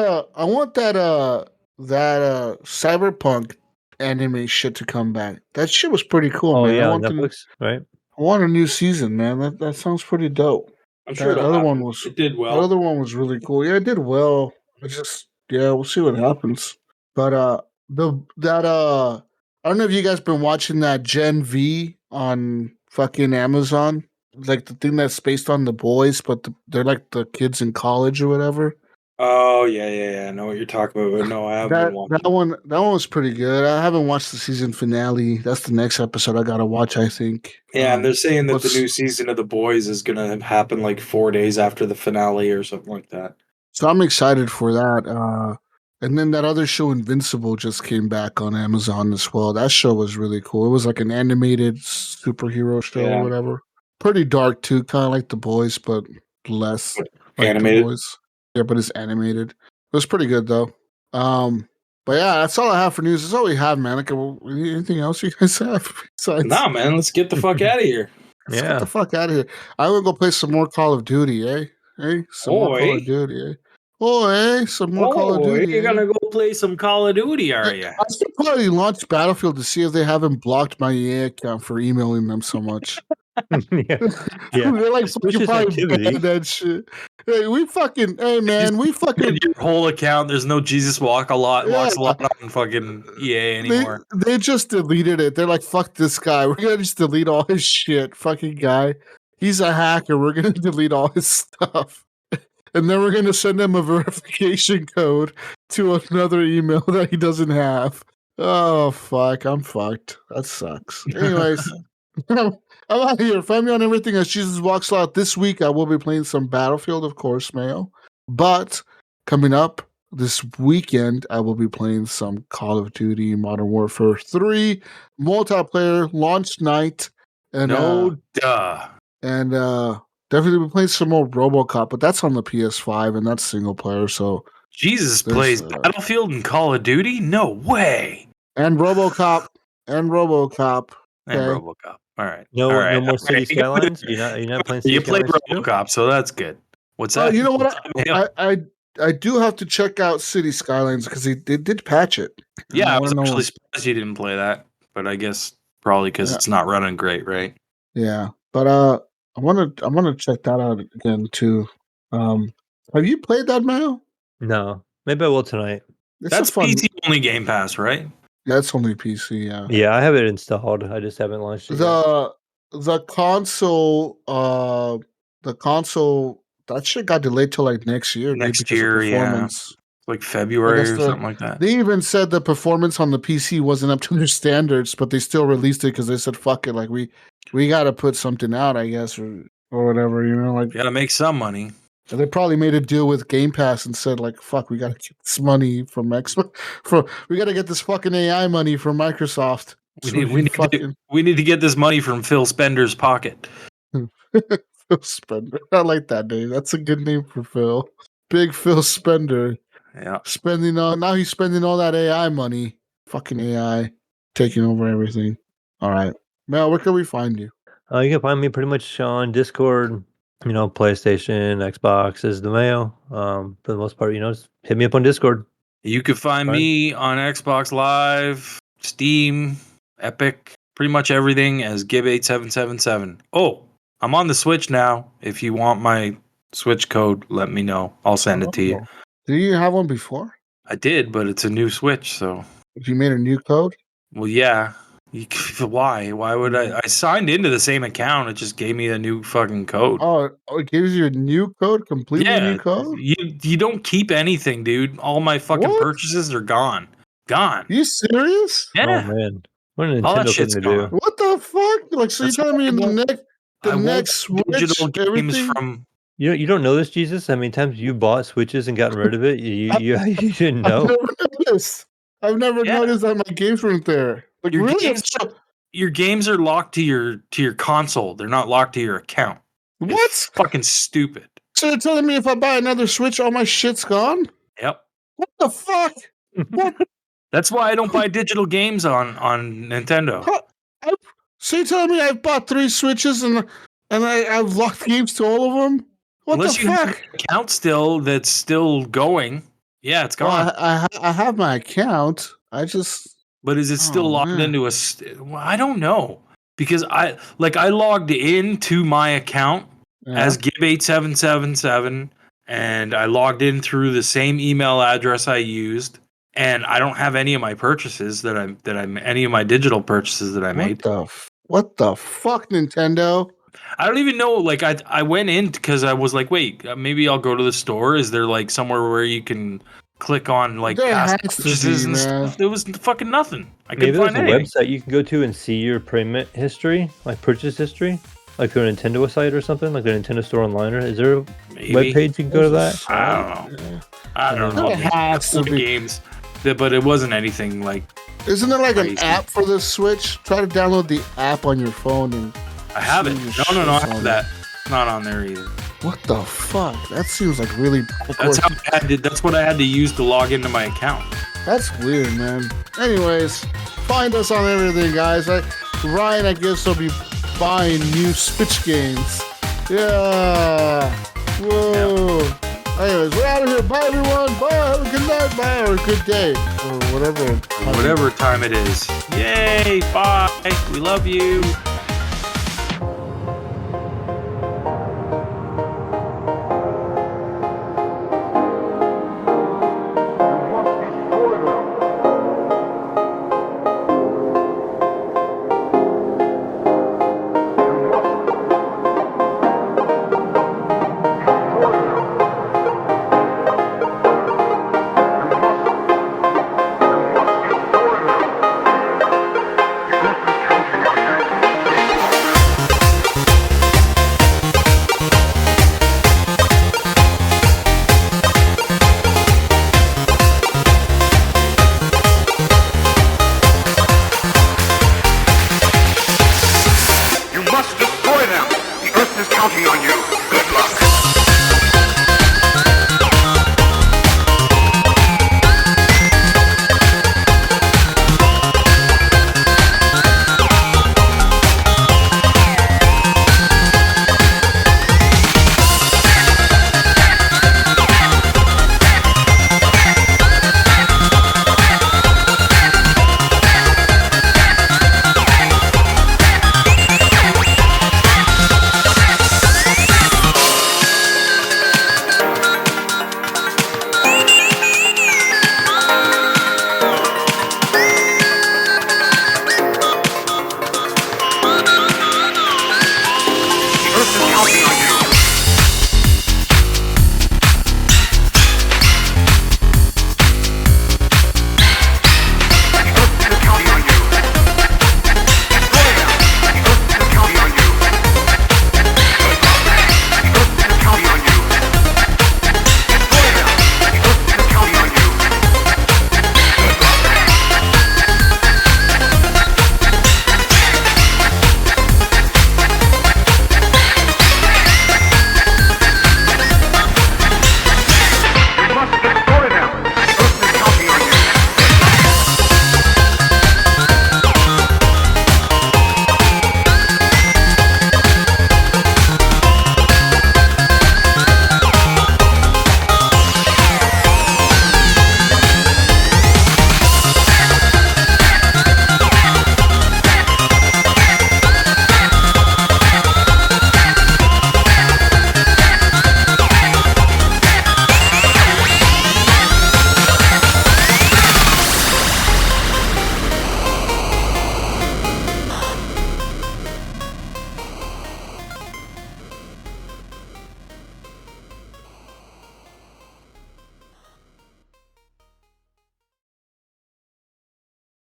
cyberpunk anime shit to come back. That shit was pretty cool, oh man. yeah, on Netflix, right? I want a new season, man. That sounds pretty dope. I'm sure That it'll other happen. one was It did that well. other one was really cool. Yeah, it did well. We'll see what happens. But I don't know if you guys been watching that Gen V on fucking Amazon, like the thing that's based on The Boys, but they're like the kids in college or whatever. Oh yeah. I know what you're talking about, but no, I haven't been watching. That one was pretty good. I haven't watched the season finale. That's the next episode I gotta watch, I think. Yeah, and they're saying that the What's- new season of The Boys is gonna happen like 4 days after the finale or something like that. So I'm excited for that. And then that other show, Invincible, just came back on Amazon as well. That show was really cool. It was like an animated superhero show or Yeah. whatever. Pretty dark too, kind of like The Boys, but less like Animated? The Boys. Yeah, but it's animated. It was pretty good though. But yeah, that's all I have for news. That's all we have, man. Like, anything else you guys have besides? Nah, man, let's get the fuck out of here. Let's Yeah. get the fuck out of here. I will go play some more Call of Duty, eh? Some more Call Oi. of Duty, eh? Some more Call of Duty. You're eh? gonna go play some Call of Duty, are you? I should probably launch Battlefield to see if they haven't blocked my EA account for emailing them so much. yeah. They're like, fucking Suspicious probably activity. ban that shit. Hey man, we fucking Your whole account, there's no Jesus walks a lot Yeah. on fucking EA anymore. They just deleted it. They're like, fuck this guy. We're gonna just delete all his shit. Fucking guy. He's a hacker. We're gonna delete all his stuff. And then we're gonna send him a verification code to another email that he doesn't have. Oh fuck, I'm fucked. That sucks. Anyways, I'm out here. Find me on everything as Jesus Walks Out. This week I will be playing some Battlefield, of course, Mayo. But coming up this weekend, I will be playing some Call of Duty Modern Warfare 3 multiplayer launch night. And Duh. definitely be playing some more RoboCop, but that's on the PS5 and that's single player. So Jesus There's, plays Battlefield and Call of Duty? No way. and RoboCop. And Okay. RoboCop. All right. No, All right. no more All City right. Skylines. You're not playing City You played Skylines too? RoboCop, so that's good. What's Oh, that? you know what? I do have to check out City Skylines because they did patch it. Yeah, I was wanna know- actually surprised you didn't play that, but I guess probably because Yeah. it's not running great, right? Yeah, but I want to check that out again too. Have you played that, Mayo? No. Maybe I will tonight. It's That's a fun. PC only Game Pass, right? That's only PC. Yeah. Yeah, I have it installed. I just haven't launched it yet. The console that shit got delayed till like next year. Next because of year, yeah. performance. Like February guess or the- something like that. They even said the performance on the PC wasn't up to their standards, but they still released it because they said, "Fuck it, like we got to put something out, I guess, or whatever." You know, like Gotta make some money. they probably made a deal with Game Pass and said, "Like, fuck, we got to get this money from we got to get this fucking AI money from Microsoft." We need to get this money from Phil Spender's pocket. Phil Spender. I like that name. That's a good name for Phil. Big Phil Spender. Yeah. Now he's spending all that AI money. Fucking AI taking over everything. All right, Mel, where can we find you? You can find me pretty much on Discord. PlayStation, Xbox is the Mayo. For the most part, just hit me up on Discord. You can find me on Xbox Live, Steam, Epic, pretty much everything as Gibb8777. Oh, I'm on the Switch now. If you want my Switch code, let me know. I'll send it to you. Did you have one before? I did, but it's a new Switch, so. You made a new code? Well, yeah. Why? Why would I? I signed into the same account. It just gave me a new fucking code. Oh, it gives you a new code, completely new code? You don't keep anything, dude. All my fucking purchases are gone. Gone. You serious? Yeah. Oh man, what a All that Nintendo thing shit's to gone. do. What the fuck? Like, so you're telling me in the next Switch, digital games everything? from. You don't know this, Jesus? How many times you bought Switches and gotten rid of it? You didn't know. I've never noticed. I've never noticed that my games weren't there. Like, Your games are locked to your console. They're not locked to your account. What? It's fucking stupid. So you're telling me if I buy another Switch, all my shit's gone? Yep. What the fuck? What? That's why I don't buy digital games on Nintendo. So you're telling me I've bought 3 Switches and I've locked games to all of them? What Unless the you fuck? have an account still that's still going. Yeah, it's gone. Well, I have my account. But is it still logged into well, I don't know. Because I logged into my account as Gibb8777 and I logged in through the same email address I used, and I don't have any of my purchases any of my digital purchases that I made. What the fuck, Nintendo? I don't even know. Like I went in because I was like, wait, maybe I'll go to the store. Is there like somewhere where you can click on like past purchases and stuff? There was fucking nothing. Maybe there's a website you can go to and see your payment history, like purchase history, like through a Nintendo site or something, like a Nintendo store online. Or is there a web page you can go to that? I don't know. I don't know. It has to be games, but it wasn't anything like. Isn't there like an app for the Switch? Try to download the app on your phone and. I have it. No, I have that. Not on there either. What the fuck? That seems like really. That's what I had to use to log into my account. That's weird, man. Anyways, find us on everything, guys. Ryan, I guess, will be buying new Switch games. Yeah. Whoa. Yeah. Anyways, we're out of here. Bye, everyone. Bye. Have a good night. Bye. Or a good day. Or whatever. Whatever time it is. Yay. Bye. We love you. Counting on you.